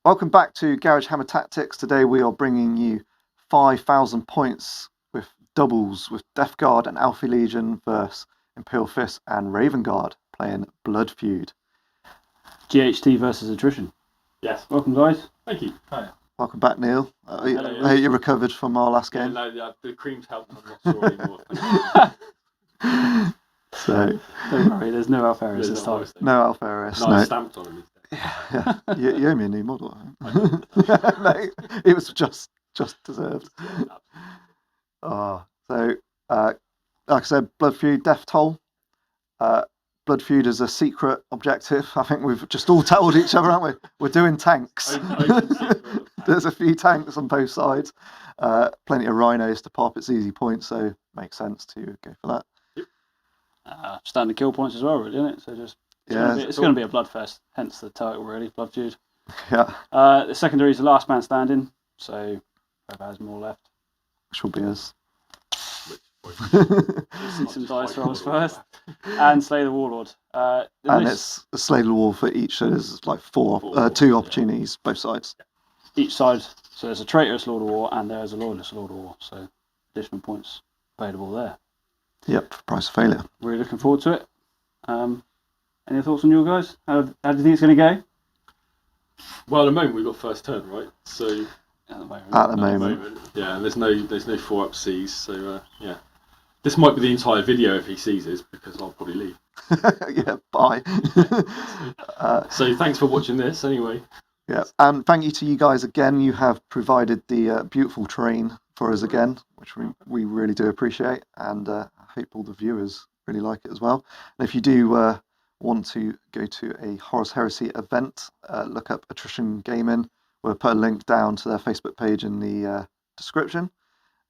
Welcome back to Garage Hammer Tactics. Today we are bringing you 5,000 points with doubles with Death Guard and Alpha Legion versus Imperial Fist and Raven Guard playing Blood Feud. GHT versus Attrition. Yes. Welcome, guys. Thank you. Hi. Welcome back, Neil. Hello. I hope you recovered from our last game. No, the cream's helped. I'm not sure anymore. So don't worry, there's no Alpha Heresy this time. No Alpha Heresy. No, I stamped on him. Yeah. You owe me a new model. No, it was just deserved. So like I said, Blood Feud, Death Toll. Blood Feud is a secret objective. I think we've just all told each other, haven't we? We're doing tanks. There's a few tanks on both sides. Plenty of rhinos to pop. It's easy points, so makes sense to go for that. Standard kill points as well, really, isn't it? So just it's going to be a bloodfest, hence the title, really, Blood Feud. Yeah. The secondary is the last man standing, so whoever has more left. Which will be us. We'll see some dice rolls first. And Slay the Warlord. It's a Slay the War for each, so there's like two opportunities, both sides. Each side, so there's a traitorous Lord of War and there's a loyalist Lord of War, so additional points available there. Yep, price of failure. Really looking forward to it. Any thoughts on you guys? How do you think it's going to go? Well, at the moment we've got first turn, right? So at the moment. Yeah, and there's no 4-up Cs, so yeah. This might be the entire video if he seizes, because I'll probably leave. Yeah, bye. So thanks for watching this anyway. Yeah, and thank you to you guys again. You have provided the beautiful terrain for us again, which we really do appreciate, and I hope all the viewers really like it as well. And if you do want to go to a Horus Heresy event, look up Attrition Gaming. We'll put a link down to their Facebook page in the description.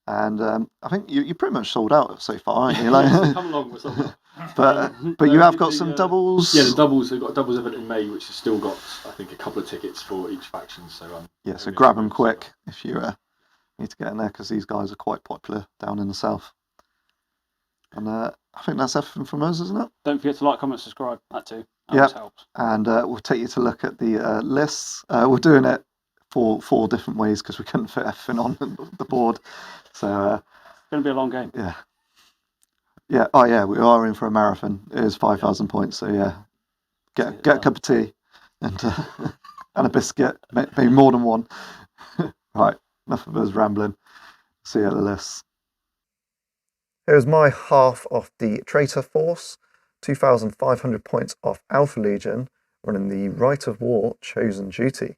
And I think you pretty much sold out so far, aren't you? Like, come along with something. But you have got some doubles. Yeah, the doubles. We've got a doubles event in May, which has still got, I think, a couple of tickets for each faction. So yeah, so grab them quick if you need to get in there, because these guys are quite popular down in the south. And I think that's everything from us, isn't it? Don't forget to like, comment, subscribe. That too. Yeah, helps. And we'll take you to look at the lists. We're doing it four different ways because we couldn't fit everything on the board. So it's going to be a long game. Yeah. Yeah. Oh yeah, we are in for a marathon. It is 5,000 points. So yeah, get a cup of tea and and a biscuit, maybe more than one. Right. Enough of us rambling. See you at the lists. Here's my half of the Traitor Force, 2,500 points off Alpha Legion, running the Rite of War Chosen Duty.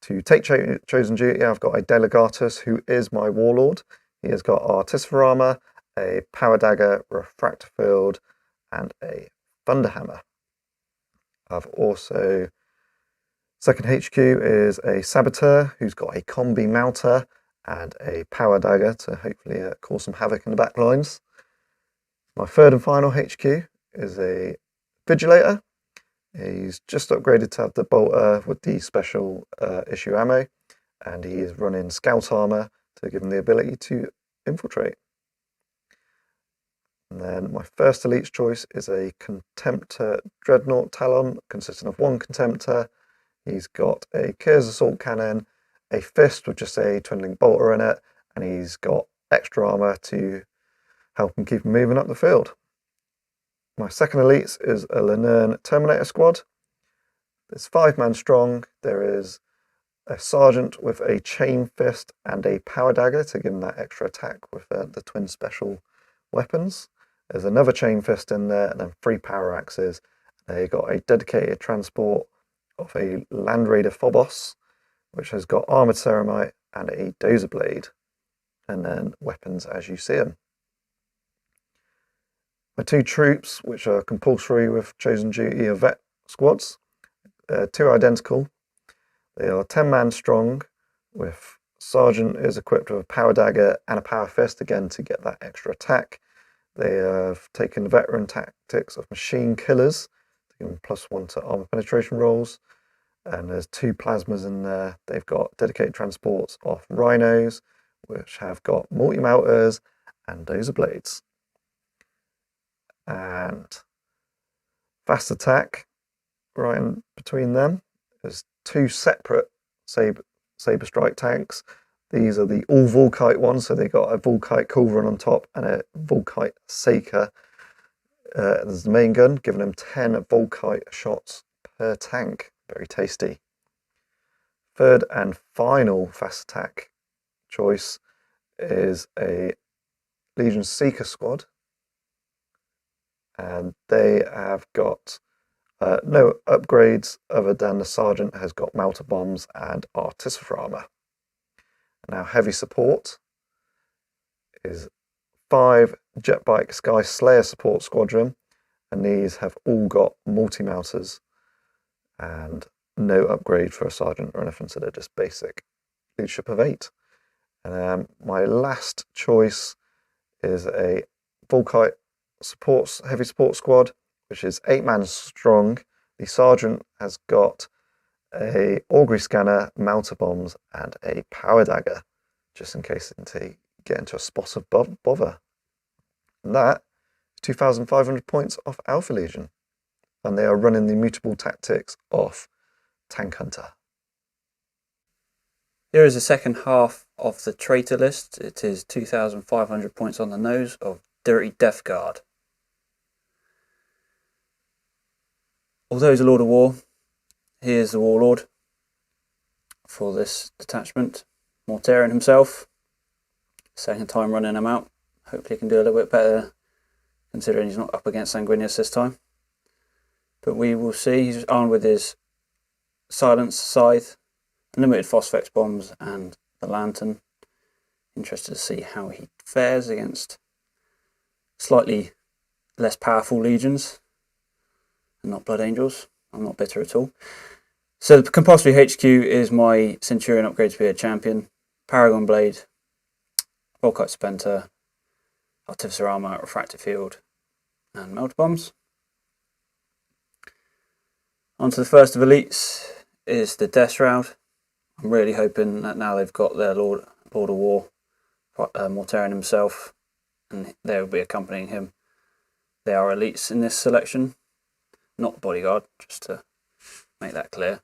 To take Chosen Duty, I've got a Delegatus, who is my Warlord. He has got Artificer Armour, a Power Dagger, Refractor Field, and a Thunderhammer. I've also... Second HQ is a Saboteur, who's got a Combi Mounter and a Power Dagger to hopefully cause some havoc in the back lines. My third and final HQ is a Vigilator. He's just upgraded to have the bolter with the special issue ammo, and he is running Scout Armour to give him the ability to infiltrate. And then my first elite's choice is a Contemptor Dreadnought Talon, consisting of one Contemptor. He's got a Kyr's Assault Cannon, a Fist with just a Twin-Link Bolter in it, and he's got extra armour to help him keep him moving up the field. My second elite is a Lanern Terminator Squad. It's 5-man strong. There is a Sergeant with a Chain Fist and a Power Dagger to give him that extra attack with the twin special weapons. There's another Chain Fist in there, and then 3 Power Axes. They got a dedicated transport of a Land Raider Phobos, which has got Armoured Ceramite and a Dozer Blade, and then weapons as you see them. My 2 troops, which are compulsory with Chosen Duty of Vet squads, 2 identical. They are 10-man strong, with Sergeant is equipped with a Power Dagger and a Power Fist, again to get that extra attack. They have taken the veteran tactics of Machine Killers, to give them +1 to armor penetration rolls. And there's 2 plasmas in there. They've got dedicated transports of Rhinos, which have got multi-melters and Dozer Blades. And fast attack, right in between them, there's 2 separate Saber Strike tanks. These are the all Volkite ones, so they got a Volkite Culverin on top and a Volkite Saker. There's the main gun, giving them 10 Volkite shots per tank. Very tasty. Third and final fast attack choice is a Legion Seeker squad, and they have got no upgrades other than the Sergeant has got melter bombs and artificer armor. Now heavy support is 5 Jetbike Sky Slayer support squadron, and these have all got multi-melters and no upgrade for a Sergeant or anything, so they're just basic leadership of 8. And my last choice is a Volkite heavy support squad, which is 8 man strong. The Sergeant has got a augury scanner, melter bombs, and a power dagger, just in case they get into a spot of bother. And that is 2,500 points off Alpha Legion, and they are running the mutable tactics off Tank Hunter. Here is the second half of the traitor list. It is 2,500 points on the nose of Dirty Death Guard. Although he's a Lord of War, he is the Warlord for this detachment. Mortarion himself. Second time running him out. Hopefully he can do a little bit better, considering he's not up against Sanguinius this time. But we will see. He's armed with his Silence Scythe, Unlimited Phosphex Bombs, and the Lantern. Interested to see how he fares against slightly less powerful legions and not Blood Angels. I'm not bitter at all. So the compulsory HQ is my Centurion Upgrade Spear Champion, Paragon Blade, Volkite Spenter, Artificer Armor, Refractive Field, and Melter Bombs. On to the first of elites is the Death Shroud. I'm really hoping that now they've got their Lord of War, Mortarion himself, and they will be accompanying him. They are elites in this selection, not Bodyguard, just to make that clear.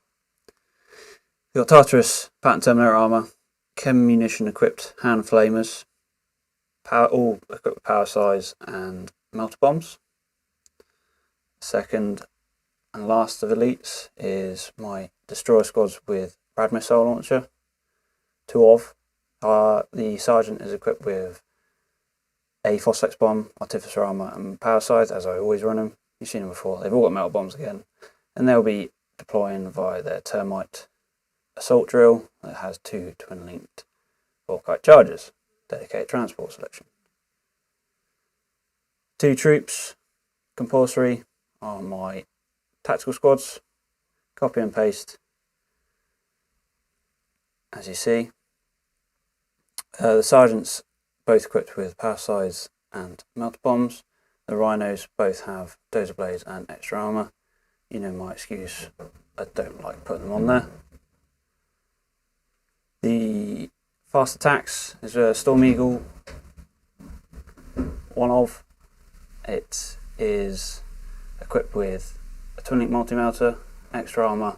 You've got Tartarus, Pattern Terminator Armor, Chem Munition equipped Hand Flamers, all equipped with Power Size and Melter Bombs. Second and last of elites is my Destroyer Squads with Rad Missile Launcher. 2 of. The Sergeant is equipped with a Phosphex Bomb, Artificer Armor, and Power Size, as I always run them. You've seen them before. They've all got Melter Bombs again. And they'll be deploying via their Termite Assault Drill that has 2 twin-linked Volkite Chargers. Dedicated transport selection. 2 troops, compulsory, on my tactical squads. Copy and paste. As you see, the Sergeants both equipped with Power Size and Melter Bombs. The Rhinos both have Dozer Blades and extra armor. You know my excuse, I don't like putting them on there. The fast attacks is a Storm Eagle, 1 of. It is equipped with a twin link multi-melter, extra armor,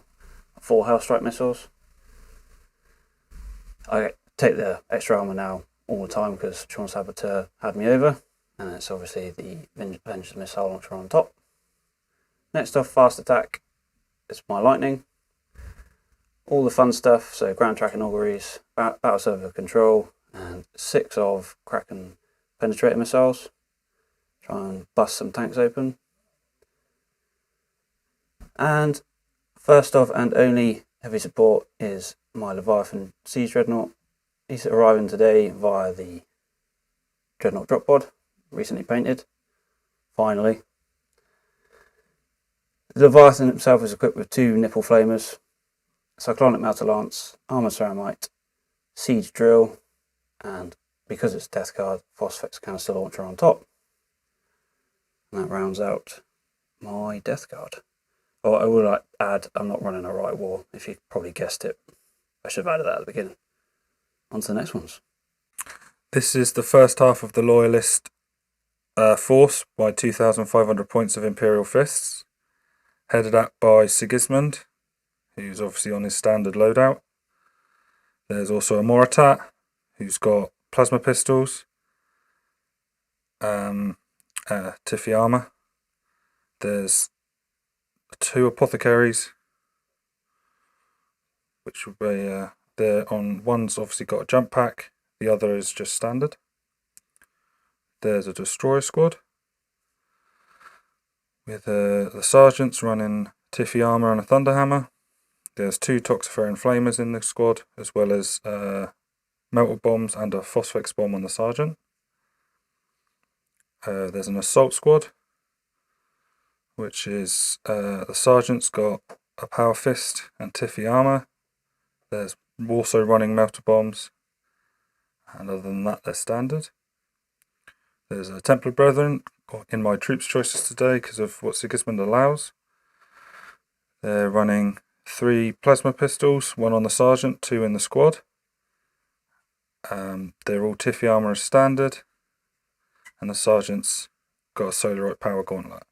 4 Hellstrike missiles. I take the extra armor now all the time because Sean Saboteur had me over, and it's obviously the Vengeance missile launcher on top. Next off, fast attack is my Lightning. All the fun stuff, so ground tracking auguries, battle server control, and 6 of Kraken penetrator missiles. Try and bust some tanks open. And first of and only heavy support is my Leviathan Siege Dreadnought. He's arriving today via the Dreadnought drop pod, recently painted, finally. The Leviathan himself is equipped with 2 nipple flamers, Cyclonic Melter Lance, Armoured Ceramite, Siege Drill, and because it's Death Guard, Phosphex Canister Launcher on top. And that rounds out my Death Guard. Oh, I would like add, I'm not running a Right War, if you probably guessed it. I should have added that at the beginning. On to the next ones. This is the first half of the Loyalist force by 2,500 points of Imperial Fists, headed up by Sigismund, who's obviously on his standard loadout. There's also a Moritat, who's got plasma pistols, Tiffy armor. There's 2 apothecaries, which will be they're on. One's obviously got a jump pack, the other is just standard. There's a destroyer squad with the sergeants running Tiffy armor and a thunderhammer. There's 2 toxiferian flamers in the squad, as well as melter bombs and a phosphex bomb on the sergeant. There's an assault squad, which is the sergeant's got a power fist and Tiffy armor. There's also running melter bombs, and other than that, they're standard. There's a Templar Brethren in my troops choices today because of what Sigismund allows. They're running 3 plasma pistols, 1 on the sergeant, 2 in the squad. They're all Tiffy armor as standard, and the sergeant's got a Solarite power gauntlet.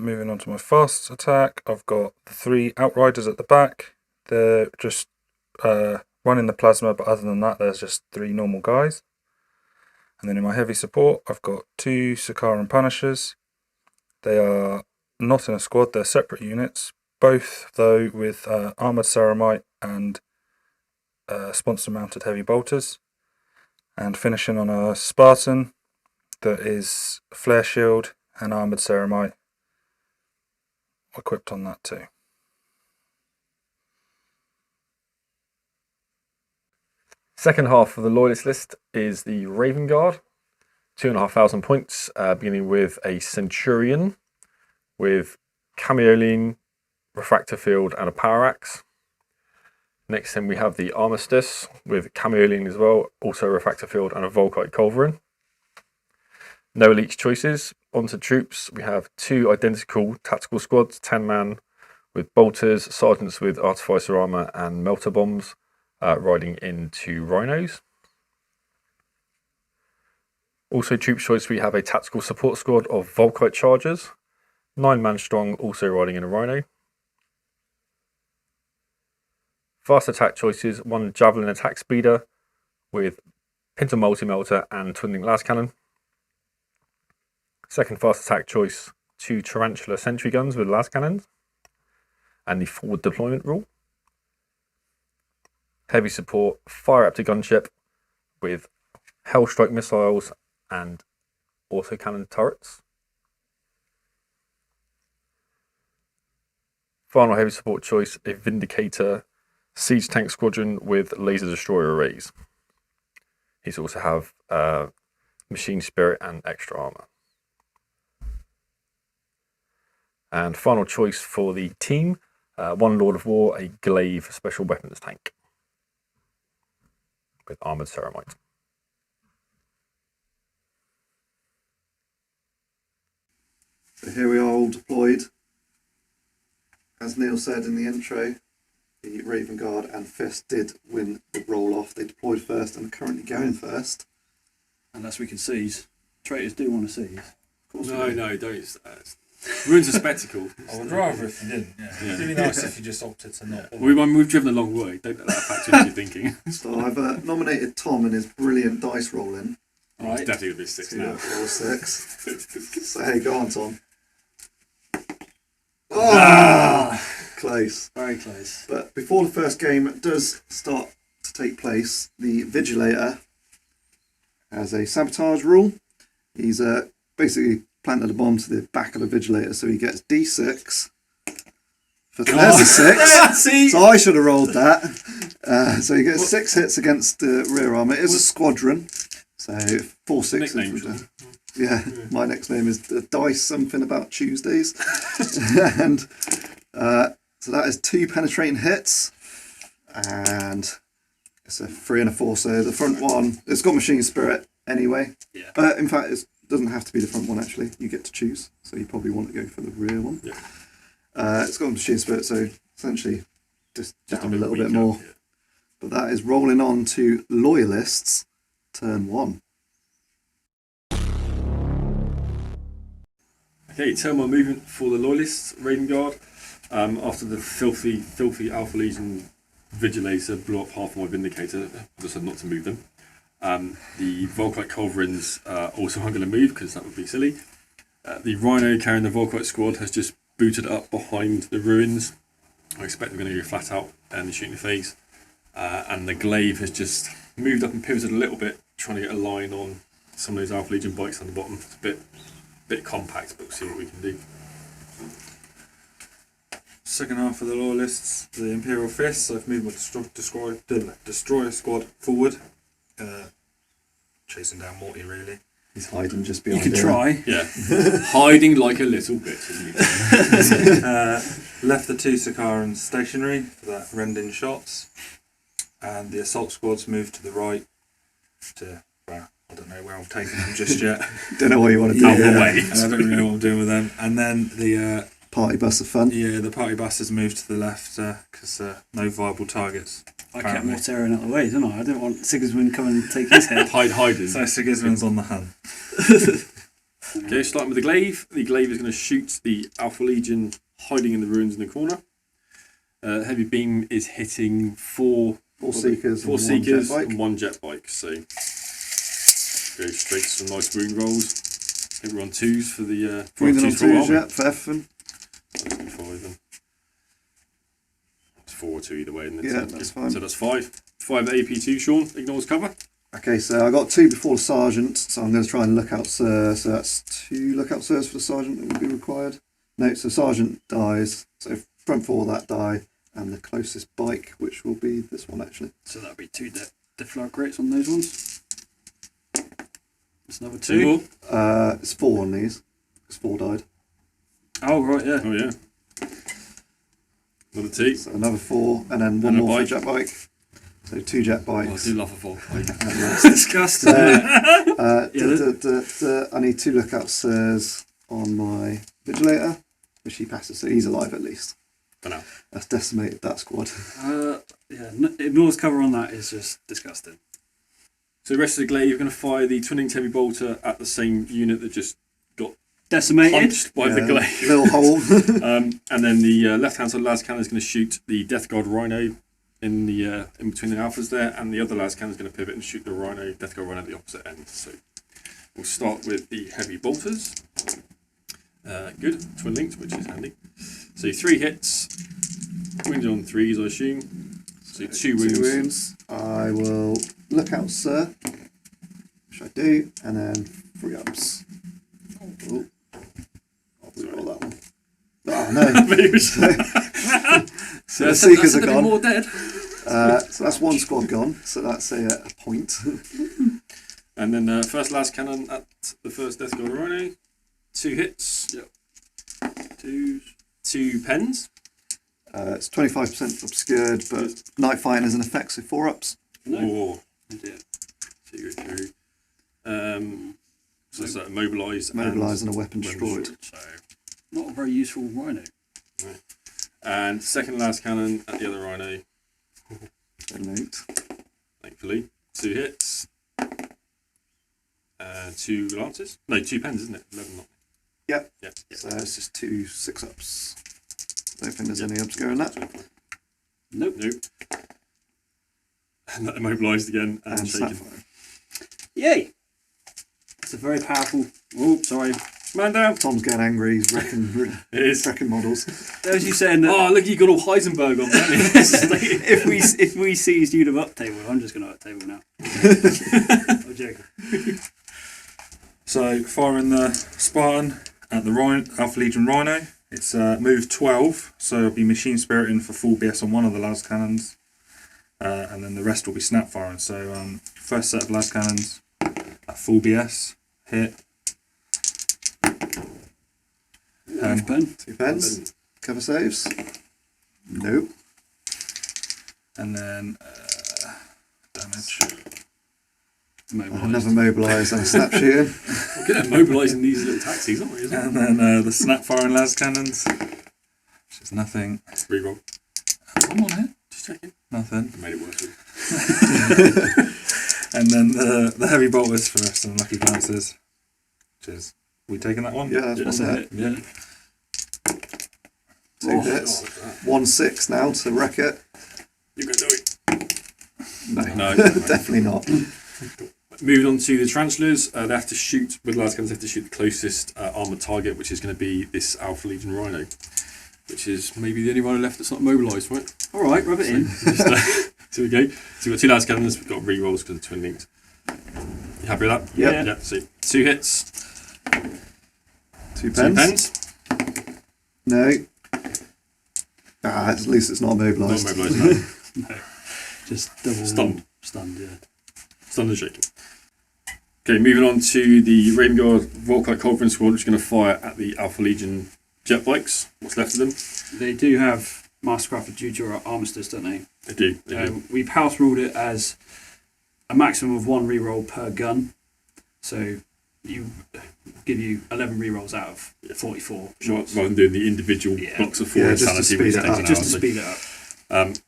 Moving on to my fast attack, I've got the 3 Outriders at the back. They're just running the plasma, but other than that, there's just 3 normal guys. And then in my heavy support, I've got 2 Sakaran Punishers. They are not in a squad, they're separate units, both though with armoured ceramite and sponsor mounted heavy bolters. And finishing on a Spartan that is flare shield and armoured ceramite equipped on that too. Second half of the Loyalist list is the Raven Guard, 2,500 points, beginning with a Centurion with Cameoline, Refractor Field, and a Power Axe. Next then we have the Armistice with Cameoline as well, also a Refractor Field and a Volkite Culverin. No elite choices. Onto troops, we have 2 identical tactical squads, 10-man with bolters, sergeants with artificer armour and melter bombs, riding into rhinos. Also troop choice, we have a tactical support squad of Volkite chargers, 9-man strong, also riding in a rhino. Fast attack choices, 1 javelin attack speeder with Pinter multi-melter and twin-link las cannon. Second fast attack choice, 2 tarantula sentry guns with las cannons and the forward deployment rule. Heavy support, fire raptor gunship with Hellstrike missiles and autocannon turrets. Final heavy support choice, a Vindicator siege tank squadron with laser destroyer arrays. These also have machine spirit and extra armor. And final choice for the team, 1 Lord of War, a Glaive special weapons tank with armoured ceramite. So here we are all deployed. As Neil said in the intro, the Raven Guard and Fist did win the roll-off. They deployed first and are currently going first. Unless we can seize. Traitors do want to seize. Of course No, don't. Ruins a spectacle. I would rather if you didn't. Yeah. It'd be nice if you just opted to not. We've driven a long way. Don't let that factor into your thinking. So I've nominated Tom and his brilliant dice rolling. Right. It's definitely going to be 6 now. 4, 6. So hey, go on, Tom. Oh, close. Very close. But before the first game does start to take place, the Vigilator has a sabotage rule. He's basically planted a bomb to the back of the Vigilator, so he gets D6. There's a 6. See? So I should have rolled that. So he gets 6 hits against the rear armor. It is a squadron, so 4 6s. Nickname. Yeah, my next name is Dice something about Tuesdays. And so that is 2 penetrating hits, and it's a 3 and a 4. So the front one, it's got machine spirit anyway. Yeah. In fact, it doesn't have to be the front one actually. You get to choose. So you probably want to go for the rear one. Yeah. It's got machine spirit, so essentially just down a little bit recap, more. yeah. But that is rolling on to Loyalists, turn 1. Okay, turn one movement for the Loyalists, Raven Guard. After the filthy Alpha Legion Vigilator blew up half of my Vindicator, I decided not to move them. The Volkite Culverins also aren't going to move because that would be silly. The Rhino carrying the Volkite squad has just booted up behind the ruins. I expect they're going to go flat out and shoot in the face. And the Glaive has just moved up and pivoted a little bit, trying to get a line on some of those Alpha Legion bikes on the bottom. It's a bit compact, but we'll see what we can do. Second half of the Loyalists, the Imperial Fists. I've moved my destroyer squad forward, chasing down Morty really. He's hiding just You behind could try. Yeah, hiding like a little bitch, isn't he? Left the 2 Sakarans stationary for that rending shots, and the assault squads moved to the right to, well, I don't know where I'm taking them just yet. Don't know what you want to do. Out the way. And I don't really know what I'm doing with them. And then the Party bus of fun. the party buses moved to the left because no viable targets. I kept Mortarian out of the way, didn't I? I didn't want Sigismund come and take his head. Hiding. So Sigismund's on the hunt. Okay, starting with the Glaive. The Glaive is going to shoot the Alpha Legion hiding in the ruins in the corner. Heavy Beam is hitting four Seekers and one jet bike. So go straight to some nice wound rolls. I think we're on 2s for the Wounded on 2s, yeah, for Effin. It's 4 or 2 either way, isn't it? Yeah, that's fine. So that's 5. 5 AP2, Sean. Ignores cover. Okay, so I got 2 before the Sergeant, so I'm going to try and look out Sir. So that's 2 lookout Sirs for the Sergeant that would be required. No, so Sergeant dies, so front 4 that die, and the closest bike, which will be this one actually. So that'll be 2 deflagrates on those ones. It's another 2 2. more. It's 4 on these, because 4 died. Oh, right, yeah. Oh, yeah. Another 2. So another 4, and then one And a more for bike. jet bike. So 2 jet Oh, I bikes. do love a Volkite. It's disgusting. I need 2 lookout Sirs on my Vigilator, which he passes, so he's alive at least. For now. That's decimated that squad. Ignores cover on that is just disgusting. So the rest of the Glaive, you're going to fire the Twinning Heavy Bolter at the same unit that just got Decimated. punched by the Glaive. Little hole. And then the left-hand side las cannon is going to shoot the Death Guard Rhino in between the alphas there, and the other las cannon is going to pivot and shoot the Death Guard Rhino at the opposite end. So we'll start with the Heavy Bolters. Good, twin linked, which is handy. So 3 hits, wounded on 3s, I assume. So 2 wounds. 2 wounds. I will look out, Sir, which I do, and then 3 ups. Oh, I'll re-roll that one. Oh no! So the Seekers are gone. More dead. So that's 1 squad gone. So that's a point. And then first las cannon at the first Death Guard Rhino. 2 hits. Yep. 2 pens. It's 25% obscured, but night fighting is an effect, so 4 ups. No. Oh dear. So you go through. So it's immobilise. Mobilise and a weapon destroyed. So, Not a very useful rhino. no. And second last cannon at the other Rhino, Note. thankfully. 2 hits. 2 lances. No, 2 pens, isn't it? 11 not. Yep. Yep. So it's just 2 6 ups. Don't think there's any obscure in that. Nope. And that immobilised again and And shaken. Sapphire. Yay! It's a very powerful. Oh, sorry. Man down. Tom's getting angry. He's wrecking models. There's you saying that. Oh, look, you got all Heisenberg on there. if we seized you'd have up table, I'm just going to up table now. I'm joking. So firing the Spartan at the Alpha Legion Rhino. It's move 12, so it'll be machine spiriting for full BS on one of the las cannons, and then the rest will be snap firing. So first set of las cannons at full BS hit. 2 pens. Cover saves. Nope. And then damage. Another mobilise and a snap shooting. We're good at mobilising these little taxis, aren't we? And then the snap firing las cannons, which is nothing. Reroll. Come on here. Just checking. Nothing. I made it worse. And then the heavy bolters for some lucky bounces, which is We taking that one? Yeah, that's one hit. Yeah. 2 hits. 1/6 now to wreck it. You can do it. No, No. definitely not. Moving on to the Tarantulas, they have to shoot, with lasguns, they have to shoot the closest armoured target, which is going to be this Alpha Legion Rhino, which is maybe the only rhino left that's not mobilised, right? Alright, rub it in. So we go. So we've got 2 lasgunners, we've got re-rolls because of twin linked. You happy with that? Yep. Yeah. So 2 hits, 2 2 pens. pens. No. At least it's not Not mobilised. mobilised, no. No. Just double Stunned. yeah. Stunned and shaken. Okay, moving on to the Raven Guard Volkite Culverin Squad, which is going to fire at the Alpha Legion jet bikes. What's left of them? They do have Mastercraft due to our armistice, don't they? They do. We've house ruled it as a maximum of 1 reroll per gun. So give you 11 rerolls out of 44 shots. Rather than doing the individual blocks of 4 Yeah, just to insanity, speed which it takes up. an Just hour. to speed it up.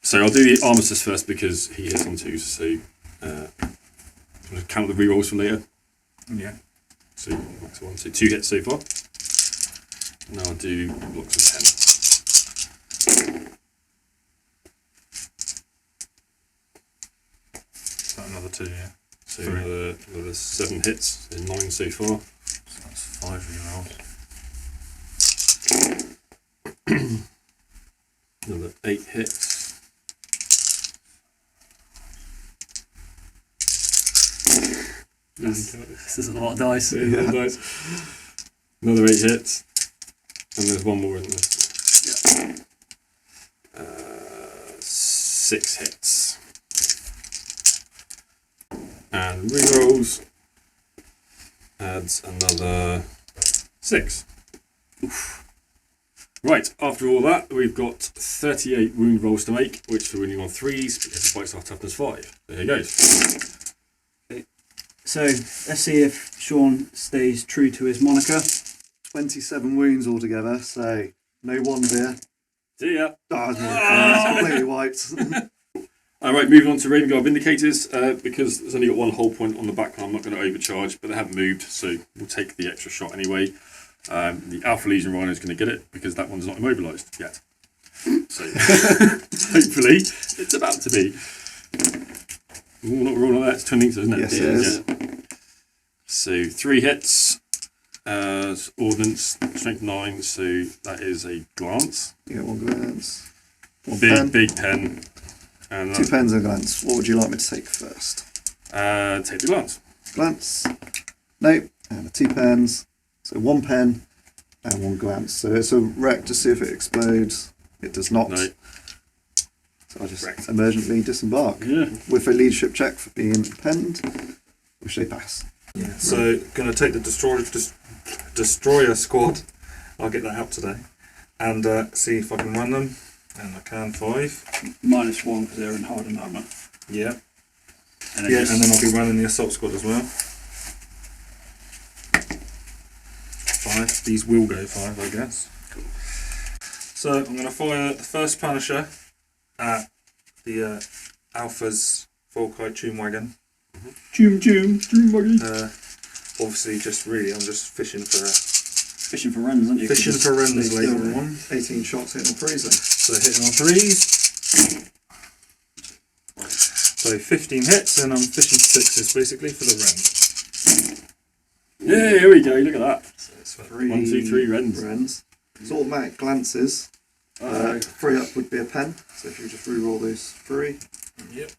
So I'll do the armistice first because he hits on 2s. So I'll count the rerolls for later. Yeah. So max 1, so 2 hits so far. Now I'll do blocks of 10. So another 2, yeah. So 3. another 7 hits, so 9 so far. So that's 5 rerolls. Another 8 hits. This is a lot of dice. Yeah. Nice. Another 8 hits. And there's one more in there. 6 hits. And rerolls adds another 6. Oof. Right, after all that, we've got 38 wound rolls to make, which we're winning on 3s because the bikes are toughness 5. There he goes. So let's see if Sean stays true to his moniker. 27 wounds altogether, so no 1 here. See ya. Oh, it's completely wiped. Alright, moving on to Raven Guard Vindicators, because there's only got 1 hull point on the back, I'm not going to overcharge, but they haven't moved, so we'll take the extra shot anyway. The Alpha Legion Rhino is going to get it, because that one's not immobilised yet. So, hopefully, it's about to be. Ooh, not wrong on that, it's twin links, isn't it? Yes, it is. Yeah. So, 3 hits, ordnance, strength 9, so that is a glance. You get 1 glance. 1 pen. Big pen. And 2 pens and a glance. What would you like me to take first? take the glance. Glance. Nope. And the 2 pens. So 1 pen and 1 glance. So it's a wreck to see if it explodes. It does not. No. So I just Wrecked. emergently disembark. Yeah. With a leadership check for being penned, which they pass. Yeah. So going to take the destroyer squad. I'll get that out today, and see if I can run them. And I can 5. -1 because they're in hardened armour. Yeah. And Yeah, and then I'll be running the assault squad as well. 5. These will go 5, I guess. Cool. So I'm going to fire the first Punisher at the Alpha's Volkite Tomb Wagon. Choom buggy. Obviously, I'm just fishing for runs, aren't you? fishing for runs They later still on. 18 shots hitting on 3s then. So hitting on 3s. So 15 hits, and I'm fishing for 6s basically for the rend. Yeah, here we go, look at that. So it's for 3 1, 2, 3 rends. Rends. It's automatic glances. 3 up would be a pen. So if you just re-roll those 3. Yep.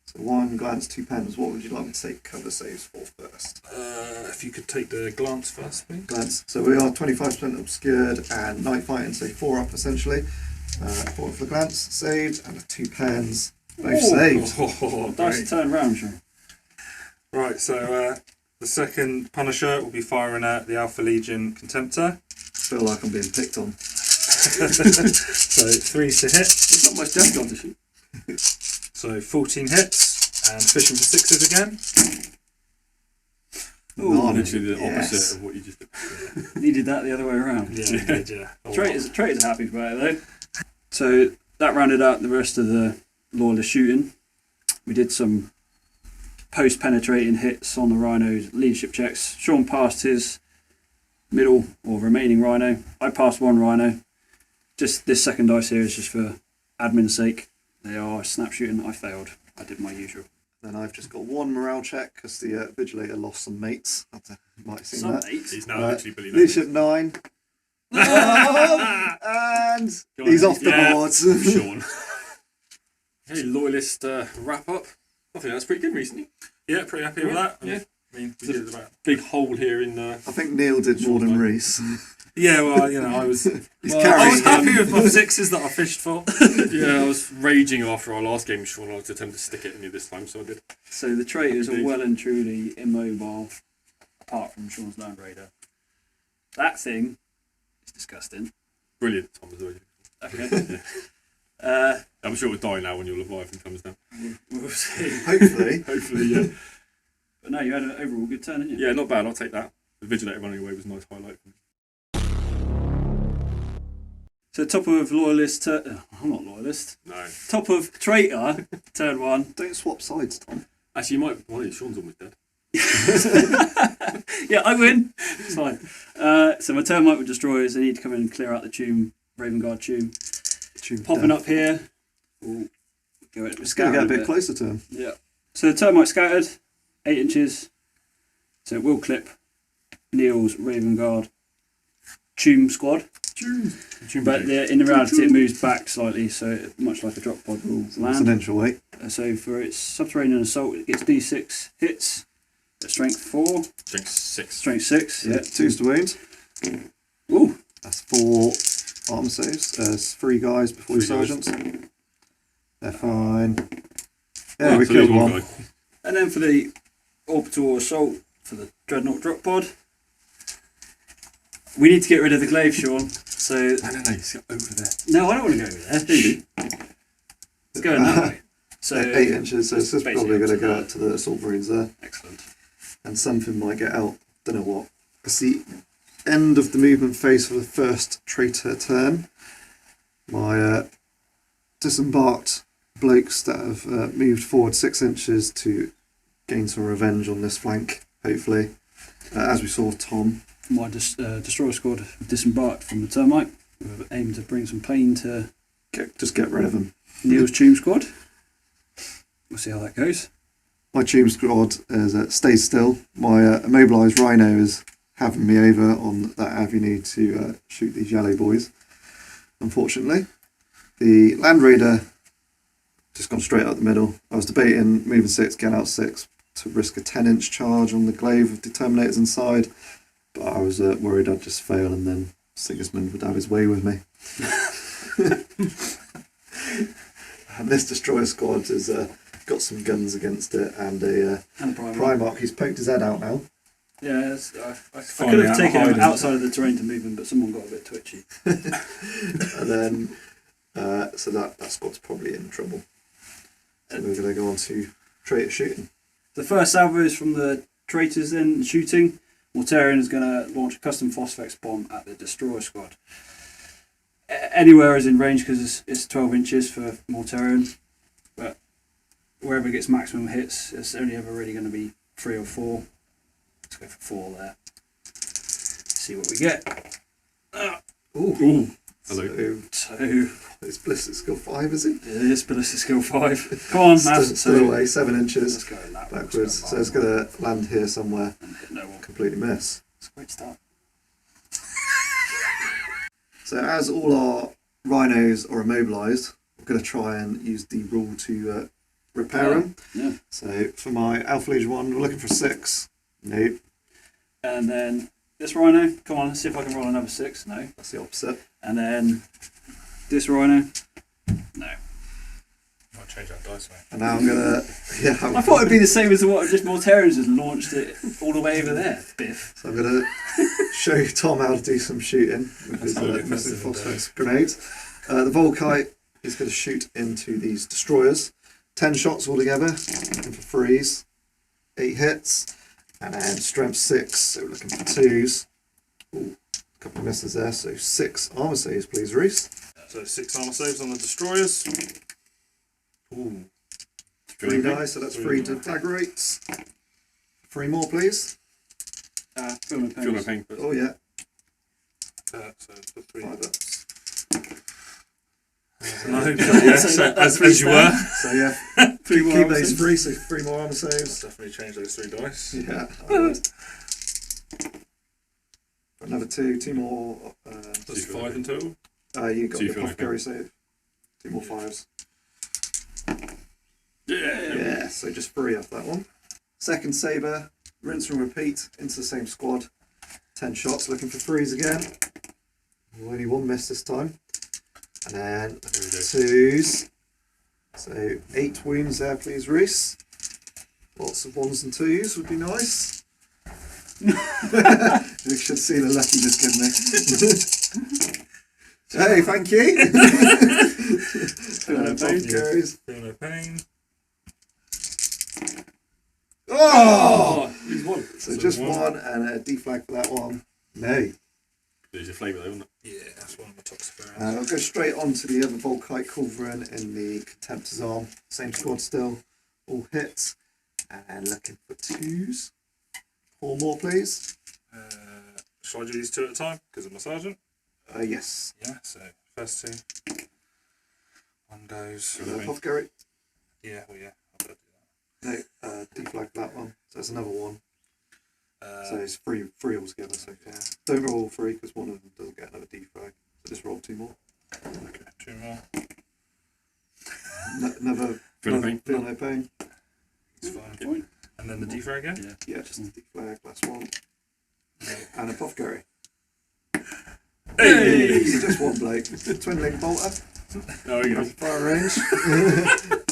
So 1 glance, 2 pens. What would you like me to take cover saves for first? If you could take the glance first, please. Glance. So we are 25% obscured and night fighting, so 4 up essentially. 4 for the glance, saved, and 2 pens, both saved. Oh, Dice great. turn round, Sean. Right, so the second Punisher will be firing at the Alpha Legion Contemptor. Feel like I'm being picked on. So 3s to hit. There's not much death gone to shoot. So 14 hits, and fishing for 6s again. None. Literally the opposite Yes. of what you just did. You did that the other way around. Yeah. Traitors are happy about it though. So that rounded out the rest of the lawless shooting. We did some post-penetrating hits on the Rhino's leadership checks. Sean passed his middle or remaining Rhino. I passed one Rhino. Just this second dice here is just for admin's sake. They are snap shooting. I failed. I did my usual. Then I've just got one morale check because the Vigilator lost some mates. You might have seen Some that. mates. He's now literally Billy Leadership 9. And he's off the board. Sean. Hey, loyalist wrap up. I think that's pretty good recently. Yeah, pretty happy with that. Yeah. I mean, we There's did about. a big hole here in. I think Neil did more than Reese. Yeah, well, you know, I was. He's I carrying was happy with my 6s that I fished for. Yeah, I was raging after our last game, Sean. I was attempting to stick it in you this time, so I did. So the traitors are well and truly immobile, apart from Sean's Land Raider. That thing is disgusting. Brilliant, Tom. As well. Okay. I'm sure it'll die now when your Leviathan comes down. We'll see. Hopefully. Hopefully, yeah. But no, you had an overall good turn, didn't you? Yeah, not bad. I'll take that. The Vigilator running away was a nice highlight for me. So top of loyalist, I'm not loyalist. No. Top of traitor, turn 1. Don't swap sides, Tom. Actually, you might. Well, Sean's almost dead. Yeah, I win. It's fine. So my termite with destroyers, they need to come in and clear out the tomb, Raven Guard tomb. Popping up here. We'll go it. It's going to get a bit closer to him. Yeah. So the termite scattered, 8 inches. So it will clip Neil's Raven Guard tomb squad. But in reality, it moves back slightly, so much like a drop pod will It's land. an inch away. So for its subterranean assault, it gets D6 hits at strength 4, Strength 6. strength 6. Yeah. 2 to wound. Ooh. That's 4 armor saves. There's 3 guys before your sergeants. They're fine. Yeah, we so killed there's one. guy. And then for the orbital assault for the Dreadnought drop pod, we need to get rid of the glaive, Sean. So No, it's over there. no, I don't want to go over there. Really? It's going that way. So 8 inches, so it's just basically probably going to up go to up to the assault marines there. excellent. And something might get out. Don't know what. It's the end of the movement phase for the first traitor turn. My disembarked blokes that have moved forward 6 inches to gain some revenge on this flank, hopefully. As we saw, Tom. My destroyer squad disembarked from the termite. We aim to bring some pain to Just get rid of them. Neil's tomb squad. We'll see how that goes. My tomb squad stays still. My immobilised rhino is having me over on that avenue to shoot these yellow boys. Unfortunately, the Land Raider just gone straight out the middle. I was debating moving 6, getting out 6 to risk a 10-inch charge on the glaive of Determinators inside, but I was worried I'd just fail and then Sigismund would have his way with me. And this destroyer squad has got some guns against it and a And the Primarch. He's poked his head out now. Yeah, I Finally could have out taken him hiding. outside of the terrain to move him, but someone got a bit twitchy. And then, so that squad's probably in trouble. So we're going to go on to traitor shooting. The first salvo is from the traitors then shooting. Mortarion is going to launch a custom Phosphex bomb at the destroyer squad. Anywhere is in range because it's 12 inches for Mortarion, but wherever it gets maximum hits, it's only ever really going to be 3 or 4. Let's go for 4 there. See what we get. Ooh. Hello. So it's ballistic skill 5, is it? It is ballistic skill 5. Come on, Matt. Still away, 7 inches Let's go in that backwards. So it's going to land here somewhere. and hit no one. Completely miss. It's a great start. So as all our rhinos are immobilised, I'm going to try and use the rule to repair them. Yeah. So for my Alpha Legion 1, we're looking for 6. Nope, And then this rhino. Come on, let's see if I can roll another 6. No. that's the opposite. And then this rhino. No. Might change that dice, mate. And now I'm going to... Yeah, I thought it'd be the same as what just Mortarians has launched it all the way over there. Biff. So I'm going to show Tom how to do some shooting with his That's missing impressive, phosphex grenades. The Volkite is going to shoot into these destroyers. 10 shots altogether, looking for 3s, 8 hits, and then strength 6, so we're looking for 2s. Ooh, a couple of misses there, so 6 armour saves, please, Reese. So 6 armor saves on the destroyers. Ooh. 3 dice, so that's 3 to flag rates. 3 more, please. Feel no pain. Feel no pain. Oh, yeah. So for 3. 5 ups. No, as you were. So, yeah, 3 more keep armor those saves. 3, so 3 more armor saves. Definitely change those 3 dice. Yeah, I would. Another 2 more. That's 5 in total. You got So you the feel okay? apothecary save. 2 more 5s. Yeah. Yeah, so just 3 off that one. Second saber, rinse and repeat into the same squad. 10 shots, looking for 3s again. Only 1 miss this time. And then 2s. So 8 wounds there, please, Reese. Lots of 1s and 2s would be nice. You should see the luck you just given me. Hey, thank you. Feel no pain. Carries. Feel no pain. Oh! He's 1. So just 1 and a deflag for that one. No. There's your flavour though, isn't it? Yeah, that's one of my toxic I'll go straight on to the other Volkite Culverin in the Contemptor's Arm. Same squad still. All hits. And looking for 2s. 4 more, please. Shall I do these 2 at a time because of my sergeant? Yes. Yeah, so first 2. 1 goes. Apothecary. Yeah, well, yeah. I'll better do No, deflag for that one. So that's another 1. that. So it's 3 altogether so far. Don't roll all 3 because one of them doesn't get another deflag. So just roll 2 more. Okay, 2 more. Never Feel no pain. Feel no pain. It's fine. And then the defrag again? Yeah, just the deflag. Last one. And apothecary. Hey! So just 1 bloke. Twin-link bolter. There we go. Fire range.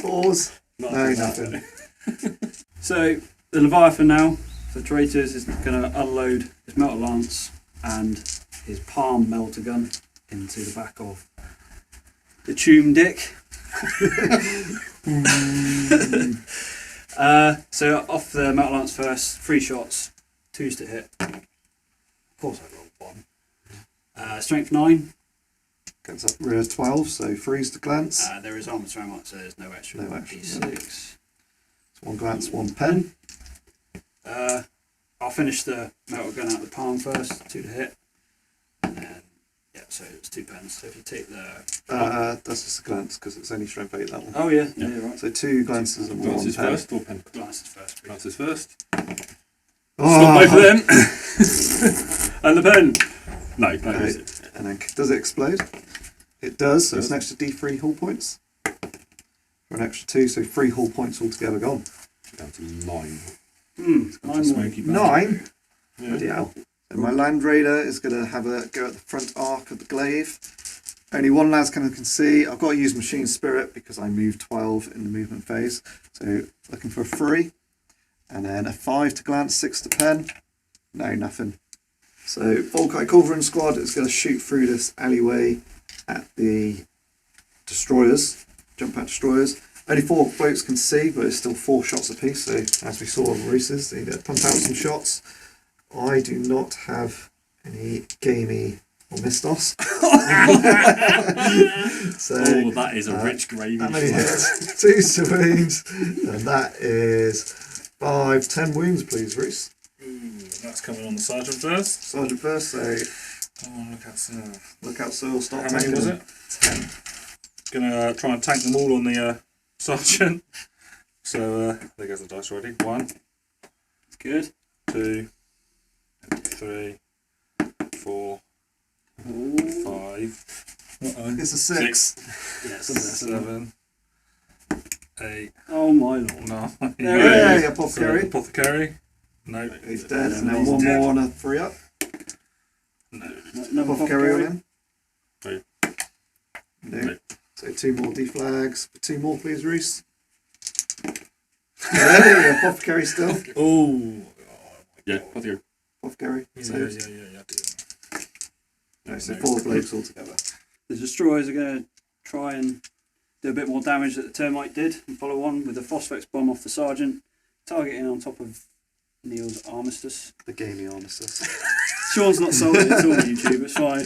Pause. No, nothing. So the Leviathan now, for traitors, is going to unload his melter lance and his palm melter gun into the back of the tomb dick. So off the melter lance first, 3 shots, 2s to hit. Of course I rolled 1. Strength 9. Gets up rear 12, so 3s to glance. There is armor surround, so there's no extra. No extra, D6. It's 1 glance, 1 pen. I'll finish the metal gun out of the palm first, 2 to hit. And then, yeah, so it's 2 pens. So if you take the. That's just a glance because it's only strength 8 that one. Oh, yeah, you're right. So 2 glances and 1 Glances pen. first or pen? Glances first, please. Glances first. Oh, Stop both of them! And the pen! No, no. Okay. And then does it explode? It does, so it's an extra D3 hull points. For an extra 2, so 3 hull points altogether gone. Down to 9. Nine more. Smoky bad. 9? Yeah. Bloody hell. So my Land Raider is going to have a go at the front arc of the glaive. Only 1 lascannon can see. I've got to use Machine Spirit because I moved 12 in the movement phase. So looking for a 3. And then a 5 to glance, 6 to pen. No, nothing. So Volkite Culverin squad is going to shoot through this alleyway at the destroyers, jump pack destroyers. Only 4 boats can see, but it's still 4 shots apiece. So as we saw on Reese's, they need to pump out some shots. I do not have any gamey or mistos. So Oh, that is a rich gravy. how many hits? 2 wounds, and that is 5, 10 wounds, please, Reese. That's coming on the sergeant first. Sergeant first, so Oh, look at look out, so stop. How many was it? 10. Gonna try and tank them all on the sergeant. So there goes the dice already. 1, It's good. 2, 3, 4, 5, It's a 6. Yeah, something like that. 7, 8, Oh my lord. 9. Hey, So, apothecary. apothecary. No. He's dead, and then 1 more on a 3 up. No Apothecary on him. No. No. No. So 2 more deflags. 2 more, please, Reese. Hey, apothecary still. Oh. Yeah, what's your Apothecary. Yeah, So, yeah. no, so 4 blokes altogether. The destroyers are going to try and do a bit more damage that the termite did and follow on with a phosphex bomb off the sergeant, targeting on top of Neil's armistice. The gaming armistice. Sean's not sold it, it's all YouTube, it's fine.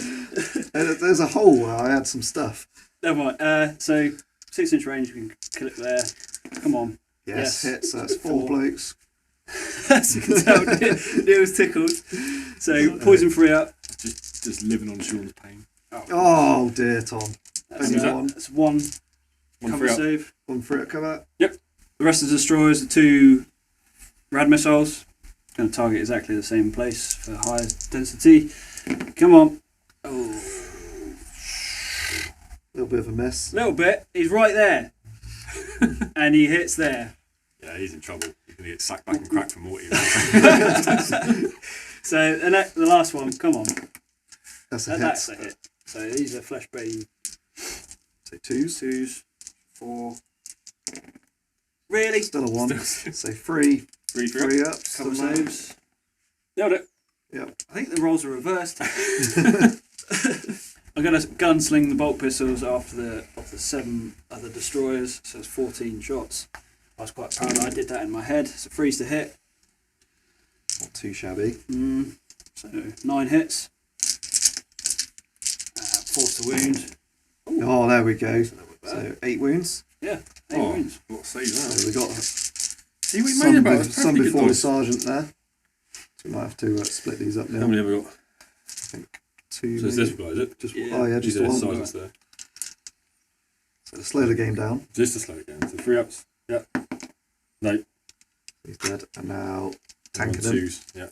There's a hole where I had some stuff. Never mind. So 6-inch range, we can kill it there. Come on. Yes, hits. That's 4 blokes. As you can tell, Neil's tickled. So poison 3 up. Just living on Sean's pain. Oh dear, Tom. Only one. That's 1 1 cover 3 up. save. 1 for it come out. The rest of the destroyers are 2 rad missiles. Going to target exactly the same place for higher density. Come on. Oh, A little bit of a miss. little bit. He's right there. And he hits there. Yeah, he's in trouble. He's going to get sacked back and cracked from Morty. So the last one, come on. That's a hit. That's a hit. So these are flesh bane. So 2s. 2s, 4. Really? Still a 1. So 3. 3 up. Couple Still no. saves. Nailed it. Yep. I think the rolls are reversed. I'm going to gunsling the bolt pistols after the 7 other destroyers, so it's 14 shots. I was quite proud I did that in my head. So 3's to hit. Not too shabby. So 9 hits. 4's to wound. Oh, there we go. So 8 wounds. Yeah, 8 wounds. What saves So that? we got See, we made about some before the sergeant there. So we might have to split these up How now. many have we got? I think 2. So it's maybe. this guy, is it? Just Yeah. oh yeah, just These are one. sergeants there. So slow the game down. Just to slow it down. So 3 ups. Yeah. No. He's dead, and now 1 tanking him. 2s. Yeah.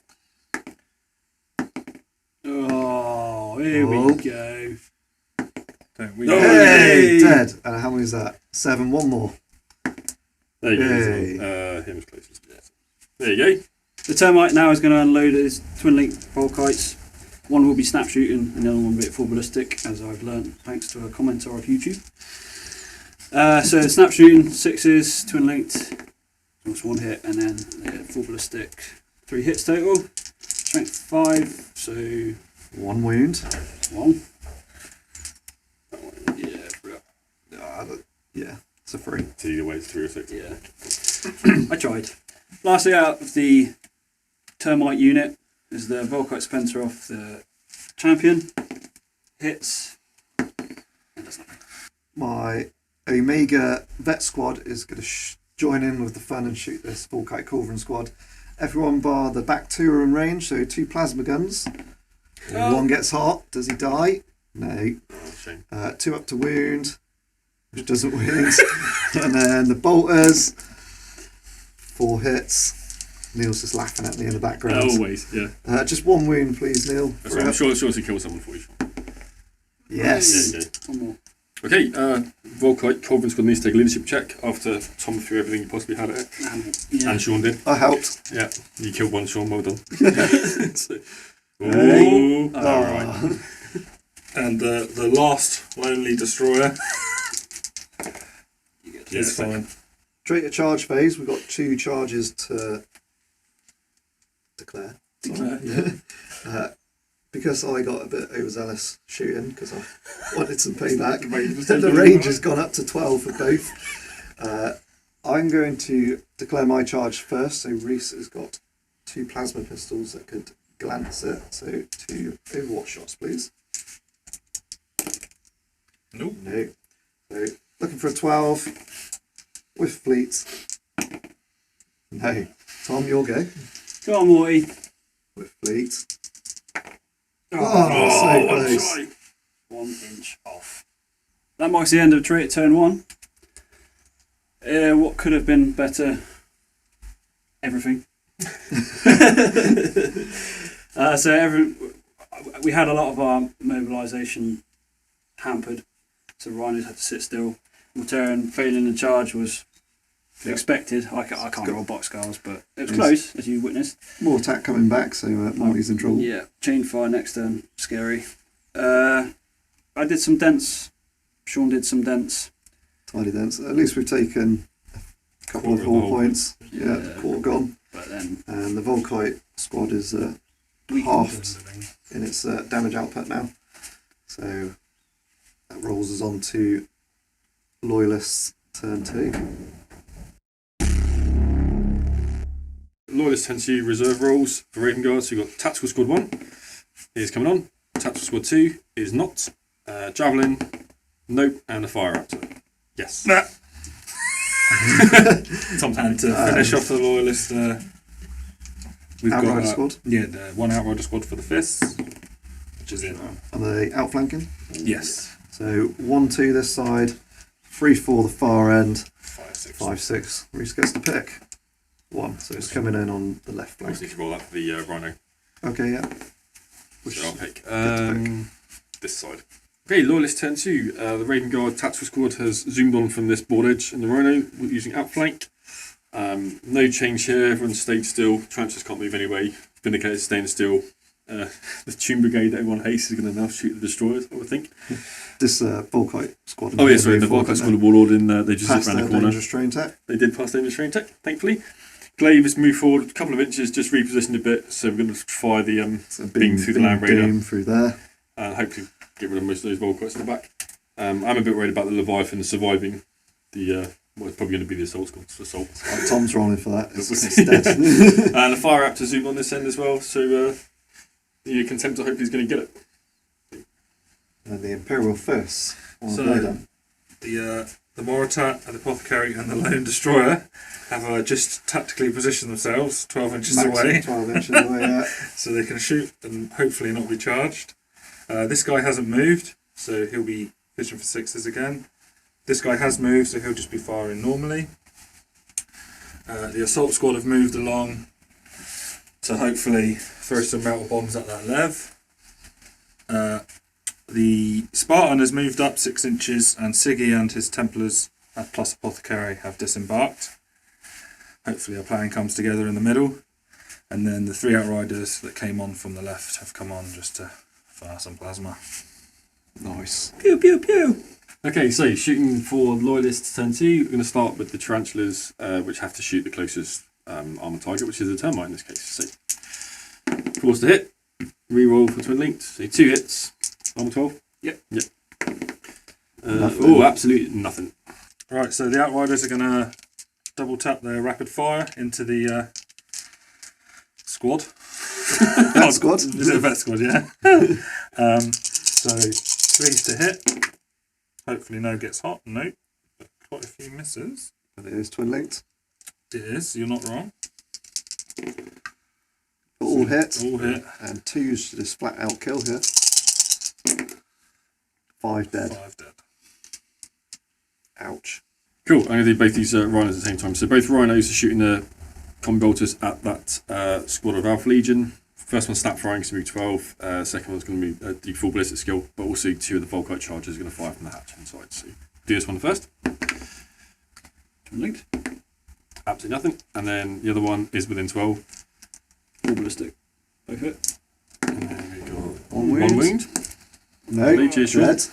Oh, here Oh. we go. Don't we? No. Hey, dead. And how many is that? 7. 1 more. There you Hey. go. Him was closest. Yeah. There you go. The termite now is going to unload his twin link Volkites. One will be snap shooting and the other one will be at full ballistic, as I've learned thanks to a commenter of YouTube. So snap shooting, 6s, twin linked, just 1 hit, and then full ballistic, 3 hits total. Strength 5, so 1 wound. 1. Yeah, Yeah, it's a 3. So either way, it's 3 or 6. yeah. I tried. Lastly, out of the termite unit is the Volkite Spencer off the champion. Hits. And does nothing. My Omega Vet squad is going to join in with the fun and shoot this Volkite Culverin squad. Everyone bar the back 2 are in range, so 2 plasma guns. Oh. 1 gets hot. Does he die? No. Oh, shame. 2 up to wound, which doesn't wound. And then the bolters, 4 hits. Neil's just laughing at me in the background. Always, yeah. Just 1 wound, please, Neil. That's right. I'm sure to kill someone for you. Yes. There you go. 1 more. Okay, Volkite Culverin squad needs to take a leadership check after Tom threw everything he possibly had at it. Yeah. And Sean did. I helped. Yeah, you killed 1, Sean, well done. So- Hey. Ooh, alright. And the last lonely destroyer is fine. Traitor charge phase, we've got 2 charges to declare. Because I got a bit overzealous shooting, because I wanted some payback. The range has gone up to 12 for both. I'm going to declare my charge first. So Reese has got 2 plasma pistols that could glance it. So 2 Overwatch shots, please. Nope. No. So looking for a 12 with fleet. No. Tom, you'll go Come on, Morty. with fleet. Oh, so one close. try. 1 inch off. That marks the end of Traitor turn 1. What could have been better? Everything. We had a lot of our mobilisation hampered, so Rhinos had to sit still. Mortarion failing the charge was expected. I can't roll boxcars, but it was close, as you witnessed. More attack coming back, so Marty's in trouble. Yeah, chain fire next turn, scary. I did some dents. Sean did some dents. Tidy dents. At least we've taken a couple of Quarter of 4 the points. Yeah, quarter gone. But then And the Volkite squad is halved in its damage output now. So that rolls us on to Loyalists turn 2. Loyalists tend to reserve roles for Raven Guards. So you've got Tactical Squad 1 is coming on. Tactical Squad 2 is not. Javelin, nope, and a Fire Raptor. Yes. Tom's And to finish off the loyalist, we've Outrider got squad. the one outrider squad for the fists, which is in. Are they outflanking? Yes. So 1-2 this side, 3-4 the far end, 5-6. 5-6. Reese gets to pick. 1. So it's coming in on the left I flank. just need to roll that for the Rhino. Okay, yeah. So I'll pick to this side. Okay, Loyalist turn 2. The Raven Guard tactical squad has zoomed on from this board edge and the Rhino using outflank. No change here, everyone's stayed still. Trancers can't move anyway. Vindicators staying still. The Tune Brigade that everyone hates is going to now shoot the destroyers, I would think. This Volkite squad. Oh, yeah, sorry, the Volkite squad of Warlord they just Past zip around their the corner. dangerous train tech. They did pass dangerous train tech, thankfully. Glaive has moved forward a couple of inches, just repositioned a bit, so we're going to fire the beam through the Land Raider. Beam through there. And hopefully get rid of most of those Volkites in the back. I'm a bit worried about the Leviathan surviving the it's probably going to be the assault squad. Assault. Tom's rolling for that. It's dead. And the Fire Raptor zoomed on this end as well, so the Contemptor hopefully is going to get it. And the Imperial Fists. So the Moritat, the Apothecary, and the Lone Destroyer have just tactically positioned themselves 12 inches away, 12 inches away, yeah. so they can shoot and hopefully not be charged. This guy hasn't moved, so he'll be fishing for 6s again. This guy has moved, so he'll just be firing normally. The assault squad have moved along to hopefully throw some metal bombs at that Lev. The Spartan has moved up 6 inches, and Siggy and his Templars plus Apothecary have disembarked. Hopefully our plan comes together in the middle. And then the 3 Outriders that came on from the left have come on just to fire some plasma. Nice. Pew pew pew. Okay, so shooting for Loyalists turn 2, we're going to start with the Tarantulas, which have to shoot the closest armor target, which is a Termite in this case. So, force to hit, reroll for Twin Linked, so 2 hits, armor 12. Yep. Oh, absolutely nothing. Right, so the Outriders are going to double tap their rapid fire into the squad. That squad? Is it a vet squad, yeah? So 3s to hit. Hopefully no gets hot. Nope. But quite a few misses. And it is Twin Linked. It is, you're not wrong. All hit. All hit. And 2's just flat out kill here. 5 dead. 5 dead. Ouch. Cool, I'm going to do both these Rhinos at the same time. So both Rhinos are shooting the combi bolters at that squad of Alpha Legion. First one snap firing, going to move 12. Second one's going to do full ballistic skill, but also 2 of the Volkite charges are going to fire from the hatch inside. So do this one first. Twin Linked. Absolutely nothing. And then the other one is within 12. Full ballistic. Both hit. And then we got One one wound. No. Cheers, Dead.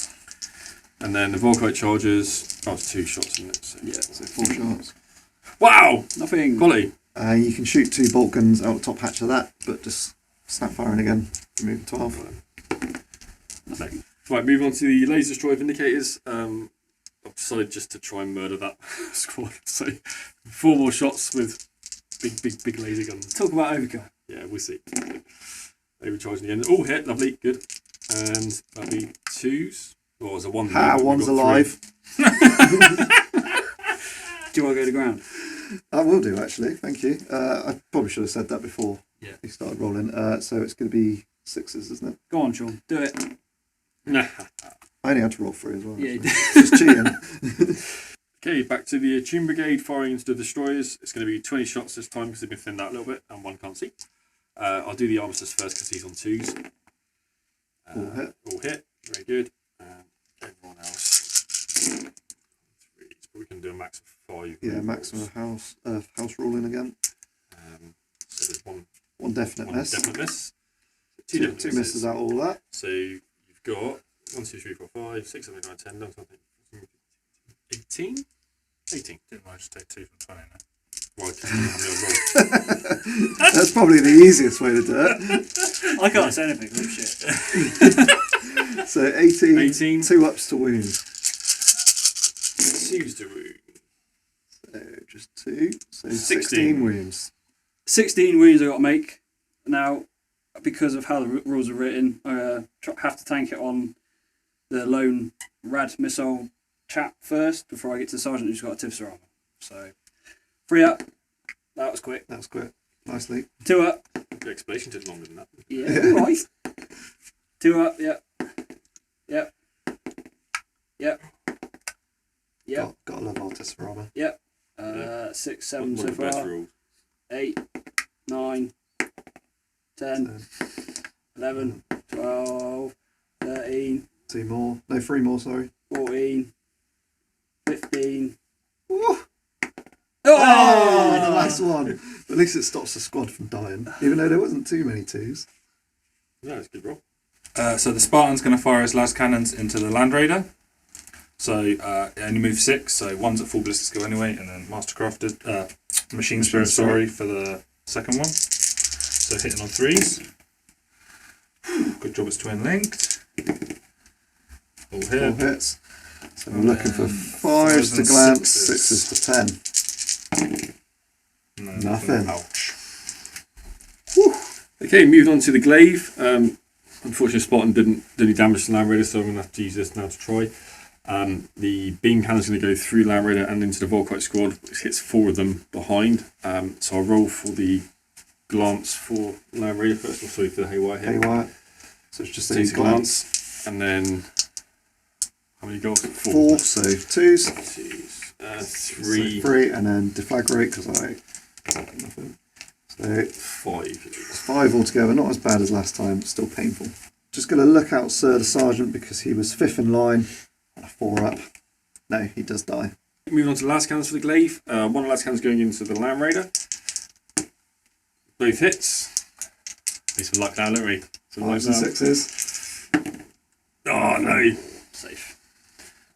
And then the Volkite charges. Oh, it's 2 shots, isn't it? So, Yeah, so 4 shots. wow! Nothing. Quality. You can shoot 2 bolt guns out the top hatch of that, but just snap firing again. Remove 12. Nothing. Right, move on to the Laser Destroyer Vindicators. I've decided just to try and murder that squad. So 4 more shots with big laser guns. Talk about overkill. Yeah, we'll see. Overcharging the end. Oh, hit, lovely, good. And that'll be 2s. Or was it 1? One's alive. Do you want to go to ground? I will do, actually. Thank you. I probably should have said that before Yeah. we started rolling. So it's going to be 6s, isn't it? Go on, Sean. Do it. Nah. I only had to roll 3 as well. Yeah, you actually. Just cheating. Okay, back to the Tune Brigade firing into the destroyers. It's going to be 20 shots this time because they've been thinned out a little bit and one can't see. I'll do the Armistice first because he's on 2s. All hit. All hit. Very good. Everyone else. 3s. But we can do a max of 5. Yeah, maximum house rolling again. So there's One definite one miss. definite miss. Two definite misses out all that. So you've got 1, 2, 3, 4, 5, 6, 7, 8, 9, 10, 11, 12, 18? 18. Didn't I just take 2 from 20 now? Well, roll. That's probably the easiest way to do it. I can't say anything. Oh shit. So 18, 18. 2 ups to wound. 2s to wound. So just 2. So 16. 16 wounds. 16 wounds I got to make. Now, because of how the rules are written, I have to tank it on the lone rad missile chap first before I get to the sergeant who's got a Tifsa armor. So 3 up. That was quick. That was quick. Nicely. 2 up. The explanation took longer than that. Yeah, right. 2 up. Yep. Yep. Yep. Yep. Got to love Artis Rama. Yep. 6, 7 One so of the best far. rules. 8, 9, 10, 11, 12, 13, 2 more. No, 3 more, sorry. 14, 15. Woo! Oh! The last one. At least it stops the squad from dying, even though there wasn't too many 2s. Yeah, it's a good roll. So the Spartan's going to fire his las cannons into the Land Raider. So it only moves 6, so 1's at full ballistic skill anyway, and then Mastercrafted, Machine Spirit, sorry, for the second one. So hitting on 3s. Good job it's twin linked. All hit. 4 hits. So we're looking for 5s to and glance, sixes. 6s to 10. No, Nothing. Ouch. Okay, moving on to the glaive. Unfortunately, Spartan didn't do any damage to Land Raider, so I'm going to have to use this now to try. The beam cannon is going to go through Land Raider and into the Volkite squad, which hits 4 of them behind. So I'll roll for the glance for Land Raider first, or sorry for the Haywire hit. Haywire. So it's just So a it's glance. and then how many goals? 4, so 2s. 3, 3, and then deflagrate because I got nothing. So 5. it's 5 altogether, not as bad as last time, but still painful. Just going to look out Sir the Sergeant because he was 5th in line on a 4 up. No, he does die. Moving on to the last cannons for the glaive. One of the last cannons going into the Land Raider. Both hits. Need some luck now, don't we? Some luck 5s and now. 6s. Oh no! Safe.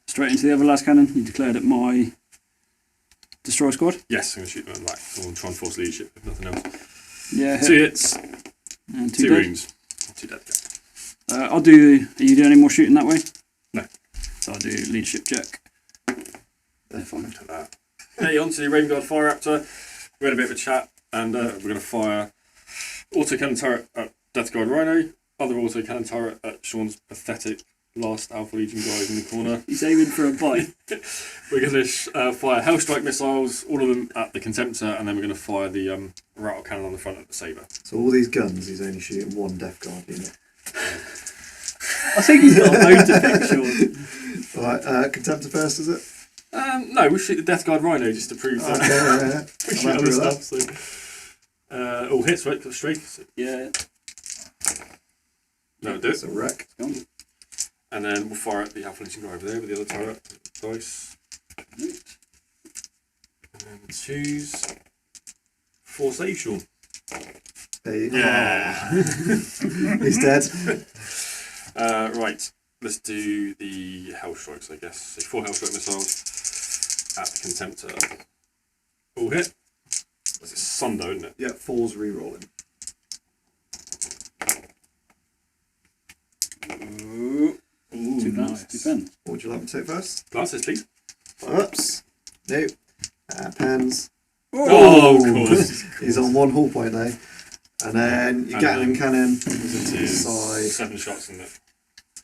Straight into the other las cannon. You declared it my destroy squad. Yes, I'm going to shoot them back. I'll try and force leadership if nothing else. Yeah, 2 hits, and 2 dead. wounds. 2 dead. I'll do. Are you doing any more shooting that way? No. So I'll do leadership check. They're fine. To that. Okay, on to the Raven Guard Fire Raptor. We had a bit of a chat, and we're going to fire autocannon turret at Death Guard Rhino, other autocannon turret at Sean's pathetic last Alpha Legion guys in the corner. He's aiming for a bite. We're going to fire Hellstrike missiles, all of them at the Contemptor, and then we're going to fire the rattle cannon on the front of the Sabre. So all these guns, he's only shooting 1 Death Guard unit. I think he's got a bone to pick, Sean. Right, Contemptor first, is it? No, we'll shoot the Death Guard Rhino just to prove that. Okay, yeah. We I'm shoot happy other with stuff. So, all hits, right? Got straight. Yeah. No, do It's a wreck. And then we'll fire at the Alpha Legion guy over there with the other turret. Dice. And then choose 4 save, Sean. There you go. Yeah. He's dead. Right. Let's do the Hell Strikes, I guess. So 4 Hell Strike missiles at the Contemptor. All hit. It's Sundo, isn't it? Yeah, 4's re-rolling. Ooh, 2 nice. 2 pens. What would you like me to take first? Glasses, please. 5 ups. Nope. Pens. Oh, of course. He's on 1 hull point though. And then your And Gatling then cannon It is into the is side. 7 shots in it.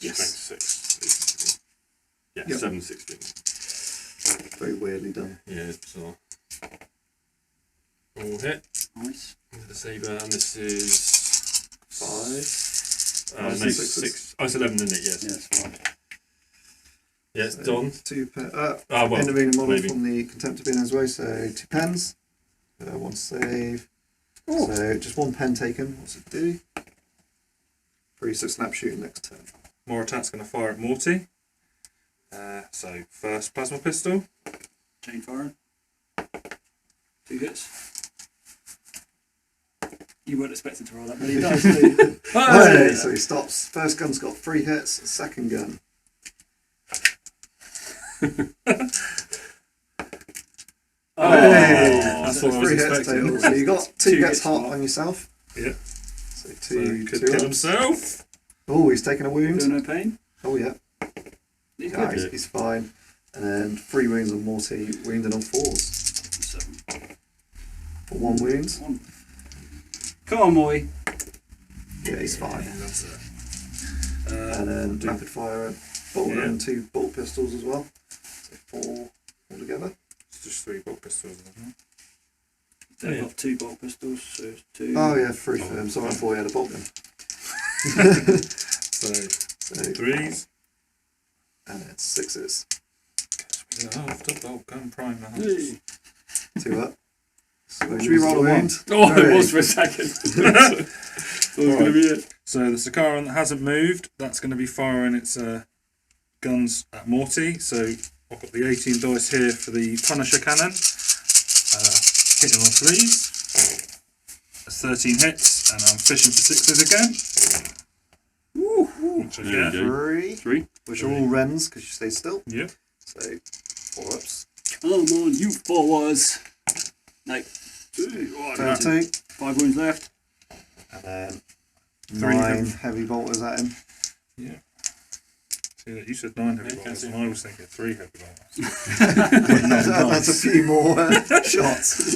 Yes. Strength 6. Yeah, Yep. 7, 16. Very weirdly done. Yeah, it's bizarre. All hit Nice. into the Sabre, and this is 5. no, Nice. 6. Oh, it's 11, isn't it? Yes. Yeah, it's fine. Yeah, it's done. 2 pens. Ah, well, Intervening model maybe. from the Contemptor bin as well, so 2 pens. 1 save. Oh. So just 1 pen taken. What's it do? 3, so snap shooting next turn. More attack's going to fire at Morty. So first plasma pistol. Chain firing. 2 hits. You weren't expected to roll that many dice, were you? Hey, so he stops. First gun's got 3 hits. Second gun. Oh, Hey, that's so what I was 3 hits expecting. total. So you got 2 2 gets hits hot mark. on yourself. Yeah. So So 2 could 2 kill ups. himself. Oh, he's taking a wound. Feel no pain. Oh yeah. He's Yeah, good. he's fine. And then 3 wounds on Morty, wounded on 4s. 7. For 1 wound. 1. Come on, Moy. Yeah, he's fine. That's it. And then rapid fire bolt Yeah. and 2 bolt pistols as well. So 4 altogether. It's just 3 bolt pistols, isn't it? They've got 2 bolt pistols, so it's 2. Oh yeah, 3 for him. Sorry, I thought he had a bolt gun. So So, 3s. and it's 6s. After bolt gun primer. Hey. 2 up. So Should we roll a wound? Oh, Three. it was for a second. That was going to be it. So the Sakaran that hasn't moved, that's going to be firing its guns at Morty. So I've got the 18 dice here for the Punisher cannon. Hitting on 3s. That's 13 hits, and I'm fishing for 6s again. Which I There get. you go. 3, which are all Rens because you stay still. Yep. So 4 ups. Come on, you forwards. No. 2, 5 wounds left. and then 3 9 heavy bolters at him. Yeah. See that you said 9 heavy Yeah, bolts, can and I was thinking 3 heavy bolts. That's a few more shots.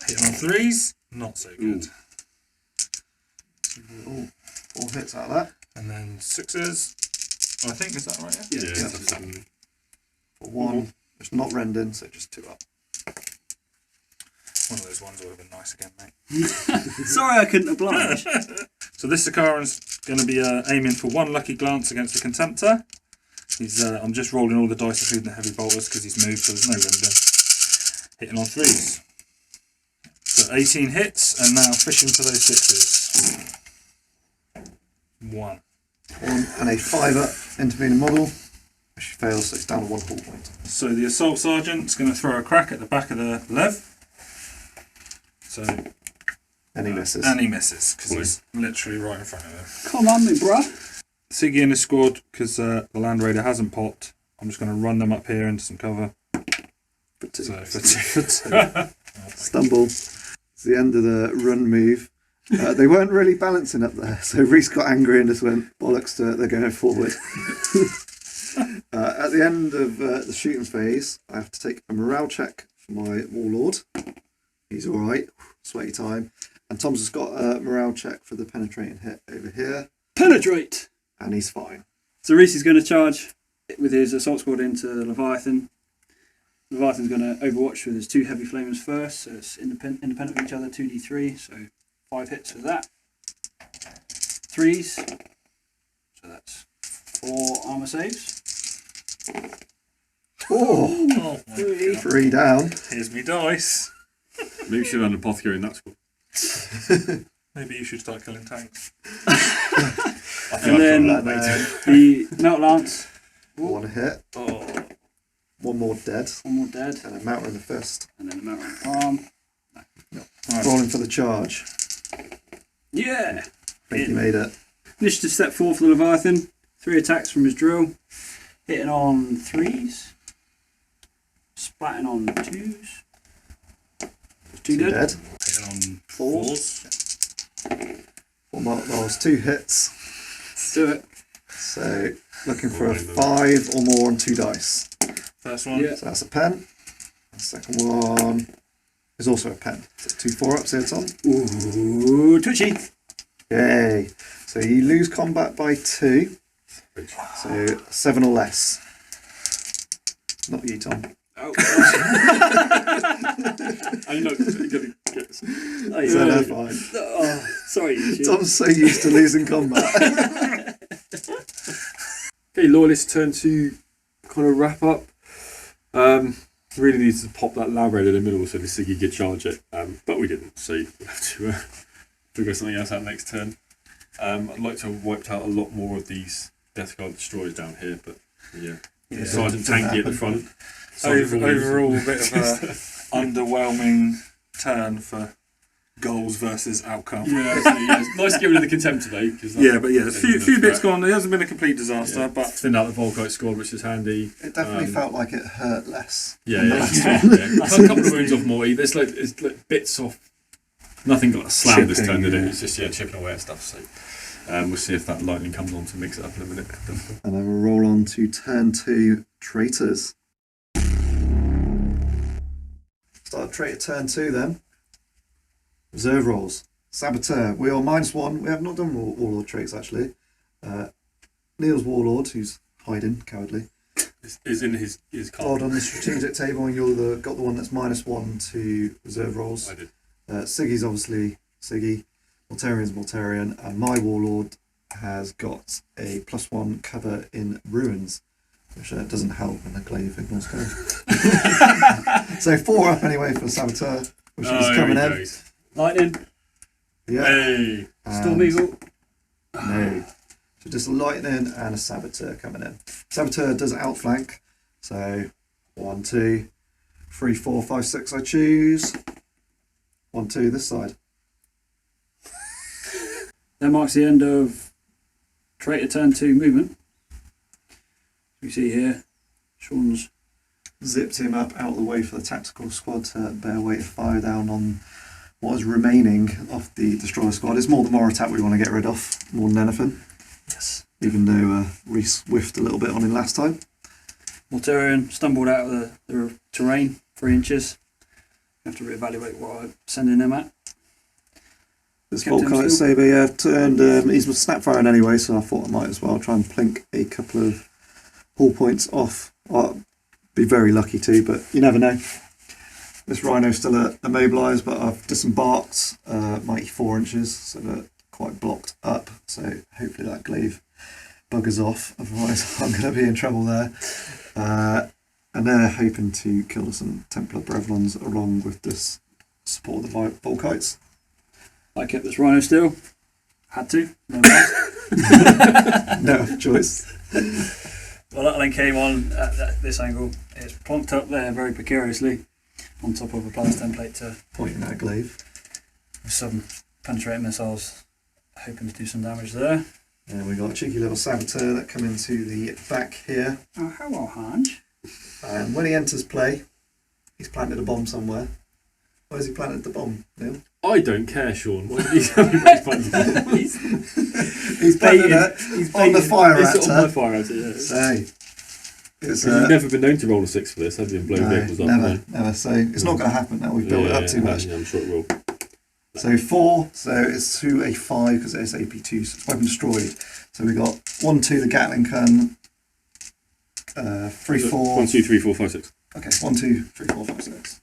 Hitting on 3s, not so good. Ooh, 4 hits out of that. And then 6s. I think, is that right? Yeah. Yeah, Yeah. definitely. For 1, it's not rending, so just 2 up. One of those ones would have been nice again, mate. Sorry I couldn't oblige. So this Sakaran's going to be aiming for 1 lucky glance against the Contemptor. He's I'm just rolling all the dice including the heavy bolters because he's moved, so there's no render. Hitting on 3s. So 18 hits, and now fishing for those 6s. 1. 1 and a 5 up intervening model. She fails, so it's down to 1 hull point. So the Assault Sergeant's going to throw a crack at the back of the Lev. So, And he misses. and he misses, because he's literally right in front of him. Come on, me bruh. Siggy and his squad, because the Land Raider hasn't popped, I'm just going to run them up here into some cover. For 2. So for 2. Stumble. It's the end of the run move. They weren't really balancing up there, so Reese got angry and just went, bollocks to it, they're going forward. At the end of the shooting phase, I have to take a morale check for my Warlord. He's alright, sweaty time. And Tom's has got a morale check for the penetrating hit over here, Penetrate. and he's fine. So Reese is going to charge with his assault squad into Leviathan. Leviathan's going to overwatch with his 2 heavy flamers first, so it's independent of each other, 2d3, so 5 hits for that. 3s, so that's 4 armour saves. Oh, Oh my 3. 3 down. Here's me dice. Maybe you should have an apothecary in that squad. Maybe you should start killing tanks. And then the Melt Lance. 1 hit, Oh, 1 more dead, 1 more dead. and a mountain in the fist. And then the Melt Arm. Right. Rolling for the charge. Yeah! I think he made it. Initiative step 4 for the Leviathan. 3 attacks from his drill. Hitting on 3s. Splatting on 2s. 2 2 dead. dead. Hitting on 4s. 4 rolls, 2 hits. Let's do it. So looking for a 5 or more on 2 dice. First one. Yeah. So that's a pen. The second one is also a pen. So 2 4-ups here, Tom. Ooh, twitchy. Yay. So you lose combat by 2. So 7 or less. Not you, Tom. Oh, I know, you gotta get this. So they're fine. oh, sorry. Eugene. Tom's so used to losing combat. Okay, Loyalist turn to kind of wrap up. Really needs to pop that lab raid in the middle so the Siggy could charge it, but we didn't, so we'll have to figure something else out next turn. I'd like to have wiped out a lot more of these Death Guard destroyers down here, but yeah. Sergeant Tanky at the front. Overall, a bit of a underwhelming turn for goals versus outcome. Yeah, it's nice to get rid of the contempt today. Yeah, but yeah, there's a few bits gone. It hasn't been a complete disaster, but thinned out the Volkite squad, which is handy. It definitely felt like it hurt less. Yeah, than the yeah. last one. Yeah. I've had a couple of wounds off Morty. There's like bits off. Nothing got slammed this turn, did it? Chipping, It's just chipping away at stuff. So we'll see if that lightning comes on to mix it up in a minute. And then we'll roll on to turn 2 traitors. Start traitor turn 2 then. Reserve rolls. Saboteur. We are -1. We have not done Warlord traits actually. Neil's Warlord, who's hiding, cowardly. is in his Odd card. on the strategic table, and you're got the one that's -1 to reserve rolls. I did. Siggy's obviously Siggy, Mortarian's Mortarian, and my Warlord has got a +1 cover in Ruins, which doesn't help when the glaive ignores cover. So 4 up anyway for Saboteur, which is coming in. Lightning. Yeah. Hey. Storm Eagle. No. So just a Lightning and a Saboteur coming in. Saboteur does outflank. So 1, 2, 3, 4, 5, 6 I choose. 1, 2 this side. That marks the end of Traitor turn 2 movement. You see here, Sean's Zipped him up out of the way for the tactical squad to bear weight of fire down on what is remaining of the Destroyer squad. It's more the Moritat we want to get rid of, more than anything. yes. Even though Reese whiffed a little bit on him last time. Mortarian stumbled out of the terrain 3 inches. Have to reevaluate what I'm sending him at. This Kept him Volkite still. Saber turned, he's snapfiring anyway, so I thought I might as well try and plink a couple of hull points off. I'll be very lucky too, but you never know. This Rhino's still immobilised, but I've disembarked mighty 4 inches, so they're quite blocked up. So hopefully that glaive buggers off, otherwise I'm going to be in trouble there. And they're hoping to kill some Templar Brevlons along with this support of the Volkites. I kept this Rhino still. Had to. No matter. No other choice. Well, that then came on at this angle. It's plonked up there very precariously on top of a plus template to Pointing at a glaive. with some penetrating missiles, hoping to do some damage there. And we got a cheeky little Saboteur that come into the back here. Oh, hello, Hanj. And when he enters play, he's planted a bomb somewhere. Where's he planted the bomb, Neil? I don't care, Sean. Why did you tell me where he's planted? He's planted it He's on the fire It's on my reactor. fire out, yeah. So, it's You've never been known to roll a 6 for this, have you? And blow no, vehicles up. never. So it's not going to happen now. We've built it up too much. Yeah, I'm sure it will. So 4, so it's to a 5 because it's AP2, so it's weapon destroyed. So we got 1, 2, the Gatling gun, 3, 4. 1, 2, 3, 4, 5, 6. Okay, 1, 2, 3, 4, 5, 6.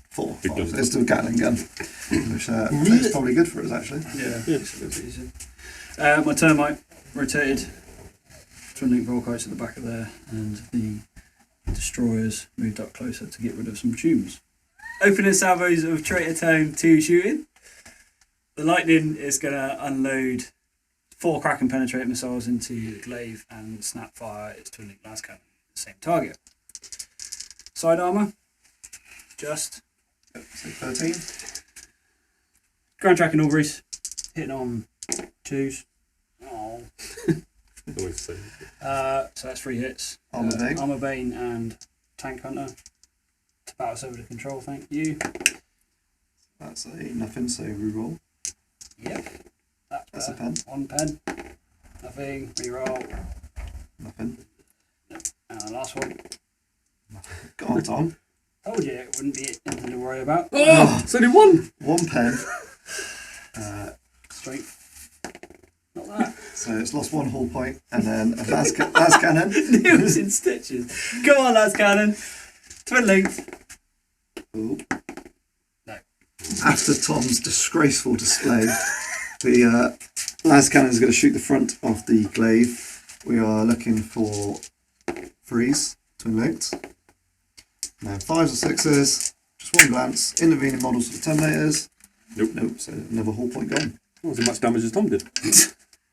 4, Big 5. numbers. So it's to a Gatling gun, which is probably good for us actually. Yeah, it's a little bit easier. My termite rotated. Twin link Volkites at the back of there, and the destroyers moved up closer to get rid of some tombs. Opening salvos of Traitor Town 2 shooting. The Lightning is going to unload 4 Kraken penetrating missiles into the glaive and snapfire its twin link las cannon, the same target. Side armour, just Yep, so 13. ground tracking auguries, hitting on 2s. Oh. Always the same. So that's 3 hits. Armour Bane. Armour Bane and Tank Hunter. To battle us over to control, thank you. That's a nothing, so reroll. Yep. That's a better. pen. 1 pen. Nothing. Reroll. Nothing. And the last one. Go on, Tom. Told you it wouldn't be anything to worry about. Oh, it's only 1! 1 pen. Strength. Not that. So it's lost 1 hull point, and then a las cannon. Neil's in stitches. Come on, las cannon. Twin length. Ooh. No. After Tom's disgraceful display, the las cannon is going to shoot the front of the glaive. We are looking for 3s, twin linked. And then 5s or 6s, just 1 glance, intervening models for the Terminators. Nope, so another hull point gone. Not as much damage as Tom did.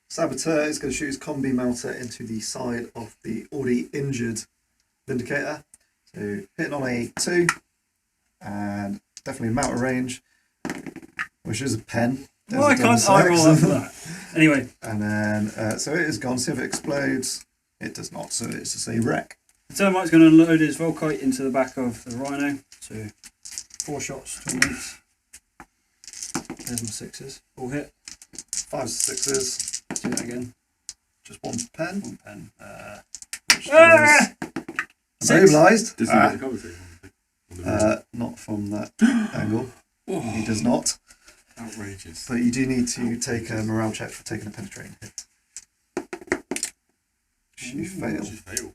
Saboteur is going to shoot his combi melter into the side of the already injured Vindicator. So hitting on a 2, and definitely out of range, which is a pen. There's Why a double can't I roll six. up for that? Anyway, And then, so it is gone. See if it explodes. It does not, so it's just a wreck. the termite's going to unload his Volkite into the back of the Rhino. So 4 shots, twin lengths. There's my 6s. All hit. 5s, 6s, Let's do that again. just 1 pen. 1 pen. Which Ah! is immobilised. Does he get the cover Not from that angle. He does not. Outrageous. But you do need to take a morale check for taking a penetrating hit. You fail. Just fail.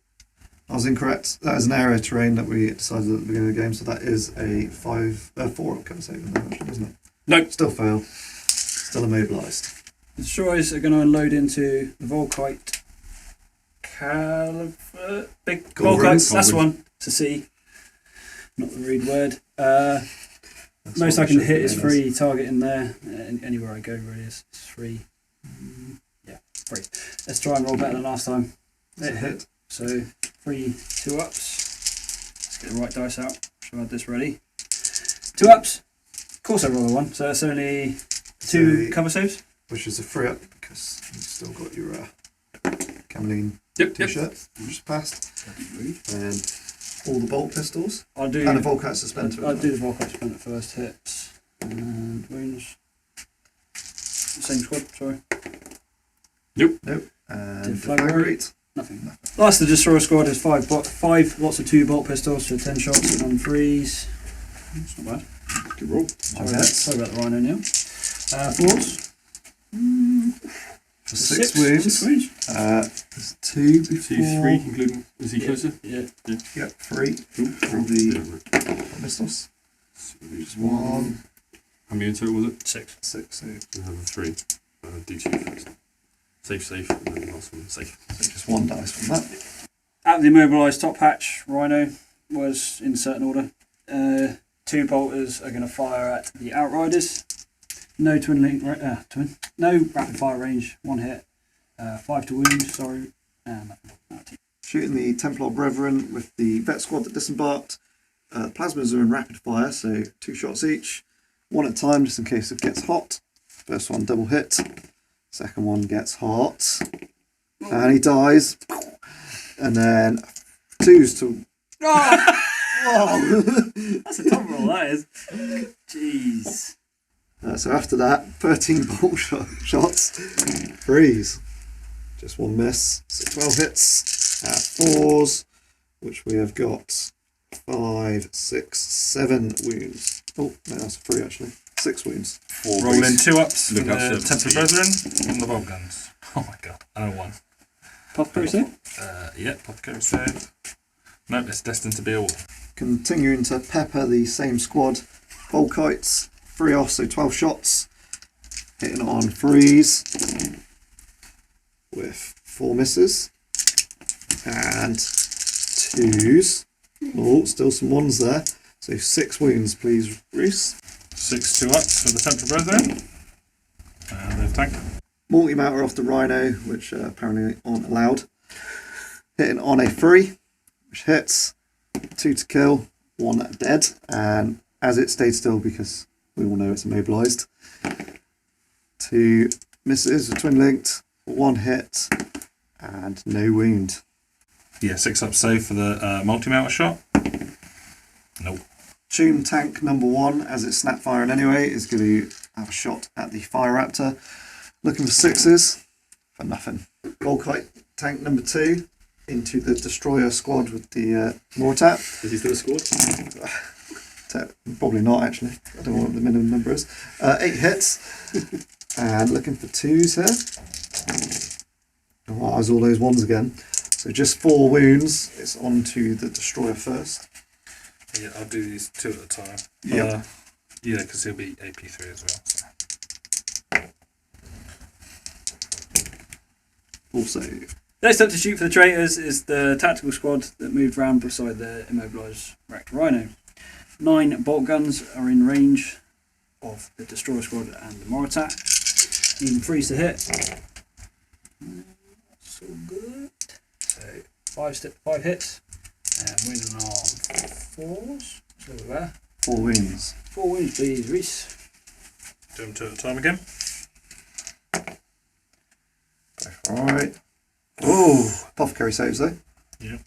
I was incorrect. That is an area terrain that we decided at the beginning of the game, so that is a 4 cover save, isn't it? No. Still fail. Still immobilised. The destroyers are going to unload into the Volkite Caliphate. Big Volkites, that's the one. It's a C. Not the read word. Most I can hit is 3, target in there. Anywhere I go really is 3. Yeah, 3. Let's try and roll better than last time. Hit. So 3 2-ups. Let's get the right dice out. Should I have this ready? 2-ups. Of course I roll a 1, so that's only 2 cover saves. Which is a 3-up because you've still got your Cameline Yep. t-shirt, which is passed. And all the bolt pistols. I'll do And a Volkite suspender. I'll do the Volkite suspender first. Hits and wounds. Same squad, sorry. Nope. And Flag flag rate? rate. Nothing. Last of the destroyer squad is 5 lots of 2 bolt pistols, so 10 shots on 3s. That's not bad. Good roll. Sorry about the rhino now. 4s. For 6 wounds. 6 wounds. There's 2 before. 2, 3, including. Is he closer? Yeah. Yep, 3 for the pistols. Just 1. How many in total was it? 6. 6. So We have a 3. D2 first. Safe, and then the last one safe. just 1 dice from that. Out of the immobilised top hatch, Rhino was in certain order. 2 bolters are going to fire at the Outriders. No no rapid fire range. 1 hit. 5 to wound. Sorry. And nothing. Shooting the Templar Brethren with the vet squad that disembarked. The plasmas are in rapid fire, so 2 shots each. 1 at a time, just in case it gets hot. First one double hit. Second one gets hot. And he dies. And then 2s to... Oh! Oh! That's a top roll, that is. Jeez. So after that, 13 bolt shots. 3s. Just 1 miss. So 12 hits. 4s, which we have got 5, 6, 7 wounds. Oh, no, that's a 3 actually. 6 wounds. 4 Roll in 2-ups for Look out, the sir. Templar Brethren on the bolt guns. Oh my god. And a 1. Apothecary save? Yeah, Apothecary save. Nope, it's destined to be a 1. Continuing to pepper the same squad. Volkites, 3 off, so 12 shots. Hitting on 3s with 4 misses. And 2s. Oh, still some 1s there. So 6 wounds, please, Reese. 6 2-ups for the Templar Brethren. And they've tanked. Multi-mounter off the Rhino, which apparently aren't allowed. Hitting on a 3, which hits. 2 to kill, 1 dead. And as it stayed still, because we all know it's immobilised. 2 misses, twin linked, 1 hit, and no wound. Yeah, 6-up save for the multi-mounter shot. Nope. Tune tank number 1, as it's snap firing anyway, is going to have a shot at the Fire Raptor. Looking for 6s, for nothing. Volkite tank number 2 into the destroyer squad with the Mortat. Is he still a squad? Probably not actually. I don't know what the minimum number is. 8 hits, and looking for 2s here. Oh, as all those 1s again. So just 4 wounds. It's on to the destroyer first. Yeah, I'll do these 2 at a time. Yep. Yeah, because he'll be AP3 as well. So. Full save. Next up to shoot for the traitors is the tactical squad that moved round beside the immobilised wrecked Rhino. 9 bolt guns are in range of the destroyer squad and the Moritat. Needing 3s to hit. So good. So 5 hits. And winning on 4s. So there. 4 wounds. 4 wounds, please, Reese. Do them 2 at a time again. Alright. Oh, apothecary saves though. Yeah.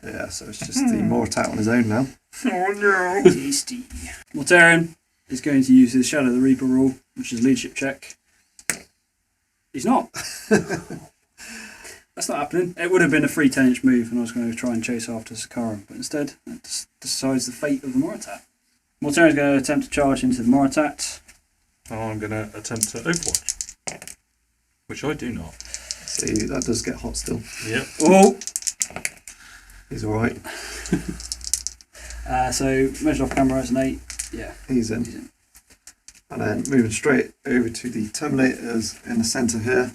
Yeah, so it's just the Mortat on his own now. Oh no! Tasty. Mortarion is going to use his Shadow of the Reaper rule, which is leadership check. He's not. That's not happening. It would have been a free 10-inch move, and I was going to try and chase after Sakara, but instead, it decides the fate of the Moritat. Mortarion's going to attempt to charge into the Moritat. I'm going to attempt to Overwatch. Which I do not. See, that does get hot still. Yep. Oh! He's alright. So measured off camera as an 8. Yeah. He's in. He's in. And then moving straight over to the Terminators in the centre here.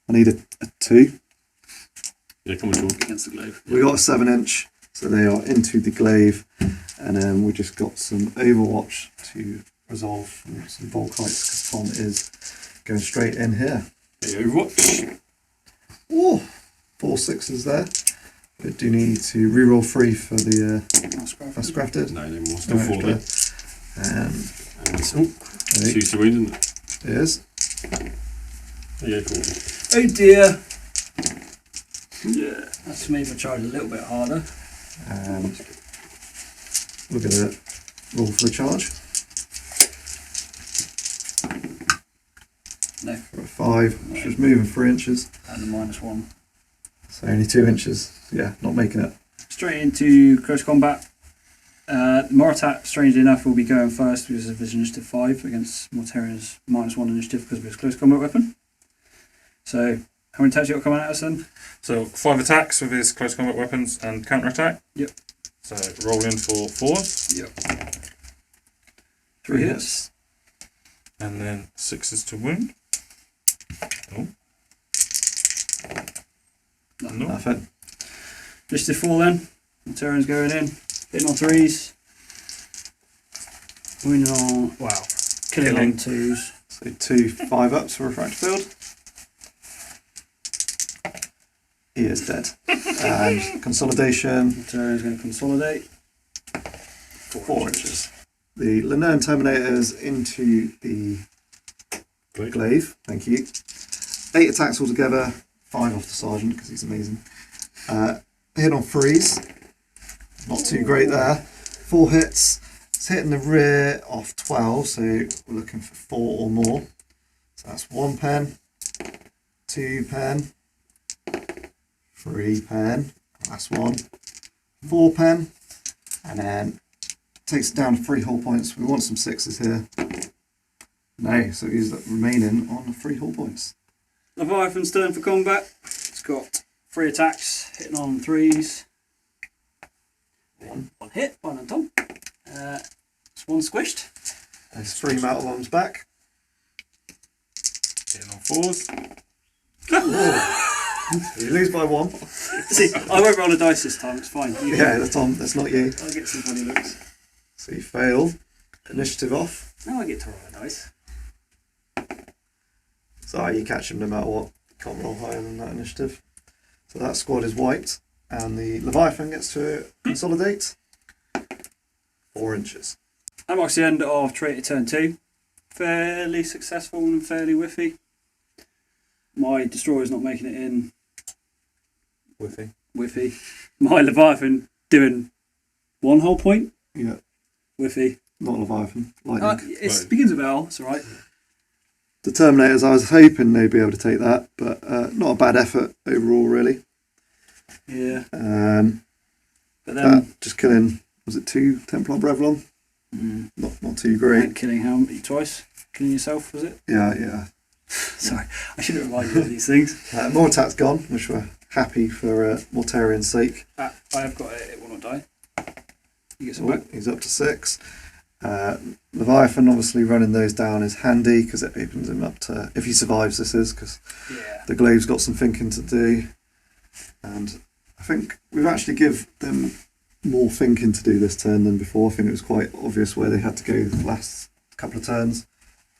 I need a 2. Yeah, come on, George. Against the glaive. We got a 7-inch, so they are into the glaive. And then we just got some Overwatch to resolve from some Volkites because Tom is going straight in here. Hey, Overwatch. Oh, 4 6s there. We do need to reroll 3 for the first crafted. No, no more. Still 4 there. And And it's, oh, 2 to win, isn't it? it is. Yeah, cool. Oh dear! Yeah. That's made my charge a little bit harder. And we're going to roll for a charge. No. For a 5, which is moving 3 inches. And the -1. So only 2 inches. Yeah, not making it. Straight into close combat. Moritat, strangely enough, will be going first because of his initiative 5 against Mortarian's -1 initiative because of his close combat weapon. So, how many attacks you got coming at us then? So 5 attacks with his close combat weapons and counter attack. Yep. So roll in for 4s. Yep. 3 hits. And then 6s to wound. Oh. No. Nothing. Initiative 4 then. Mortarian's going in. Hitting on 3s. Wounding on, wow. Killing on 2s. So 2 5-ups for refractor field. He is dead. And consolidation, Mortarian's going to consolidate. 4 inches. The Lernern Terminators into the glaive. Thank you. 8 attacks altogether. 5 off the sergeant because he's amazing. Hit on 3s. Not too great there. 4 hits. It's hitting the rear off 12, so we're looking for 4 or more. So that's 1 pen, 2 pen, 3 pen, that's 1, 4 pen, and then takes it down to 3 hull points. We want some 6s here. No, so he's remaining on 3 hull points. Leviathan's turn for combat. It's got 3 attacks, hitting on 3s. 1 hit, 1 on top. It's 1 squished. There's 3 metal bombs back. Hitting on 4s. You lose by 1. See, I won't roll a dice this time, it's fine. Yeah, that's Tom, that's not you. I'll get some funny looks. So you fail. Initiative off. Now I get to roll a dice. So you catch him no matter what. Can't roll higher than that initiative. So that squad is wiped. And the Leviathan gets to consolidate. 4 inches. That marks the end of Traitor Turn 2. Fairly successful and fairly whiffy. My Destroyer's not making it in. Whiffy. My Leviathan doing 1 whole point. Yeah, Whiffy. not Leviathan. Lightning. It begins with L, it's alright. The Terminators, I was hoping they'd be able to take that, but not a bad effort overall, really. Yeah. But That then just killing, was it 2 Templar Brevlon? Not too great. killing how twice? Killing yourself, was it? Yeah. Sorry, I should have reminded you of these things. Moritat's gone, which we're happy for Mortarian's sake. I have got it will not die. You get some Oh, back. he's up to 6. Leviathan obviously running those down is handy because it opens him up to, if he survives this is, because Yeah. the glaive's got some thinking to do. And I think we've actually give them more thinking to do this turn than before. I think it was quite obvious where they had to go the last couple of turns,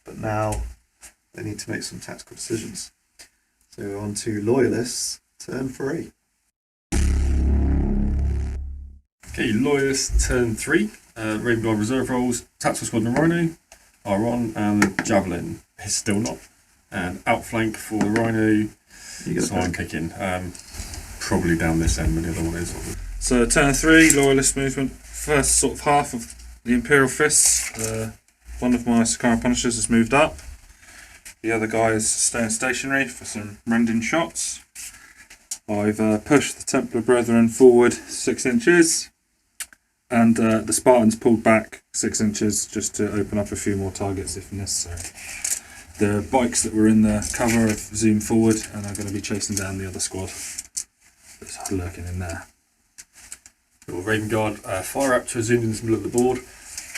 but now they need to make some tactical decisions. So on to Loyalists, turn 3. Okay, Loyalist turn 3. Raven Guard reserve rolls. Tactical Squadron Rhino are on, and the Javelin is still not. And outflank for the Rhino. You get So I'm kicking. Probably down this end, but the other one is. So turn 3, Loyalist movement. First sort of half of the Imperial Fists. One of my Sakara Punishers has moved up. The other guy is staying stationary for some rending shots. I've pushed the Templar Brethren forward 6 inches. And the Spartans pulled back 6 inches just to open up a few more targets if necessary. The bikes that were in the cover have zoomed forward and are going to be chasing down the other squad that's lurking in there. Your Raven Guard fire raptor zoomed into the middle of the board.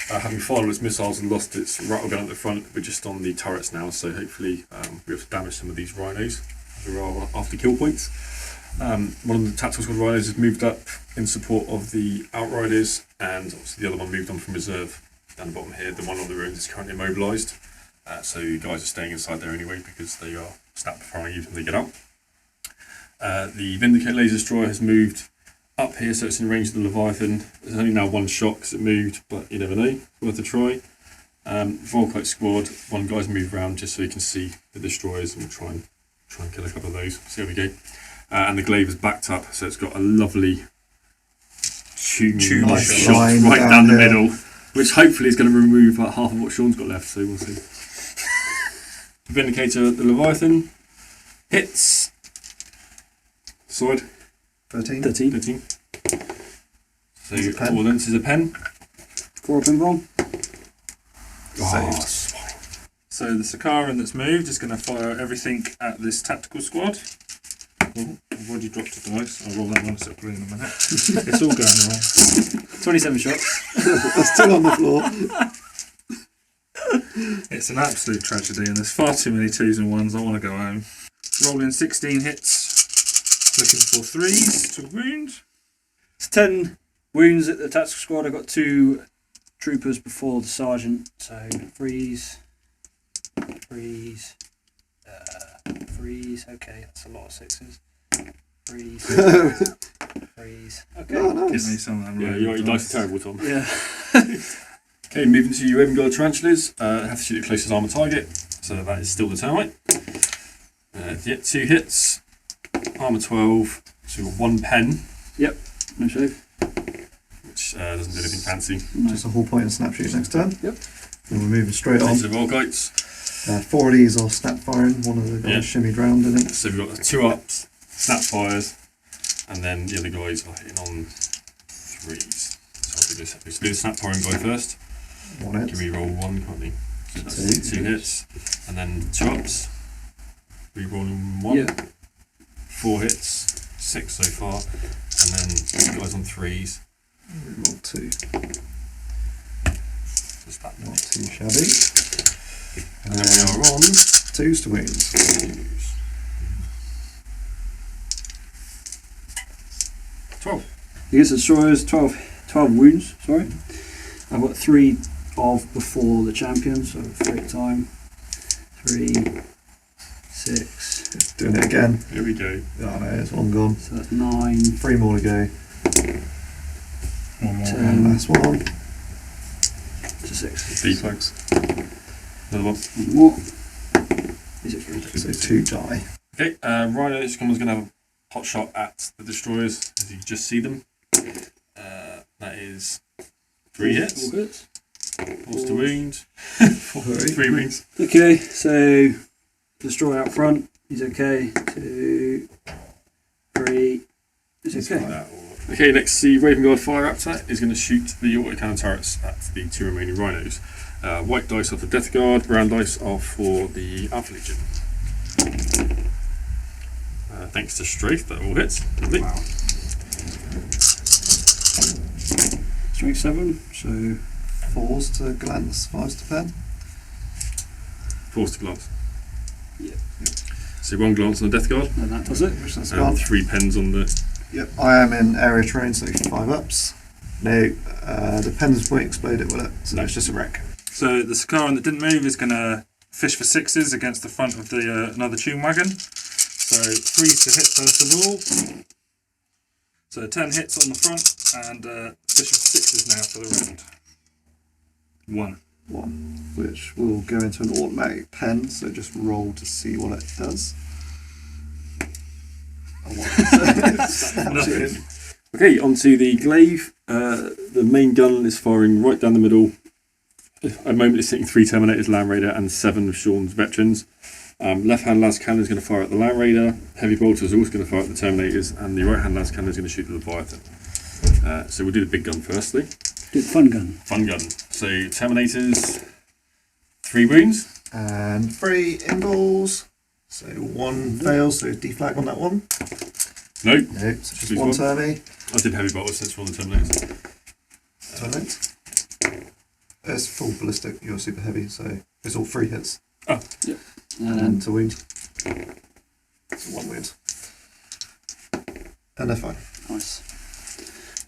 Having fired its missiles and lost its rattle gun at the front, we're just on the turrets now, so hopefully we have to damage some of these rhinos as we are after kill points. One of the tactical squad rhinos has moved up in support of the outriders, and obviously the other one moved on from reserve down the bottom here. The one on the ruins is currently immobilised, so you guys are staying inside there anyway because they are snap firing even when they get out. The Vindicate laser destroyer has moved up here, so it's in range of the Leviathan. There's only now one shot because it moved, but you never know. Worth a try. Volkite squad, one guy's moved around just so you can see the destroyers, and we'll try and kill a couple of those. See how we go. And the glaive is backed up, so it's got a lovely tune shot right down the middle, which hopefully is going to remove about half of what Sean's got left. So we'll see. Vindicator, the Leviathan hits. Sword. 13. 13. So ordnance is a pen. 4 up and wrong. Saved. So the Sakaran that's moved is going to fire everything at this tactical squad. Oh, I've already dropped a dice. I'll roll that one separately in a minute. It's all going wrong. 27 shots. That's still on the floor. It's an absolute tragedy, and there's far too many 2s and 1s. I want to go home. Rolling 16 hits. Looking for 3s to wound. It's 10 wounds at the tactical squad. I got 2 troopers before the sergeant, so freeze. Okay, that's a lot of 6s. Freeze. Okay. Oh, Give me nice. some of them. Yeah, your dice are terrible, Tom. Yeah. Okay, moving to your Raven Guard tarantulas. Have to shoot the closest armor target, so that is still the termite. 2 hits. Armour 12, so we've got 1 pen. Yep, no shave. Which doesn't do anything fancy. Just a whole point and snap shoot next turn. Yep. And we're moving straight on. Into the Volkites. 4 of these are snap firing. One of the guys shimmied round in it. So we've got 2 ups, snap fires, and then the other guys are hitting on 3s. So I'll do this. Let's do the snap firing guy first. 1 hit. Can we roll 1, can't we? So that's 2 hits. And then 2 ups. We roll 1. Yeah. 4 hits, 6 so far, and then 2 guys on 3s. We roll 2. Just that Not too shabby. And then we are on 2s to wounds. 2s. 12. Against the destroyers, 12 wounds, sorry. I've got 3 of before the champion, so 3 at a time. 3, 6. Doing it again. Here we go. Oh no, it's 1 gone. So that's 9. 3 more to go. 1 more. 10. And last one. To 6. D-plugs. Another one. 1 more. Is it 3? So 2 die. Okay, Rhino is going to have a pot shot at the destroyers as you just see them. That is 3 hits. 4 hits. Force to wound. 3 wounds. Okay, so destroy out front. He's okay. 2, 3. He's okay. Okay, next the Raven Guard Fire Raptor is going to shoot the autocannon turrets at the 2 remaining rhinos. White dice are for Death Guard, brown dice are for the Alpha Legion. Thanks to Strafe, that all hits. Lovely. Wow. Strength 7, so 4s to glance, 5s to pen. Force to glance. Yeah. So 1 glance on the Death Guard, and that does it. Which that's and gone. 3 pens on the... Yep, I am in area terrain, so 5 ups. No, the pens won't explode it, will it? So No. it's just a wreck. So the Sakaran that didn't move is going to fish for 6s against the front of the another tune wagon. So 3s to hit first of all. So 10 hits on the front and fish for 6s now for the round. 1. 1, which will go into an automatic pen, so just roll to see what it does. Nothing. Okay, onto the glaive. The main gun is firing right down the middle. At the moment it's hitting 3 Terminators, Land Raider, and 7 of Sean's veterans. Left-hand las cannon is going to fire at the Land Raider. Heavy bolter is also going to fire at the Terminators, and the right-hand las cannon is going to shoot the Leviathan. So we'll do the big gun firstly. Do the fun gun. Fun gun. So Terminators, 3 wounds. And 3 involves. So 1 fails, so deflag on that one. No. No, so just Lose 1 one. turn. I did heavy bolts since one of the terminators. Turn. It's full ballistic, you're super heavy, so it's all 3 hits. Oh. Yep. And to wound. So 1 wound. And they're fine. Nice.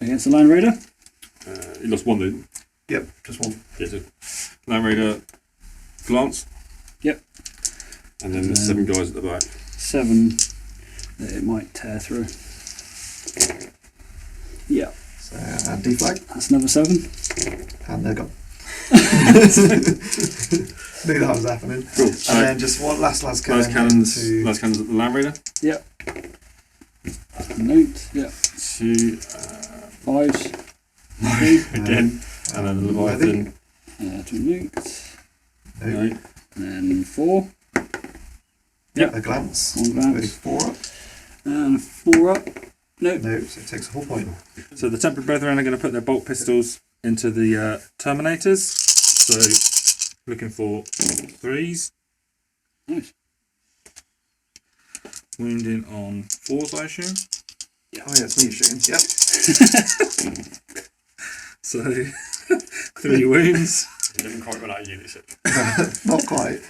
Against the Land Raider? He lost 1 then. Yep, just 1. Yeah, so Land Raider glance. Yep. And then there's 7 guys at the back. 7 that it might tear through. Yeah. So, and deflag. That's another 7. And they're gone. Knew that was happening. Cool. And then just one last cannon. Last cannons at the Land Raider. Yep. Note. Yep. 2 5s. again. And then the Leviathan. To note. No. And then 4. Yep. A glance. 1 glance. 4 up. And 4 up. Nope. No, so it takes a whole point. So the Temperate Brethren are going to put their bolt pistols into the Terminators. So looking for 3s. Nice. Wounding on 4s, I assume. Oh yeah, it's me shooting. Yep. So 3 wounds. You didn't quite run out of units yet. Not quite.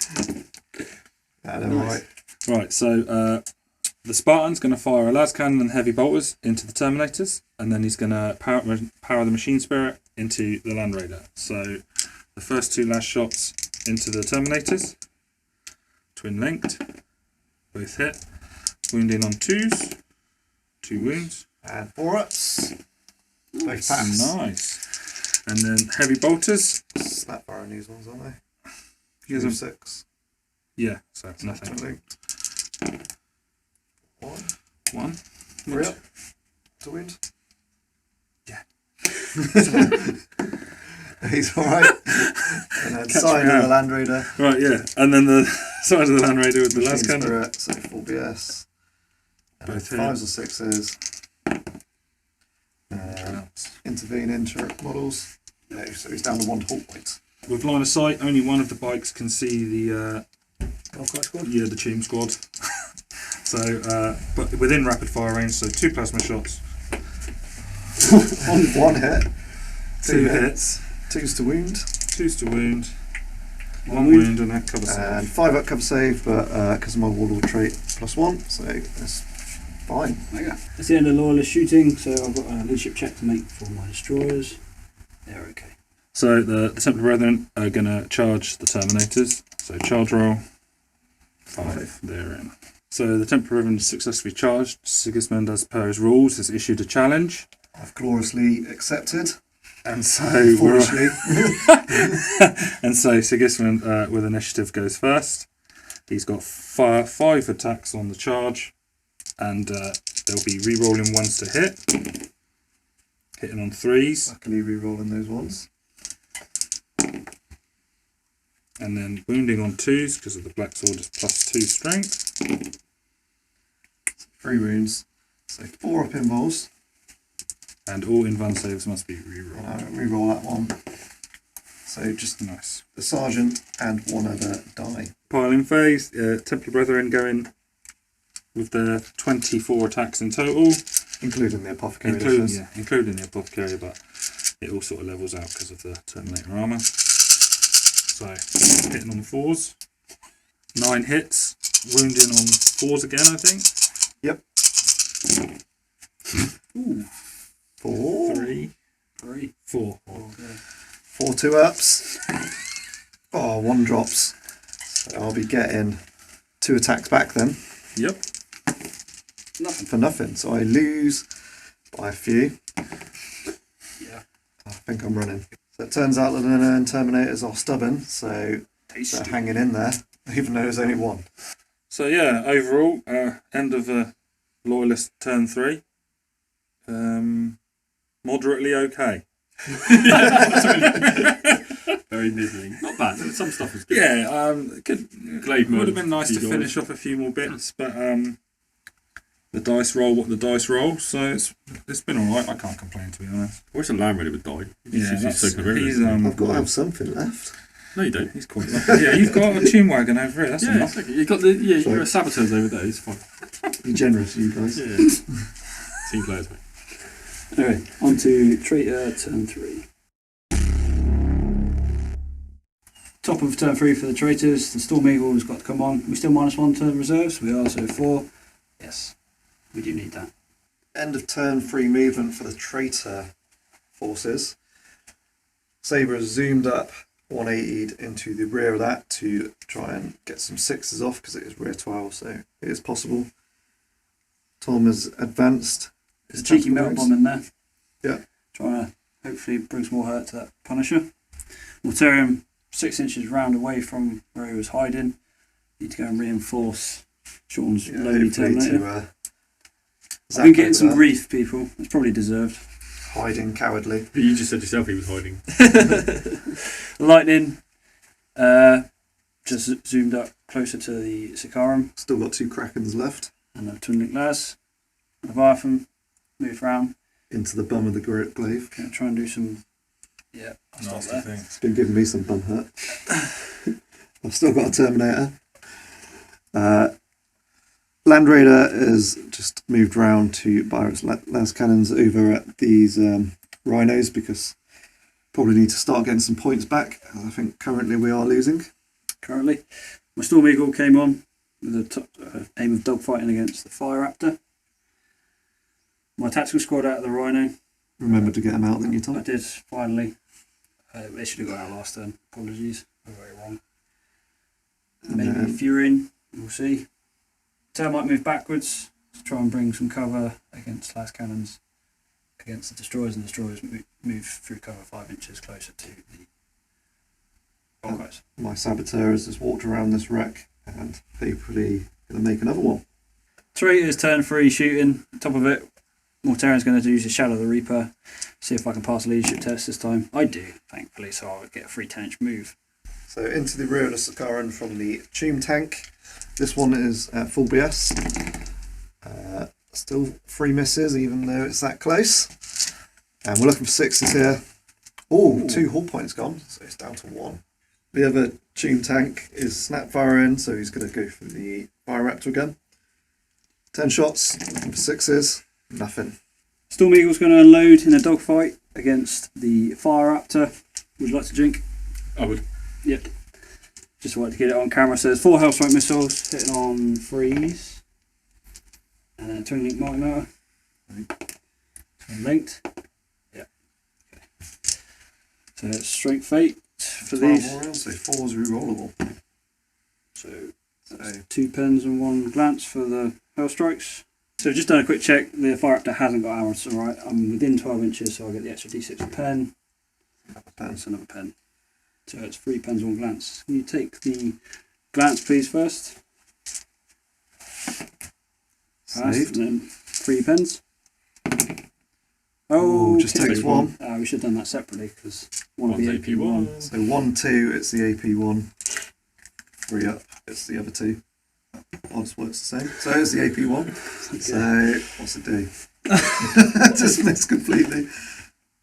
Yeah, they're Nice. right. Right, so the Spartan's going to fire a las cannon and heavy bolters into the Terminators, and then he's going to power the Machine Spirit into the Land Raider. So the first 2 last shots into the Terminators, twin linked, both hit, wounding on 2s, 2 wounds. And 4 ups. Both pass. Nice. And then heavy bolters. Snap fire on these ones, aren't they? Here's 2 a- 6. Yeah, so So nothing. linked. 1. 1. 3 up. To wound. Yeah. He's alright. And then Catch side me of the out. Land Raider. Right, yeah. And then the side of the Land Raider with the las Machine cannon. Spirit, so full BS. And then Both hit. 5s or 6s. Intervene into models. No, so he's down to 1 halt point. With line of sight, only one of the bikes can see the Alcohol squad? yeah, the Tomb Squad. So, but within rapid fire range, so 2 plasma shots, 1 hit. 2 hits, 2s to wound. 2s to wound, 1 One wound and a cover And save. 5 up cover save, but because of my warlord trait, +1, so that's fine. Mega. That's the end of Loyalist shooting, so I've got a leadership check to make for my destroyers. They're okay. So the Temple Brethren are going to charge the Terminators. So charge roll, 5, they're in. So the Temple Brethren is successfully charged. Sigismund, as per his rules, has issued a challenge. I've gloriously accepted. And so we're Foolishly. and so Sigismund with initiative goes first. He's got 5 attacks on the charge, and they'll be re-rolling 1s to hit, hitting on 3s, Luckily re-rolling those ones. and then wounding on 2s because of the Black Sword is +2 strength. 3 wounds. So 4 up involves. And all invan saves must be re-rolled. Re-roll that one. So just Nice. the sergeant and 1 other die. Piling phase, Templar Brethren going with their 24 attacks in total, Including the apothecary. including the apothecary, but it all sort of levels out because of the Terminator armour. So hitting on 4s, 9 hits, wounding on 4s again, I think. Yep. Ooh. 4. 3, 4. 4 2-ups. Oh, 1 drops. So I'll be getting 2 attacks back then. Yep. Nothing. For nothing. So I lose by a few. Yeah. I think I'm running. So it turns out that the Terminators are stubborn, so they're hanging in there, even though there's only 1. So yeah, overall, end of the Loyalist turn 3. Moderately okay. Very middling. Not bad. Some stuff is good. Yeah, Glaive would have mode, been nice to few finish off a few more bits, but the dice roll what the dice roll, so it's been alright. I can't complain, to be honest. I wish the Land Raider would die. Yeah, He's so good. I've got to have something left. No, you don't. He's cool. Yeah, you've got a tune wagon over it. That's Yeah, enough. exactly. You got the your saboteurs over there. It's fine. Be generous, you guys. Yeah. Team players, mate. Anyway, on to Traitor turn 3. Top of turn 3 for the Traitors. The Storm Eagle's got to come on. We're still -1 to the reserves. We are, so 4. Yes, we do need that. End of turn 3 movement for the traitor forces. Sabre has zoomed up 180'd into the rear of that to try and get some 6s off because it is rear 12, so it is possible. Tom has advanced. There's a cheeky metal bomb in there. Yeah. Trying to hopefully bring some more hurt to that Punisher. Mortarium 6 inches round away from where he was hiding. Need to go and reinforce Sean's lonely hopefully Terminator. to I've been getting some grief, people. It's probably deserved. hiding cowardly. But you just said yourself he was hiding. Lightning just zoomed up closer to the Sikarum Still got 2 Krakens left. and the Twin Link Las. Leviathan moved round. Into the bum of the glaive. Gonna try and do some. Yeah, I'll stop Nasty there. thing. It's been giving me some bum hurt. I've still got a Terminator. Land Raider has just moved round to fire its las cannons over at these rhinos because probably need to start getting some points back. I think currently we are losing. Currently, my Storm Eagle came on with the aim of dogfighting against the Fire Raptor. My tactical squad out of the Rhino. Remember to get them out then, you I Tom. did finally. They should have got out last turn. Apologies, I was very wrong. And Maybe then- Furin. We'll see. Termite move backwards to try and bring some cover against las cannons against the destroyers, and destroyers move through cover 5 inches closer to the Volkites. My saboteur has just walked around this wreck and hopefully going to make another one. Traitors turn 3 shooting. Top of it, Mortarian's going to use the Shadow of the Reaper. See if I can pass a leadership test this time. I do, thankfully, so I'll get a free 10-inch move. So into the rear of the Sakaran from the Tomb Tank. This one is at full BS. Still 3 misses even though it's that close. And we're looking for 6s here. Oh, 2 hull points gone, so it's down to 1. The other Tomb Tank is snap firing, so he's going to go for the Fire Raptor again. 10 shots, looking for 6s, nothing. Storm Eagle's going to unload in a dogfight against the Fire Raptor. Would you like to drink? I would. Yep. Just wanted to get it on camera. So there's 4 Hellstrike missiles hitting on freeze. And then Twin Link multi-motor. Twin linked. Yep. Okay. So it's straight fate for 12 these. Orioles, so 4's rerollable. So that's 2 pens and 1 glance for the Hellstrikes. So I've just done a quick check. The Fire Raptor hasn't got arrows, so right. I'm within 12 inches, so I'll get the extra D6 a pen. That's another pen. So it's 3 pens, 1 glance. Can you take the glance, please, first? Passed, Saved. and then 3 pens. Oh, Just okay. takes 1. We should have done that separately because one of One's the AP1. AP1. So 1, 2, it's the AP1. 3 up, it's the other 2. Odds works the same. So it's the AP1. So what's it do? Just missed completely.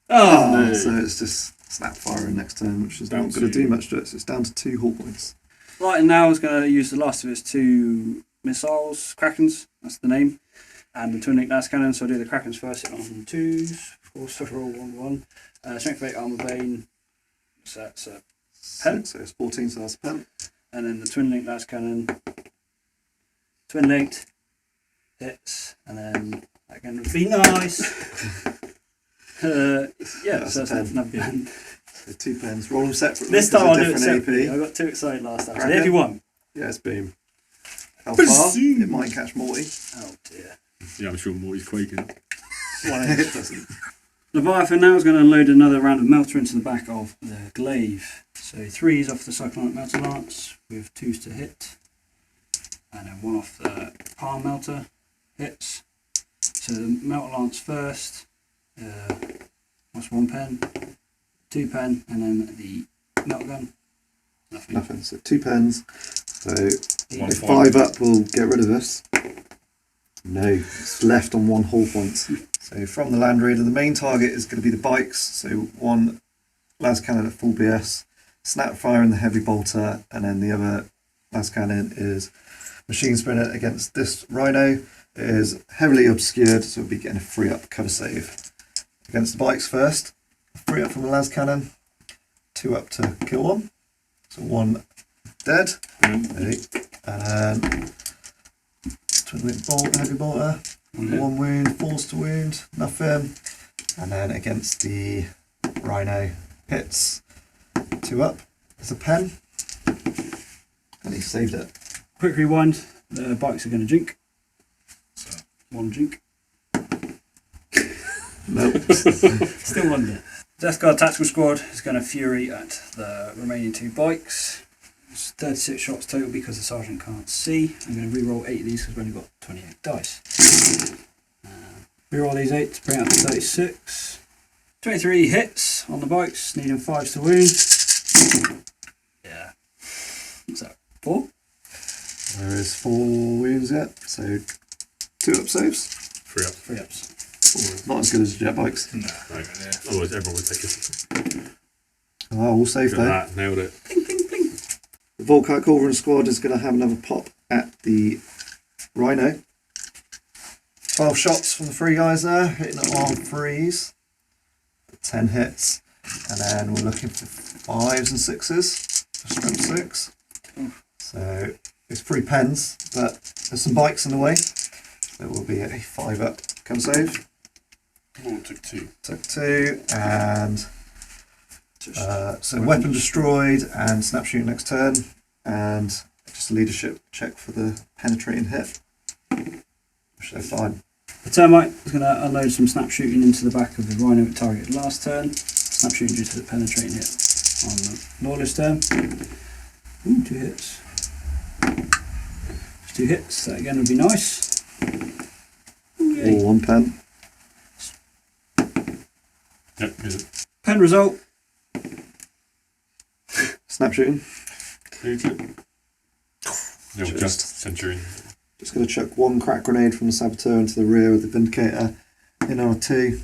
Oh, So it's just snap firing next turn, which is Down not going to to- do much to it. So it's down to 2 hull points. right, and now is going to use the last of his 2 missiles, Krakens, that's the name, and the Twin Link Las Cannon. So I'll do the Krakens first, hit on 2s, of course, roll 1-1. Strength of 8 Armor Bane, so that's a pen. So it's 14, so that's a pen. And then the Twin Link Las Cannon, Twin Linked, hits, and then again would be nice. Yeah, That's so a that's pen. another pen. So 2 pens. Roll them separately. This because time I'll they're do it different separately. AP. I got too excited last time. So Kraken. the AP1. Yes, beam. How far? It might catch Morty. Oh dear. Yeah, I'm sure Morty's quaking. It doesn't. Leviathan now is going to unload another round of melter into the back of the glaive. So 3s off the cyclonic melter lance with 2s to hit, and then 1 off the palm melter hits. So the melter lance first. What's 1 pen, 2 pen, and then the melter gun. Nothing. Nothing. So 2 pens. So One if point. 5 up will get rid of this. No, it's left on 1 hull point. So from the Land Raider, the main target is going to be the bikes. So 1 las cannon at full BS, snap firing the heavy bolter, and then the other las cannon is machine spinner against this rhino. It is heavily obscured, so we'll be getting a 3-up cover save. Against the bikes first, 3-up from the las cannon, 2-up to kill one. So 1 dead. Okay. And then twin link bolt, heavy bolter, 1 wound, falls to wound, nothing. And then against the rhino, hits, 2-up. There's a pen, and he saved it. Quick rewind. The bikes are going to jink. So 1 jink. Nope. Still under. Death Guard Tactical Squad is going to fury at the remaining 2 bikes. It's 36 shots total because the sergeant can't see. I'm going to re-roll 8 of these because we've only got 28 dice. Re-roll these 8 to bring out to 36. 23 hits on the bikes, needing 5s to wound. Yeah. What's that? 4? There is 4 wounds yet, so 2-up saves. 3-up. 3 ups. Not as good as jet bikes. No, yeah. Otherwise everyone would take it. Oh, all safe Look though. at that, nailed it. Bling, bling, bling. The Volkite Culverin squad is going to have another pop at the Rhino. 12 shots from the 3 guys there, hitting it on 3s. 10 hits. And then we're looking for 5s and 6s for strength 6. So it's 3 pens, but there's some bikes in the way. It will be a 5-up cover save. Oh, took 2. Took 2, and so weapon destroyed and snap shooting next turn, and just a leadership check for the penetrating hit, which they're fine. The termite is going to unload some snap shooting into the back of the rhino it targeted last turn. Snap shooting due to the penetrating hit on the lawless turn. Ooh, 2 hits. Just 2 hits. That again would be nice. Ooh, yay. Or 1 pen. Yep, is it? Pen result. Snap shooting. No, just Centurion. Just going to chuck 1 crack grenade from the Saboteur into the rear of the Vindicator. In on a 2.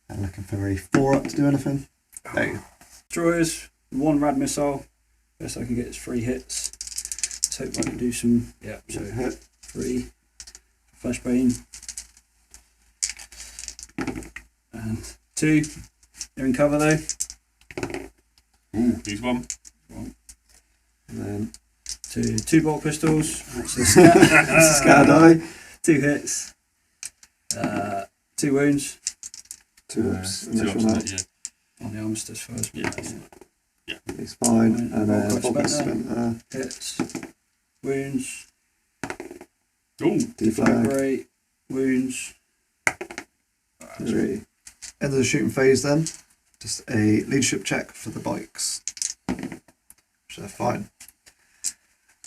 And looking for a 4-up to do anything. There you go. Destroyers. 1 rad missile. Best I can get is 3 hits. Let's hope I can do some. Yeah, so Hit. 3 flashbane. And 2. They're in cover though. Ooh, he's 1. And then 2 bolt pistols. That's a scatter die. 2 hits. 2 wounds 2 ups. 2 Initial ups, amount. yeah. on the armistice first. Yeah. He's fine. Fine. And then Volkite Volkite Splinter. Splinter. Hits. Wounds. Ooh, Deflag. Great. Wounds. 3. End of the shooting phase then. Just a leadership check for the bikes. Which they're fine.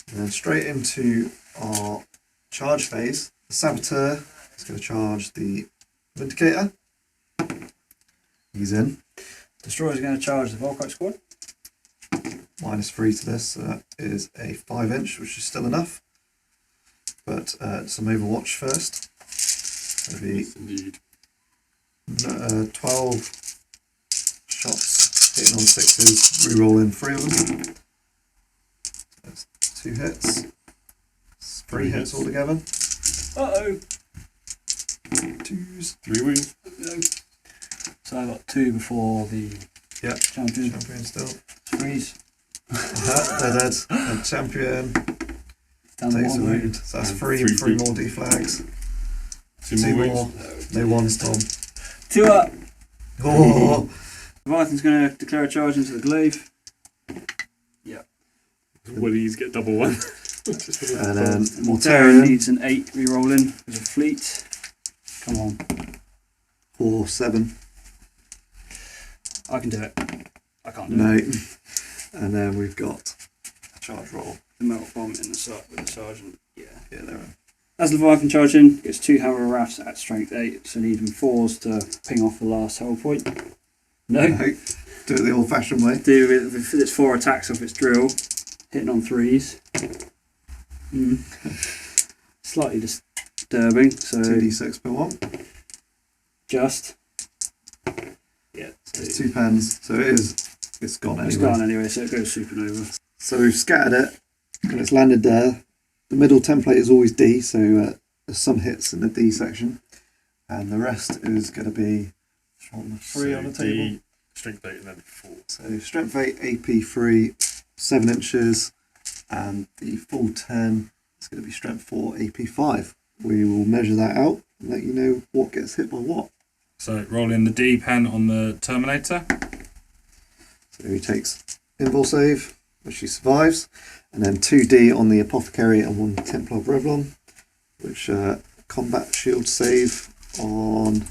And then straight into our charge phase. The Saboteur is going to charge the Vindicator. He's in. Destroyer's going to charge the Volkite squad. -3 to this, so that is a 5-inch, which is still enough. But some Overwatch first. It'll be yes, indeed. 12 shots, hitting on 6s, re-rolling 3 of them. That's 2 hits. 3 hits altogether. Uh-oh. 2s. 3 wounds. No. So I got 2 before the Yeah. champion. Champion still. 3s. They're dead. And champion Down takes a 1 wound. wound. So that's And 3 three and 3 wounds. more deflags. 2 2 more more. wounds. No ones, Tom. 2 up. Oh! Leviathan's going to declare a charge into the glaive. Woodies get double 1. And then Mortarion Mortarion. needs an 8 re-rolling as a fleet. Come on. 4, 7. I can do it. I can't do No. it. And then we've got a charge roll. The metal bomb in the with the sergeant. Yeah. Yeah, there. As Leviathan charge in, gets 2 hammer rafts at strength 8, so needing 4s to ping off the last hull point. No. No. Do it the old fashioned way. Do it if it's 4 attacks off its drill, hitting on 3s. Slightly disturbing, so 2d6 per 1. just. Yeah, so 2 pens. So it is it's gone It's anyway. gone anyway, so it goes supernova. So we've scattered it, and it's landed there. The middle template is always D, so there's some hits in the D section, and the rest is going to be on the 3 on the table. D, strength 8 and then 4. So strength 8, AP 3, 7 inches, and the full 10 is going to be strength 4, AP 5. We will measure that out and let you know what gets hit by what. So roll in the D pen on the Terminator. So he takes invul save, which he survives, and then 2D on the Apothecary and 1 Templar of Revlon, which combat shield save on...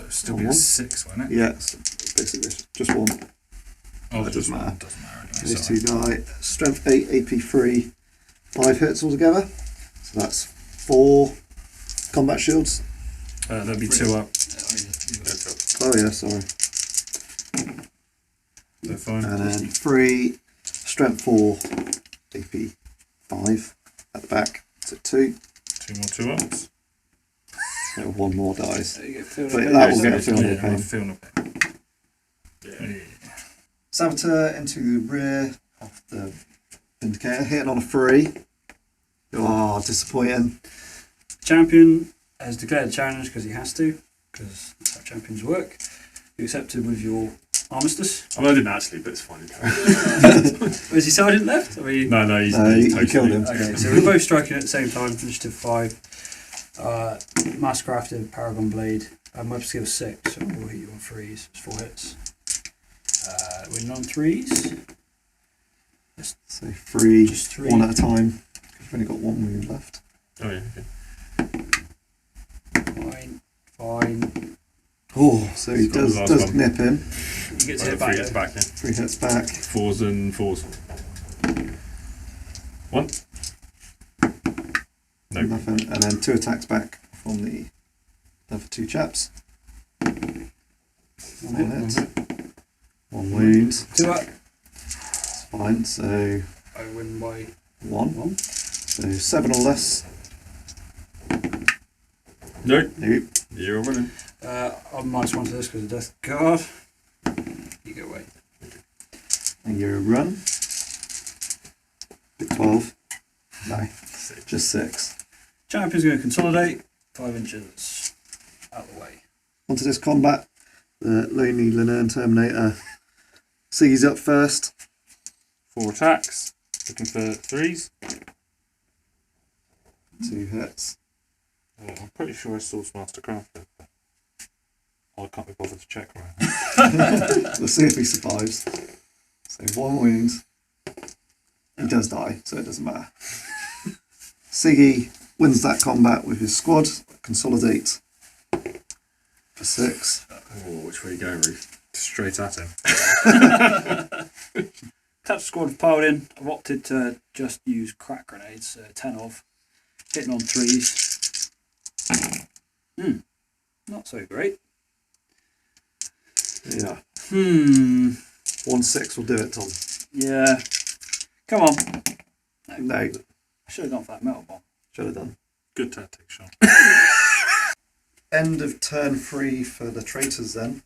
Still On be a one? 6, won't it? Yeah, so basically just one. Oh, That doesn't matter. Doesn't matter anyway, These sorry. two die. Strength 8, AP 3, 5 hits altogether. So that's 4 combat shields. There'll be 2 up. Oh yeah, sorry. They're fine. And then 3, strength 4, AP 5 at the back. So 2. 2 more 2 ups. So 1 more dies. There you go, fill it But up. that will get a feel Yeah, of pain. feel no pain. Yeah. Saboteur into the rear of the Vindicator, hitting on a 3. Oh, disappointing. Champion has declared a challenge because he has to, because that's how champions work. You accepted with your armistice. I mean, I didn't actually, but it's fine. Was he sergeant left? I mean, No, he's you totally killed him. okay, so we're both striking at the same time. Initiative 5. Mastercrafted Paragon Blade. Weapon skill 6, so we'll hit you on 3s. It's 4 hits. Winning on 3s. So 3, Just 3. 1 at a time. We've only got 1 wound left. Oh, yeah, okay. Fine. Oh, so he He's got the last does one. nip him. You get to Right, hit 3 back. hits though. back, yeah. 3 hits back. 4s and 4s. 1. No. Nothing. And then 2 attacks back from the other 2 chaps. 1 hit. 1 wound. 2 up. It's fine. So I win by 1. 1. So 7 or less. Nope. Nope. You're winning. I'm -1 to this because of Death Guard. You go away. And you run. Bit 12. No. Just 6. Champion's going to consolidate 5 inches out of the way. Onto this combat. The Lonely Linern Terminator. Siggy's up first. 4 attacks. Looking for 3s. 2 hits. Oh, I'm pretty sure I saw Mastercrafted, but I can't be bothered to check right now. Let's see if he survives. So 1 wound. He does die, so it doesn't matter. Siggy wins that combat with his squad. Consolidate for 6. Oh, which way are you going, Ruth? Straight at him. Touch squad have piled in. I've opted to just use crack grenades, 10 of. Hitting on 3s. Not so great. Yeah. 1-6 will do it, Tom. Yeah. Come on. No, I should have gone for that metal bomb. should have done. Good tactic, Sean. End of turn 3 for the traitors then.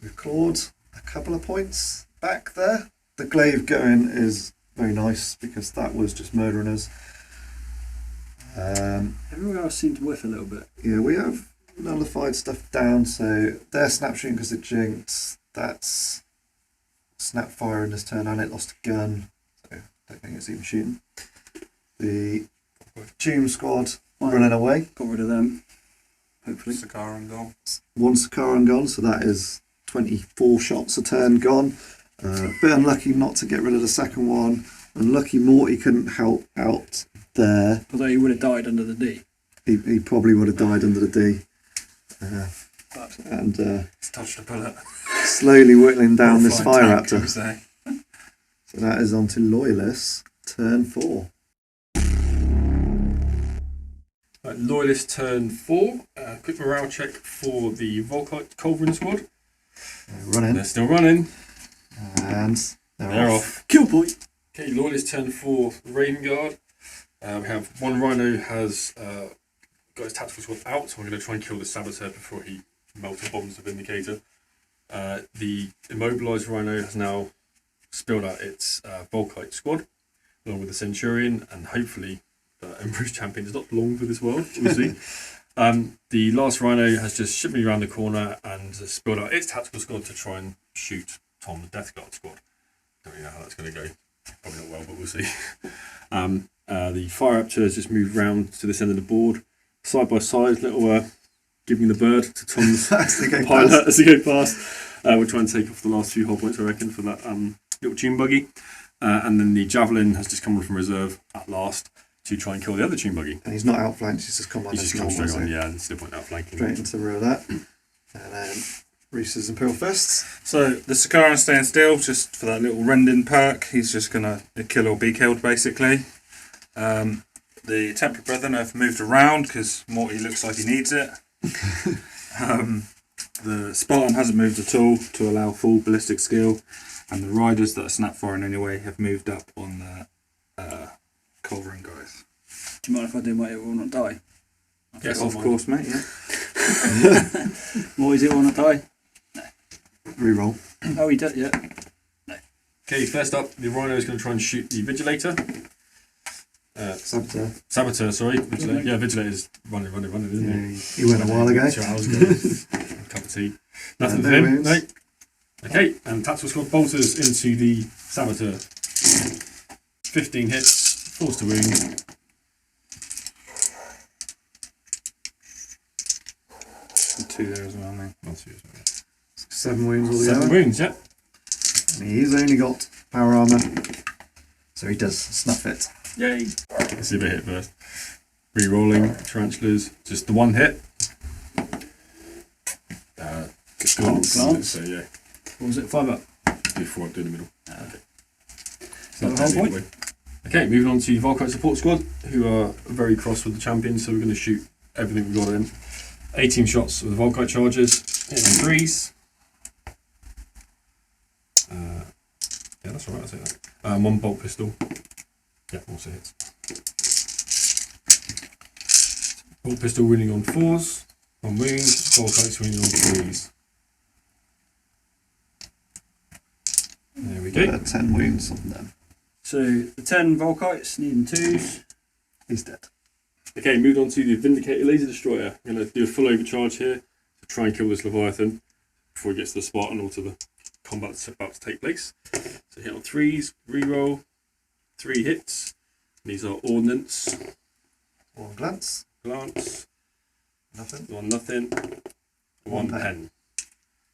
We've clawed a couple of points back there. The glaive going is very nice because that was just murdering us. Everyone else seemed to whiff a little bit. Yeah, we have nullified stuff down, so they're snap shooting because it jinxed. That's snap fire in this turn and it lost a gun, so I don't think it's even shooting. The Tomb squad running away. Got rid of them. Hopefully. Cigar and goal. 1 Sakaran gone, so that is 24 shots a turn gone. Bit unlucky not to get rid of the second one. Unlucky Morty couldn't help out there. Although he would have died under the D. He probably would have died under the D. And He's touched a bullet. slowly whittling down this Flying fire tank, raptor. you say. So that is on to Loyalists, turn 4. Right, Loyalist turn 4. Quick morale check for the Volkite Culverin squad. Run in. They're still running. And They're off. Kill point. Okay, Loyalist turn 4, Raven Guard. We have 1 Rhino has got his tactical squad out, so I'm going to try and kill the Saboteur before he melted bombs the Vindicator. The immobilised Rhino has now spilled out its Volkite squad, along with the Centurion, and hopefully the Emperor's Champion is not long for this world. We'll see. The last Rhino has just shipped me around the corner and spilled out its tactical squad to try and shoot Tom, the Death Guard squad. Don't really know how that's going to go. Probably not well, but we'll see. The Fire Raptor has just moved round to this end of the board, side by side, little giving the bird to Tom's pilot as they go past. We'll try and take off the last few whole points, I reckon, for that little tune buggy. And then the Javelin has just come on from reserve at last to try and kill the other tune buggy. And he's not outflanked, he's just come on. He's just come straight on, yeah, there's no point outflanking. Straight into the rear of that. And then Reese's Imperial Fists. So the Sakaran staying still, just for that little rending perk. He's just going to kill or be killed, basically. The Temperate Brethren have moved around because Morty looks like he needs it. The Spartan hasn't moved at all to allow full ballistic skill. And the Riders that are snap firing anyway have moved up on the Culverin guys. Do you mind if I do my It Will Not Die? Yes, of course, mate, yeah. What is It Will Not Die? Reroll. Oh, he does, yeah. Okay, first up, the Rhino is going to try and shoot the Vigilator. Saboteur, sorry. Vigilator. Yeah, Vigilator's running, isn't he? He went a while ago. 2 hours ago. Cup of tea. Nothing for him, no. Okay, and Tactical Squad bolters into the Saboteur. 15 hits, force to wound. And 2 there as well, mate. 7 wounds altogether. 7 wounds, yep. And he's only got power armour, so he does snuff it. Yay! Let's see if I hit first. Re-rolling, tarantulas, just the one hit. Glance. So yeah, What was it? 5 up? do 4 up, do the middle. Okay. So the whole point? Okay, moving on to Volkite Support Squad, who are very cross with the champions, so we're going to shoot everything we've got in. 18 shots with the Volkite charges, hit on 3s. Yeah, that's alright, I'll say that. 1 bolt pistol. Yeah, also hits. Bolt pistol winning on 4s, 1 wound, Volkites winning on 3s. There we go. 10 wounds on them. So the 10 Volkites needing 2s. He's dead. Okay, moved on to the Vindicator Laser Destroyer. I'm going to do a full overcharge here to try and kill this Leviathan before it gets to the Spartan or to the combat that's about to take place. So hit on 3s, reroll, 3 hits. These are Ordnance, 1 glance. Glance, Nothing. 1 nothing, 1 pen.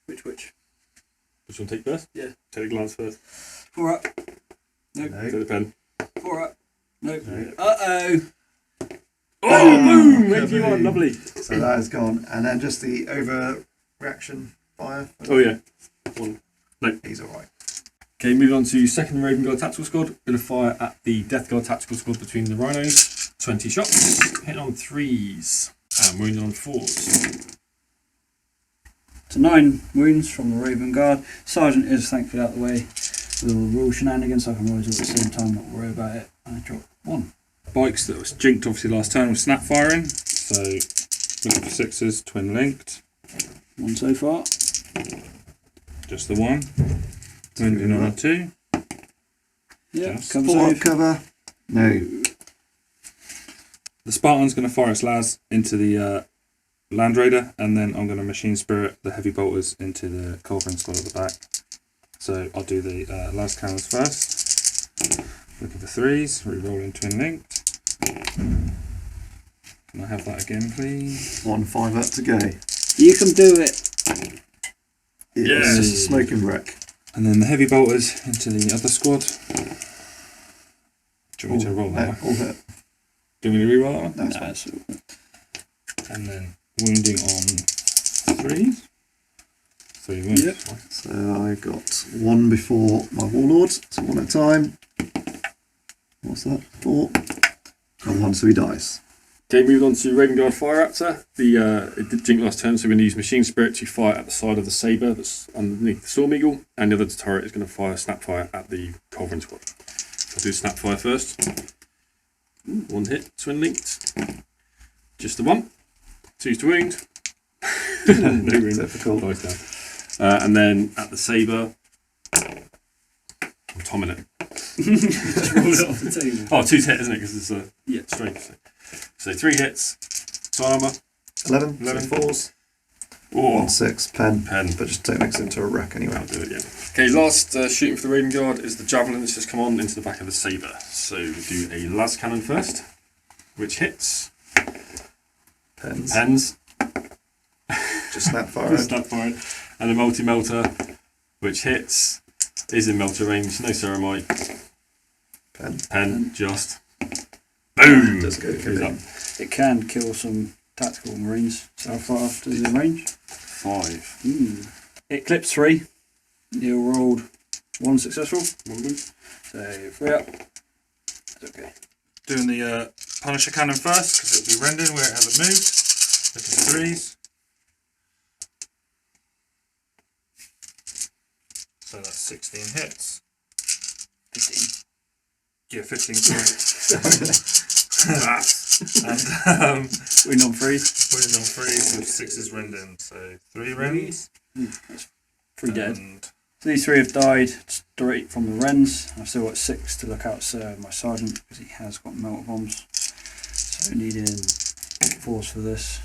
Which? Which one take first? Yeah. Take the glance first. 4 up. Nope. No. Take the pen. 4 up. Nope. No. Uh-oh. Oh, boom! Lovely. 81, lovely. So that is gone. And then just the overreaction fire. Oh yeah. 1. He's alright. Okay, moving on to second Raven Guard Tactical Squad. Going to fire at the Death Guard Tactical Squad between the Rhinos. 20 shots, hit on 3s, and wounded on 4s. So 9 wounds from the Raven Guard. Sergeant is thankfully out of the way with all the rule shenanigans, so I can rise at the same time, not worry about it. And I drop 1. Bikes that was jinked obviously last turn with snap firing. So looking for 6s, twin linked. 1 so far. Just the 1. Wounding on a 2. Yeah, Just cover 4 save. cover. No. The Spartan's going to fire its las into the Land Raider, and then I'm going to Machine Spirit the Heavy Bolters into the Culverin squad at the back. So I'll do the las cannons first. Looking for 3s, re-rolling twin linked. Can I have that again, please? 1 5 up to go. You can do it. It's just a smoking wreck. And then the Heavy Bolters into the other squad. Do you want me to roll that one? All hit. Do you want me to re-roll that one? That's Nah, fine. it's all good. And then wounding on 3s. 3 wounds. Yep. So I got 1 before my Warlord. So 1 at a time. What's that? 4. And 1 so he dies. Okay, moved on to Raven Guard Fire Raptor. It did jink last turn, so we're going to use Machine Spirit to fire at the side of the Sabre that's underneath the Storm Eagle, and the other turret is going to fire Snapfire at the Culverin squad. I'll do Snapfire first. 1 hit, twin linked. Just the 1. 2's to wound. No wound. Difficult. Nice And then at the sabre, I'm tomming it. Just roll it off the table. Oh, 2's hit, isn't it? Because it's a Yeah. strength. So 3 hits. So armour. 11. 11. So 4s. Oh, 1, 6. Pen. pen. But just don't mix it into a wreck anyway. I'll do it, yeah. Okay, last shooting for the Raven Guard is the javelin that's just come on into the back of the sabre. So we do a las cannon first, which hits. Pens. Pens. Just snap fire. Snap fire. And a multi-melter, which hits. Is in melter range, no ceramite. Pen. Pen, just. Boom! Does go Goes up. It can kill some tactical marines. So how far after the range? 5. It clips 3. You rolled 1 successful. So 3 up. That's okay. Doing the Punisher cannon first, because it'll be rending where it hasn't moved. Looking for 3s. So that's 16 hits. 15. Yeah, 15, sorry. And Win on 3s. putting on 3s with 6s rending. So 3 rends. That's 3 dead. And So these 3 have died straight from the Wrens. I've still got 6 to look out serve my sergeant because he has got melter bombs. So needing 4s for this.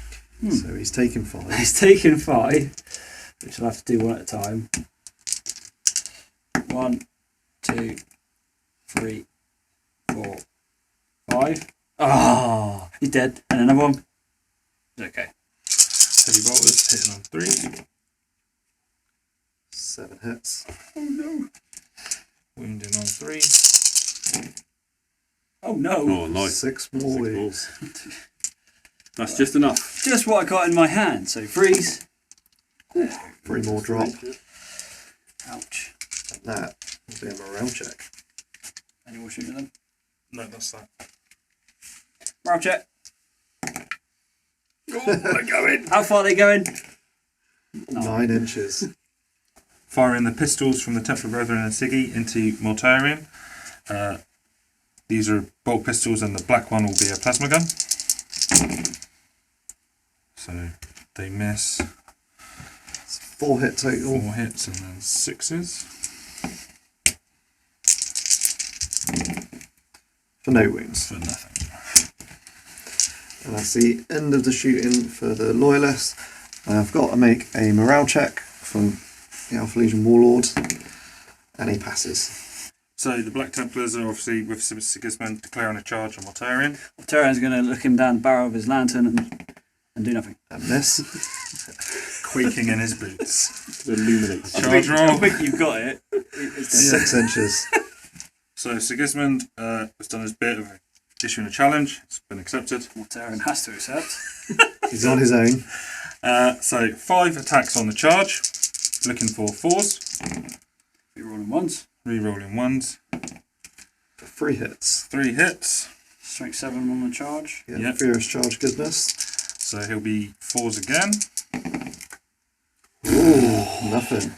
So he's taken 5. He's taken 5, which I'll have to do 1 at a time. 1, 2, 3, 4, 5. Ah, he's dead. And another one. It's okay. heavy bolters hitting on 3. 7 hits. Wounding on 3. Oh no! Oh, nice. 6 more 6 wounds. balls. That's just enough. Just what I got in my hand. So freeze. 3 more drop. Ouch. And that will be a morale check. Any more shooting at them? No, that's that. Morale check. Oh, they're going. How far are they going? 9 inches. Firing the pistols from the Templar Brethren and Siggy into Mortarion. These are bolt pistols, and the black one will be a plasma gun. So they miss. It's 4 hit total. 4 hits and then 6s. For no wounds. For nothing. And that's the end of the shooting for the Loyalists. I've got to make a morale check from the Alpha Legion Warlord. And he passes. So the Black Templars are obviously with Sigismund declaring a charge on Mortarion. Terran's going to look him down the barrel of his lantern and do nothing. And miss. Quaking in his boots. Illuminate. Charge I roll. think you've got it. It's 6 inches. So Sigismund has done his bit of issuing a challenge. It's been accepted. what Terran has to accept. He's on his own. So 5 attacks on the charge. Looking for 4s. You're rolling ones. Re-rolling 1s. For 3 hits. 3 hits. Strength 7 on the charge. Yeah, Yep. Furious Charge goodness. So he'll be 4s again. Ooh, nothing.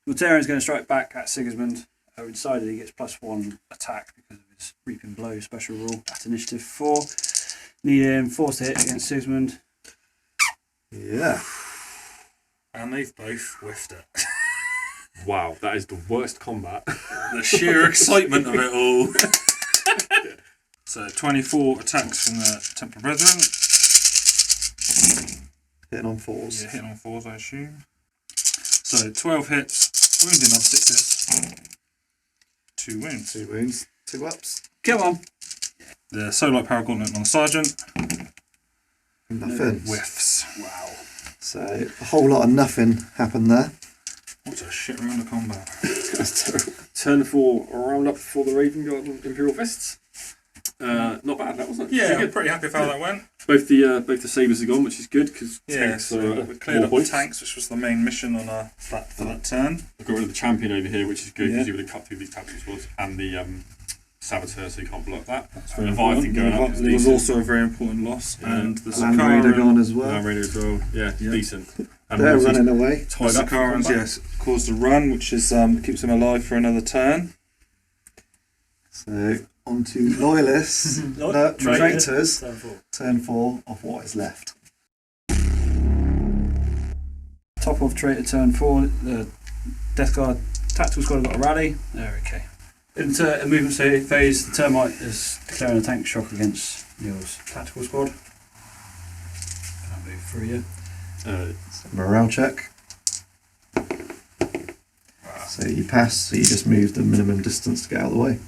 Well, Terran's going to strike back at Sigismund. We decided he gets +1 attack because of his Reaping Blow special rule at initiative 4. Needing 4s to hit against Sigismund. Yeah. And they've both whiffed it. Wow, that is the worst combat. The sheer excitement of it all. So 24 attacks from the Templar Brethren. Hitting on 4s. Yeah, hitting on 4s, I assume. So 12 hits, wounding on 6s. 2 wounds. 2 wounds. 2 ups. Come on. The Solar Power Gauntlet on the Sergeant Nothing. whiffs. Wow. So a whole lot of nothing happened there. What a shit round of combat. That's terrible. Turn 4 round up for the Raven Guard and Imperial Fists. Not bad, that wasn't it? Yeah, Pretty I'm good. pretty happy with how that went. Both the sabres are gone, which is good because Yeah, tanks so are we cleared more up points. the tanks, which was the main mission on for that turn. I've got rid of the champion over here, which is good because Yeah. you would have cut through these tactical swords, and the saboteur, so you can't block that. Very Leviathan going up is There was decent. also a very important loss, Yeah. and the Land Raider gone as Land well. Raider as well. Yeah, Yeah. decent. And They're Morty's running away. The tied up. for Sakarans, combat. yes, caused a run, which is keeps them alive for another turn. So on to Loyalists. No, Traitors. Turn 4 of what is left. top of traitor turn 4, the Death Guard tactical squad have got a rally. There, okay. Into a movement phase, the Termite is declaring a tank shock against Neil's tactical squad. I'll move through you. Morale check. So you pass, so you just move the minimum distance to get out of the way.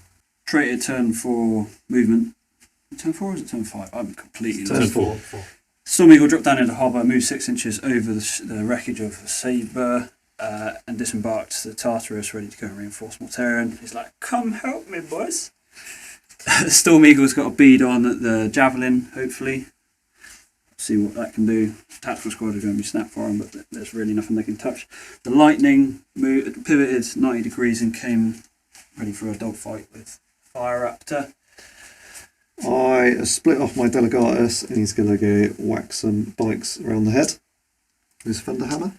Traitor turn 4 movement. Turn 4 or is it turn 5? I'm completely Turn lost. 4. Storm Eagle drop down into harbour, move 6 inches over the wreckage of the Sabre, and disembarked the Tartarus, ready to go and reinforce Mortarion. He's like, come help me, boys. Storm Eagle's got a bead on the Javelin, hopefully. See what that can do. Tactical squad are going to be snap for him, but there's really nothing they can touch. The Lightning pivoted 90 degrees and came ready for a dogfight with Fire Raptor. I split off my Delegatus and he's going to go whack some bikes around the head. Who's Thunderhammer?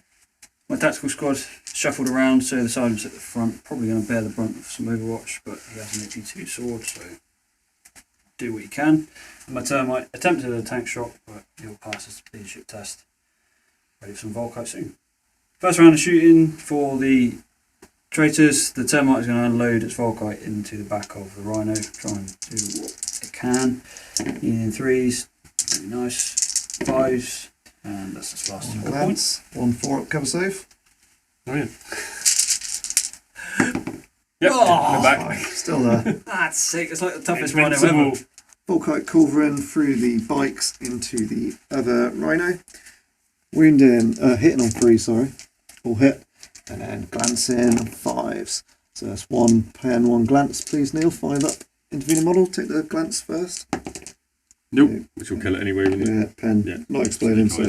My tactical squad shuffled around, so the sergeant's at the front, probably going to bear the brunt of some Overwatch, but he has an AP2 sword, so do what you can. And my Termite attempted a tank shot, but he'll pass his leadership test. Ready for some Volkite soon. First round of shooting for the traitors. The Termite is going to unload its Volkite into the back of the Rhino, try and do what it can. In 3s, really nice. 5s, and that's its last 4 points. 1 4-up cover save. Oh yeah. Yep. Oh! We're back. Still there. That's sick, it's like the toughest Rhino Invincible. ever. Volkite culverin through the bikes into the other Rhino. Wounding, hitting on 3, sorry. All hit. And then glancing 5s. So that's 1 pen, 1 glance, please, Neil. 5 up. Intervening model, take the glance first. Nope. Which will kill it anyway, wouldn't it? Yeah, pen. Yeah. Not exploding, so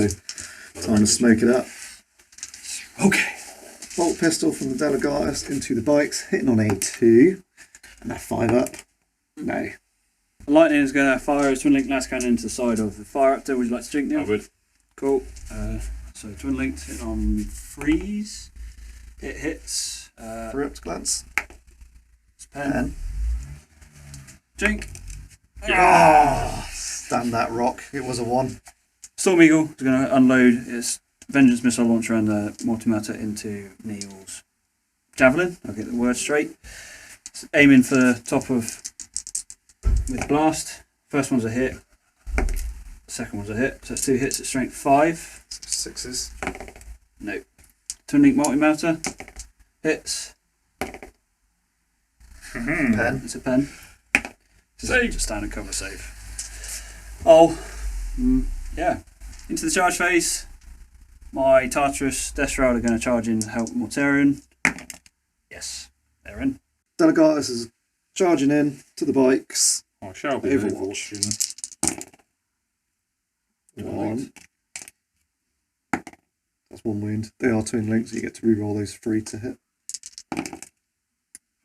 time to smoke it up. Okay. Bolt pistol from the Delegatus into the bikes, hitting on A2. And that 5 up. No. The Lightning is going to fire his twin link last cannon into the side of the Fire Raptor. Would you like to drink, Neil? I would. Cool. So twin linked hit on 3s. It hits. 3 up to glance. It's pen. Drink. Stand that rock. It was a 1. Storm Eagle is going to unload its Vengeance missile launcher and the Mortimatter into Neil's Javelin. I'll get the word straight. It's aiming for the top of with blast. First one's a hit. Second one's a hit. So it's 2 hits at strength 5. 6s. No. Twin link multi-matter. Hits. Pen. It's a pen. Save. Just standard cover save. Oh, yeah. Into the charge phase. My Tartarus Destral are going to charge in to help Mortarion. Yes, they're in. Delegatus is charging in to the bikes. I shall be Overwatch. 1. That's 1 wound. They are twin links, so you get to reroll those 3 to hit.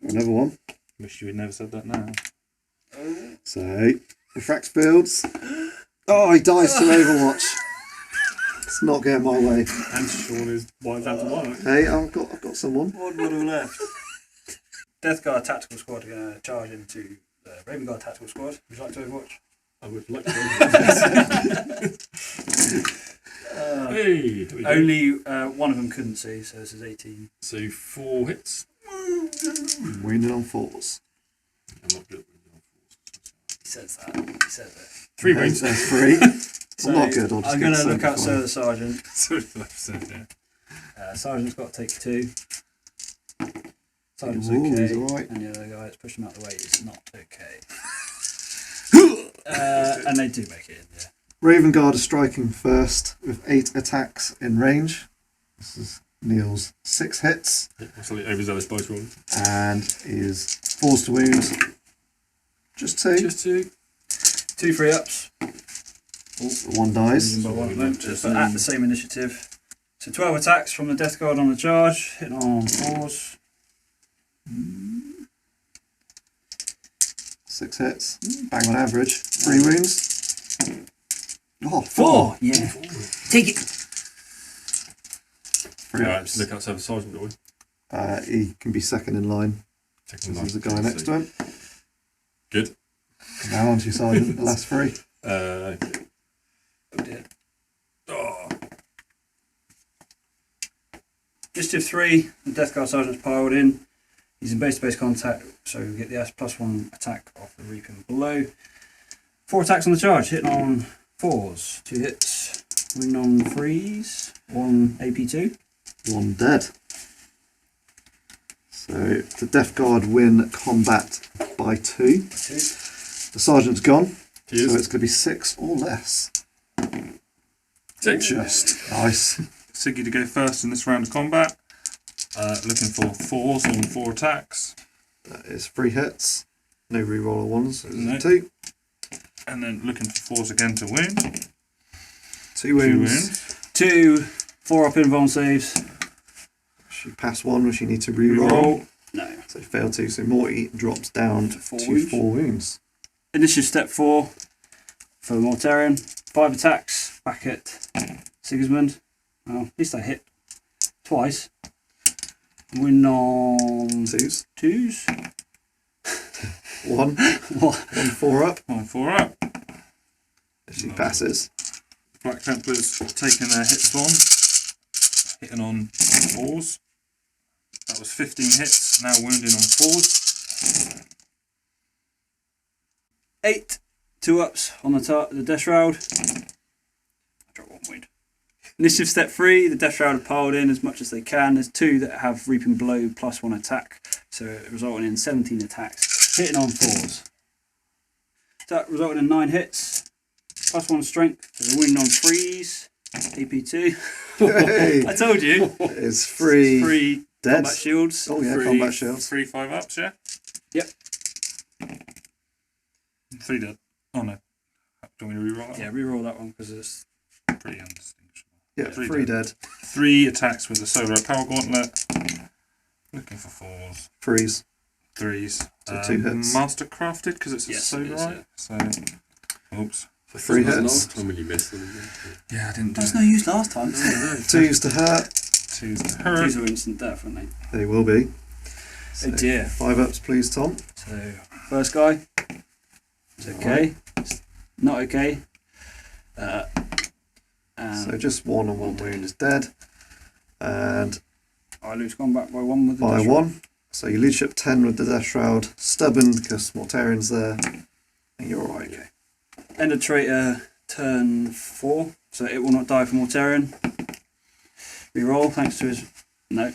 Another 1. Wish you had never said that now. So, refract fields. Oh, he dies to Overwatch. It's not getting my way. And Sean is white down to white. Hey, I've got someone. One model left. Death Guard Tactical Squad are going to charge into the Raven Guard Tactical Squad. Would you like to Overwatch? I would like to. Hey, there we go. Only one of them couldn't see, so this is 18. So 4 hits. Wounded on 4s. I'm not good. He says that. He says it. 3 wounds. There's 3. So I'm not good. I'll just I'm get going to look out 75. the Sergeant. 75%, yeah. Sergeant's got to take 2. Sergeant's Ooh, okay. he's alright. And the other guy that's pushed him out of the way is not okay. And they do make it in, yeah. Raven Guard is striking first with 8 attacks in range. This is Neil's 6 hits What's the overzealous dice roll? and is forced to wound. Just 2. Just 2. 2 free ups. 1 dies. By one at the moment, but at the same initiative. So 12 attacks from the Death Guard on the charge, hitting on 4s. 6 hits. Bang on average. 3 wounds. Oh, 4! Yeah. Take it! 3 Alright, ups. just look outside the sergeant door. He can be second in line. Second There's a line. guy next to him. Good. Now on to Sergeant, the last 3. Oh dear. Oh. Initiative 3, the Death Guard Sergeant's piled in. He's in base-to-base contact, so we get the S+1 attack off the Reaping Blow. 4 attacks on the charge, hitting on 4s. 2 hits, wound on 3s, 1 AP2. 1 dead. So the Death Guard win combat by 2. The Sergeant's gone, so it's going to be 6 or less. Just nice. Siggy to go first in this round of combat. Looking for 4s on 4 attacks. That is 3 hits. No reroll ones, so No. 2. And then looking for 4s again to win. 2 wounds. 2 4-up invuln saves. She passed 1, which you need to reroll. No. So fail 2, so Morty drops down To 4 to wounds. 4 wounds. Initiative step 4 for the Mortarion. 5 attacks back at Sigismund. Well, at least I hit twice. Win on 2s. 2s. 1. 1 4 up. 1 4 up. If she passes. Black Templars taking their hits on. Hitting on 4s. That was 15 hits, now wounding on 4s. 8 2-ups on the Death Shroud. I dropped 1 wound. Initiative step 3, the Death Shroud have piled in as much as they can. There's 2 that have Reaping Blow +1 attack, so resulting in 17 attacks, hitting on 4s. That resulting in 9 hits, +1 strength, so they're winning on 3s, AP2. Hey, I told you. it's 3 3 dead. combat shields. Oh yeah, 3 combat shields. 3 5-ups, yeah? Yep. 3 dead. Oh no. Do you want me to reroll that Yeah, one? reroll that one because it's Pretty undistinguishable. Yeah, 3 3 dead. 3 attacks with the Solar Power Gauntlet. Looking for 4s. 3s. 3s. So 2 hits. Mastercrafted because it's a Yes, it is, Solarite. So, oops. For 3 Wasn't hits. last time when you missed them. Yeah, I didn't do that's it. no use last time. 2s to hurt. 2s to hurt. 2s are instant death, aren't they? They will be. Oh dear. 5 ups, please, Tom. So first guy. It's okay. It's not okay. So just 1 and 1 wound is dead. And I lose combat by 1 with the by Death 1. So you leadership 10 with the Death Shroud. Stubborn because Mortarion's there. And you're alright. Shroud. End of Traitor turn 4. So it will not die for Mortarion. Reroll thanks to his. No.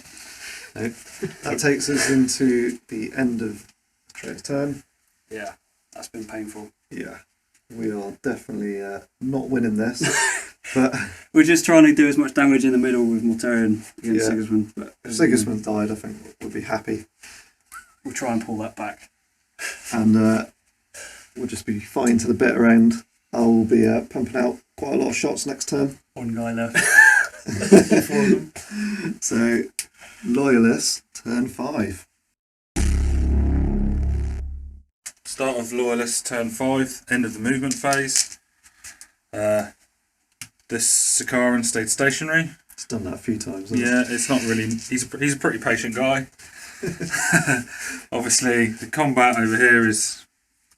No. That takes us into the end of Traitor's turn. Yeah. That's been painful. Yeah. We are definitely not winning this. But We're just trying to do as much damage in the middle with Mortarion against Yeah. Sigismund. But if Sigismund died, I think we'll be happy. we'll try and pull that back. And we'll just be fine to the bitter end. I'll be pumping out quite a lot of shots next turn. 1 guy left. So, Loyalists, turn 5. Start of Loyalist turn 5, end of the movement phase. This Sikaran stayed stationary. It's done that a few times. hasn't it? Yeah, it's not really. He's a pretty patient guy. Obviously, the combat over here is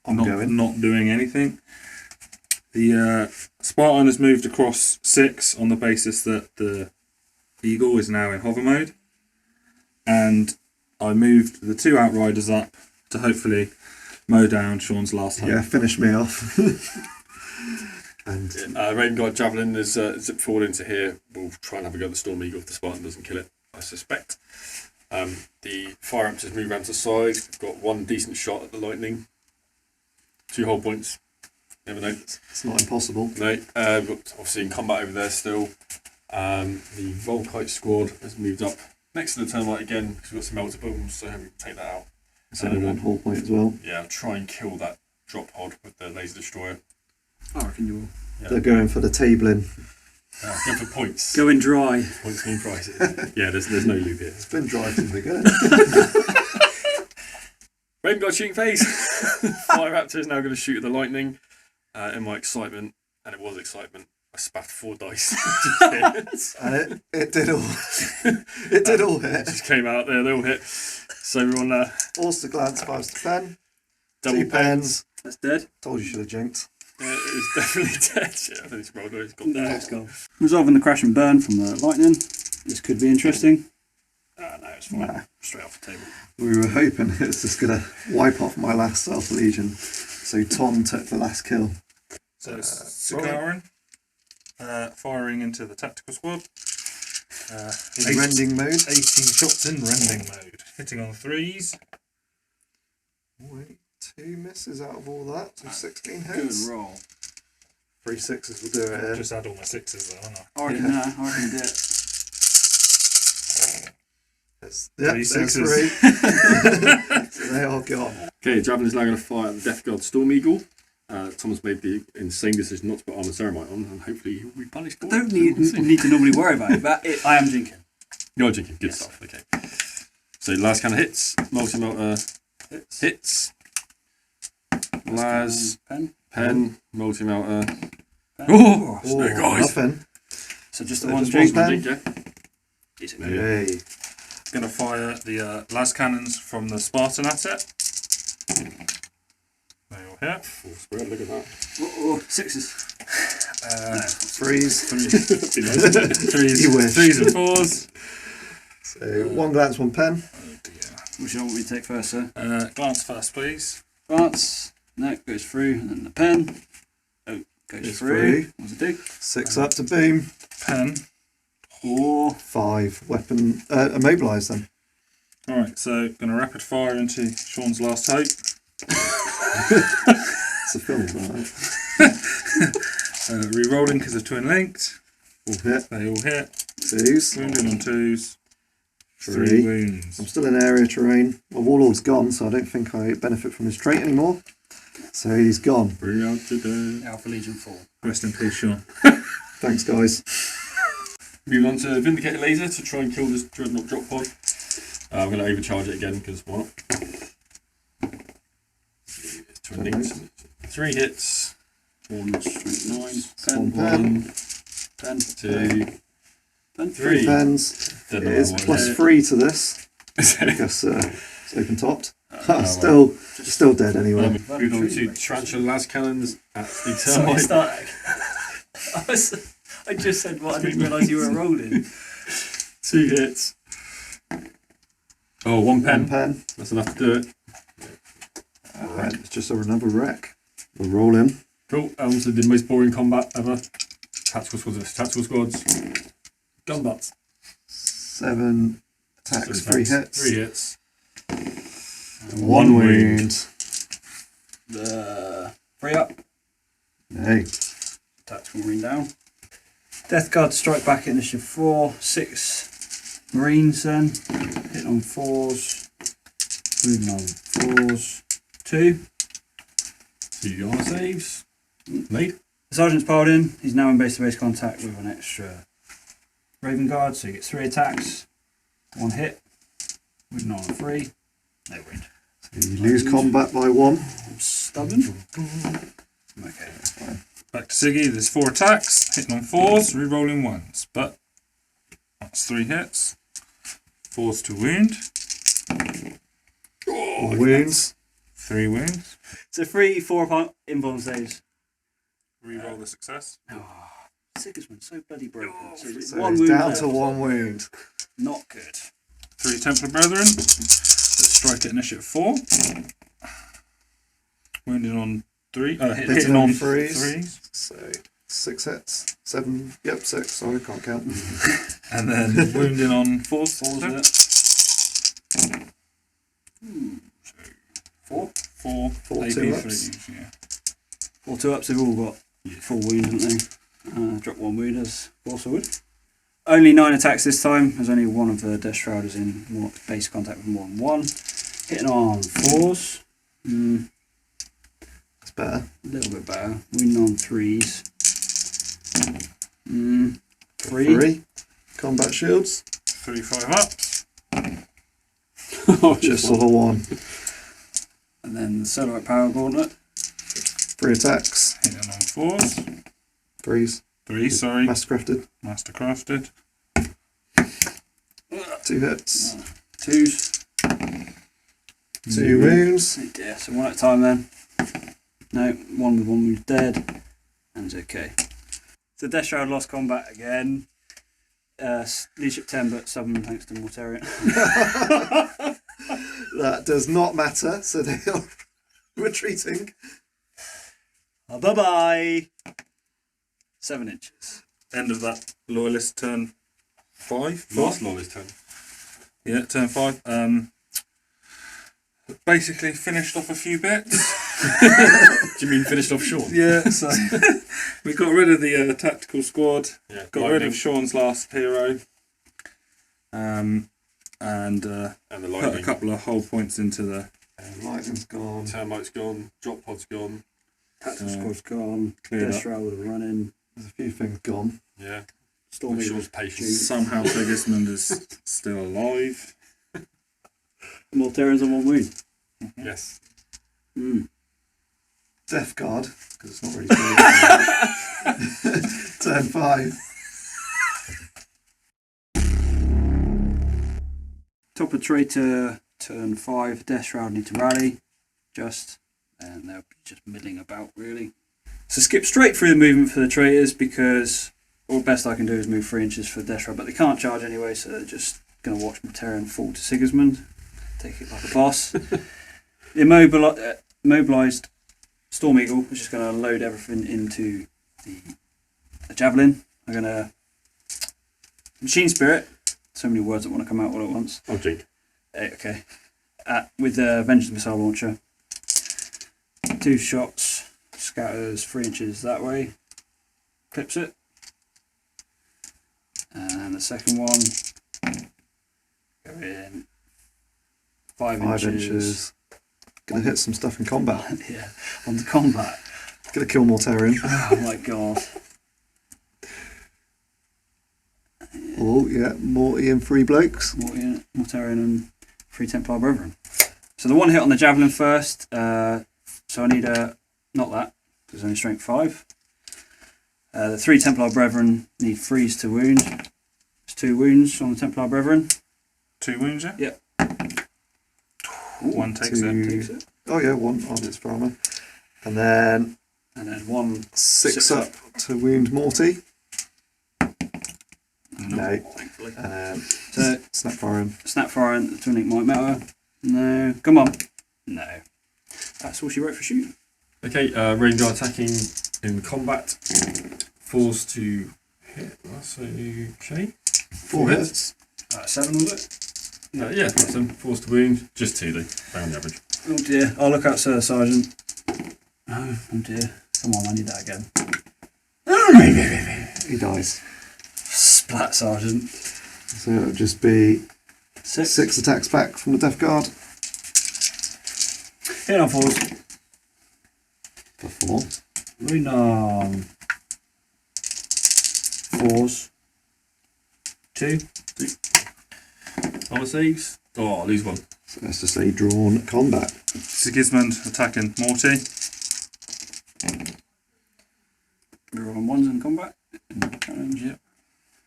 Ongoing. not doing anything. The Spartan has moved across 6 on the basis that the Eagle is now in hover mode, and I moved the 2 Outriders up to hopefully mow down Sean's last hope. Yeah, finish me off. And Raven Guard Javelin is zipped forward into here. We'll try and have a go at the Storm Eagle if the Spartan doesn't kill it, I suspect. The Fire Amps has moved around to the side. We've got 1 decent shot at the Lightning. 2 whole points. Never know. it's not impossible. No, but obviously in combat over there still. The Volkite squad has moved up next to the Termite again because we've got some melter bombs, so we take that out. It's only 1 whole point as well. Yeah, I'll try and kill that drop pod with the laser destroyer. I reckon you will. Yeah. They're going for the tabling. Go for points. Going dry. Points mean prices. Yeah, there's no loop here. It's been dry from the beginning. Raven Guard shooting phase. Fire Raptor is now going to shoot at the Lightning. In my excitement, and it was excitement, I spaffed 4 dice. And it did all. It did all hit. Just came out there, they all hit. So we're on Force to glance, 5 to pen. double 2 pens. That's dead. Told you should have jinked. Yeah, it was definitely dead. Yeah, I think it's rolled. It's gone No, down. it's gone. Resolving the crash and burn from the lightning. This could be interesting. No, it's fine. Nah. Straight off the table. We were hoping it was just going to wipe off my last Alpha Legion. So Tom took the last kill. So it's Sikaran, firing into the tactical squad. In rending mode. 18 shots in rending mode. Hitting on 3s. Wait, 2 misses out of all that, so 16 Good hits. roll. 3 6s will do it here. Just add all my 6s though, haven't I? I reckon, I reckon do it. Yep, 3 there's 6s. 3. So they are gone. Okay, Javelin is now going to fire at the Death Guard Storm Eagle. Thomas made the insane decision not to put Armour Ceramite on, and hopefully he will be punished for I don't it. need to normally worry about it, but I am jinking. You're jinking. Good Yes. stuff. Okay. So last kind of hits. Multi-melter hits. Las, Pen. multi-melter. Pen. Oh, Oh, snake eyes. nothing. So just the So one just drink. one One drink, yeah. Decent. Hey. Going to fire the las cannons from the Spartan at it. They all hit. Full spread, look at that. Oh, 6s. 3s. That'd be nice, wouldn't it? Threes, You wish. 3s and 4s. So 1 glance, 1 pen. Oh dear. Which one want me to take first, sir? Glance first, please. Glance. No, goes through, and then the pen. Oh, goes Goes through. through. What's it do? 6 up to boom. Pen. 4. 5 weapon immobilise them. Alright, so going to rapid fire into Sean's last hope. It's a film, right? Re-rolling because of twin linked. All hit. They all hit. 2s. Wounded on 2s. 3 3. wounds. I'm still in area terrain. My Warlord's gone, so I don't think I benefit from his trait anymore. So he's gone. Bring out today. Alpha Legion 4. Rest in peace, Sean. Thanks, guys. Moving on to Vindicator Laser to try and kill this Dreadnought drop pod. I'm going to overcharge it again because why not? 3 hits. 1, 9, One pen. pen. 2, Pen. 3. Pens. Don't It know is what plus it 3 to this. is. Because it's open topped. well. Still dead anyway. Moving on to Tarantula Las Cannons at the Sorry, termite. start. I just said what I didn't realise you were rolling. 2 hits. Oh, 1 pen. 1 pen. That's enough to do it. Alright, it's just another wreck. We'll roll in. Cool. Also the most boring combat ever. Tactical squads versus tactical squads. Gun butts. 7 attacks, 3 hits. 3 hits. 1 wound. The 3 up. Hey. Tactical Marine down. Death Guard strike back at initiative 4. 6 Marines then. Hitting on 4s. Moving on 4s. 2. 2 armor saves. Made. The Sergeant's piled in. He's now in base-to-base contact with an extra Raven Guard, so he gets 3 attacks. 1 hit. Moving on 3. No wound. So you lose combat by 1. I'm stubborn. Okay, fine. Back to Siggy, there's 4 attacks, hitting on 4s, re-rolling 1s, but that's 3 hits. 4s to wound, Wounds. 3 wounds. So 3 4 invuln saves. Re-roll the success. Sigismund's so bloody broken. So So 1 it's wound down left. to 1 wound. Not good. 3 Templar Brethren that strike at initiative 4. Wounded on 3. Hitting on 3s. So 6 hits. 7. Yep, 6. Sorry, can't count. And then wounding on 4s. 4. 4 4 AP 2-ups. 3s, yeah. 4 2-ups, they've all got full wound, haven't they? Drop 1 wound as also would. Only 9 attacks this time, as only one of the Death Shrouders in more base contact with more than 1. Hitting on 4s. That's better. A little bit better. Wounding on 3s. 3. 3. Combat shields. 3 5-ups. Just on the 1. And then the Solarite Power Gauntlet. 3 attacks. Hitting on 4s. 3s. 3, sorry. Mastercrafted. Mastercrafted. 2 hits. 2s. 2 wounds. Oh dear, so 1 at a time then. No, 1 with 1 wound dead. And it's okay. So Death Shroud lost combat again. leadership 10, but 7 thanks to Mortarion. That does not matter, so they are retreating. Bye bye. 7 inches. End of that loyalist turn 5. Last longest turn. Yeah, turn 5. Basically finished off a few bits. Do you mean finished off Sean? Yeah, so we got rid of the tactical squad. Yeah. Got rid of Sean's last hero. And the put a lightning. couple of whole points into the Lightning's gone. Termite's gone. Drop pod's gone. Tactical squad's gone. cleared Death up. Shroud running. There's a few things gone. Yeah. Storm Sean's Eagle's patience. Somehow Sigismund is still alive. Mortarion's on 1 wound. Yes. Death Guard, because it's not really turn 5. Top of Traitor, turn 5. Death Shroud need to rally. And they'll be just milling about, really. So skip straight through the movement for the Traitors, because all the best I can do is move 3 inches for Death Shroud, but they can't charge anyway, so they're just going to watch Mortarion fall to Sigismund. Take it like a boss. Immobilised Storm Eagle is just going to load everything into the Javelin. I'm going to Machine Spirit. So many words that want to come out all at once. Oh, jink. Okay. With the Vengeance Missile Launcher. 2 shots. Scatters 3 inches that way. Clips it. And the second one. Go in 5 inches. Gonna hit some stuff in combat. Yeah, on the combat. Gonna kill Mortarion. Oh my god. Oh yeah, Morty and 3 blokes. Mortarion and 3 Templar Brethren. So the one hit on the Javelin first. So I need not that, because it's only strength 5. The 3 Templar Brethren need freeze to wound. There's 2 wounds on the Templar Brethren. 2 wounds, yeah? Yep. One takes it. Takes it. Oh yeah, 1 on its armor. And then And then 1 6 up to wound Morty. No. thankfully. So snap firing. Snap firing, the Twin Link might matter. No. Come on. No. That's all she wrote for shooting. Okay, Rain Guard attacking in combat. 4s to hit. That's okay. 4 hits. 7 was it? Yeah, that's them. 4s to wound. Just 2 though, round the average. Oh dear. I'll look out, Sir Sergeant. Oh dear. Come on, I need that again. He dies. Splat, Sergeant. So it'll just be 6. 6 attacks back from the Death Guard. Hit on 4s. For 4. Wound on 4s. 2. Armor saves. Oh, I'll lose 1. So that's just a drawn combat. Sigismund attacking Morty. We're on 1s in combat. Challenge, yep.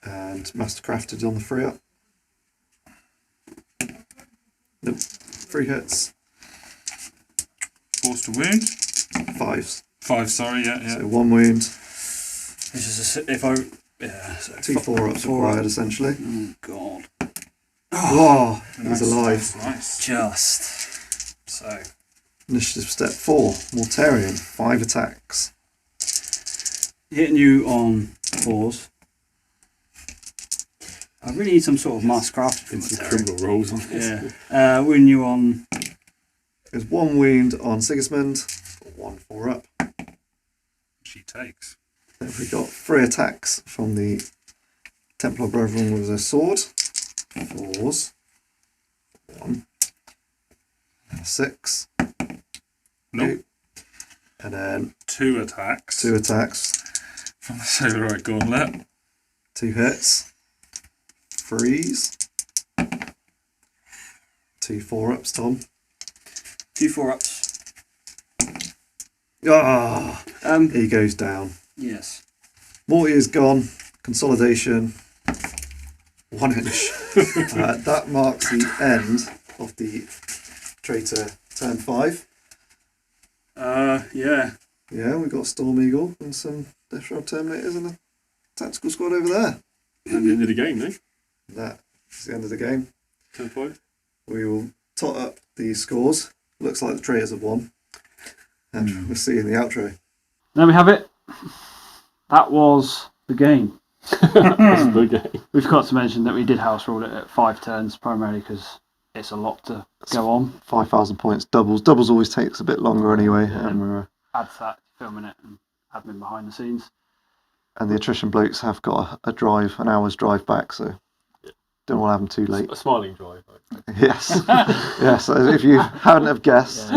And Mastercrafted on the 3 up. Nope. 3 hits. 4s to wound. 5s. 5, sorry, yeah. So 1 wound. This is if I. Yeah. So 2 4-ups 4 required essentially. Oh god. Oh, he's Nice, alive. Nice. Just. So. Initiative step 4. Mortarion. 5 attacks. Hitting you on 4s. I really need some sort of Mastercrafted for Some Mortarion. criminal rolls on this. Yeah. Wounding you on. There's 1 wound on Sigismund. 1 4-up. She takes. Then we got 3 attacks from the Templar Brethren with a sword. 4s. 1. 6. Nope. 2. And then 2 attacks. 2 attacks. From the Saberite Gauntlet. 2 hits. Freeze. 2 4-ups, Tom. 2 4-ups. Ah, he goes down. Yes. Morty is gone. Consolidation. 1 inch. That marks the end of the Traitor turn 5. Yeah. Yeah, we got Storm Eagle and some Death Shroud Terminators and a tactical squad over there. And the end of the game, no? That's the end of the game. 10-5. We will tot up the scores. Looks like the traitors have won. And we'll see you in the outro. There we have it. That was the game. That's the game. We forgot to mention that we did house rule it at 5 turns, primarily because it's a lot to go on. 5,000 points. Doubles always takes a bit longer anyway. Yeah. And, Add to that, filming it and admin behind the scenes. and the attrition blokes have got a drive, an hour's drive back, so don't want to have them too late. A smiling drive. Yes. Yes. So if you hadn't have guessed,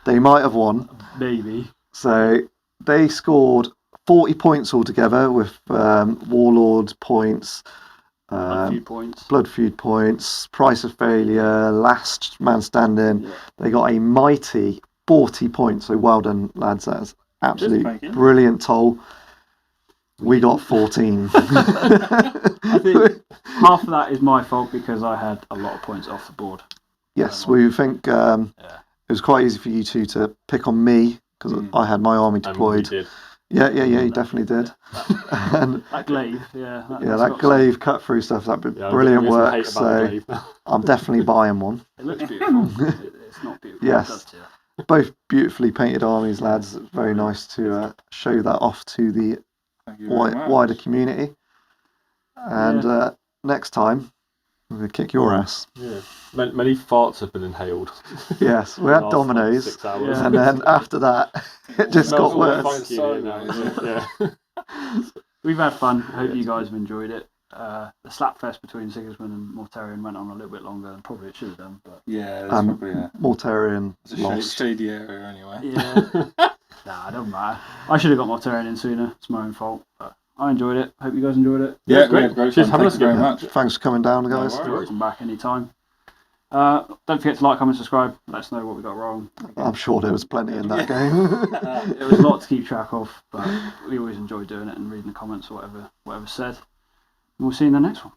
they might have won. Maybe. So they scored 40 points altogether with Warlord points, A few points. Blood Feud points, Price of Failure, Last Man Standing. Yeah. They got a mighty 40 points. So well done, lads. That's absolute cracking. brilliant toll. We got 14. I think half of that is my fault because I had a lot of points off the board. Yes, we think it was quite easy for you two to pick on me because I had my army deployed. Yeah, you definitely did. And That glaive, that that glaive cut through stuff, that'd be brilliant work. So I'm definitely buying one. It looks beautiful. It's not beautiful. Yes. It does to you. Both beautifully painted armies, lads. It's very nice to show that off to the wider community. And next time, we're going to kick your ass. Yeah. Many farts have been inhaled. Yes, we had dominoes. 6 hours. And then after that, it just got worse. We've had fun. I hope you guys have enjoyed it. The slapfest between Sigismund and Mortarion went on a little bit longer than probably it should have done. But Mortarion It's a lost. shady area anyway. yeah, it doesn't matter. I should have got Mortarion in sooner. It's my own fault. But I enjoyed it. Hope you guys enjoyed it. Yeah, great. great Cheers, fun. having Thank us you very again. much. Thanks for coming down, guys. No You're worries. welcome back anytime. Don't forget to like, comment, subscribe. Let us know what we got wrong. I'm sure there was plenty in that game. It was a lot to keep track of, but we always enjoy doing it and reading the comments or whatever said. And we'll see you in the next one.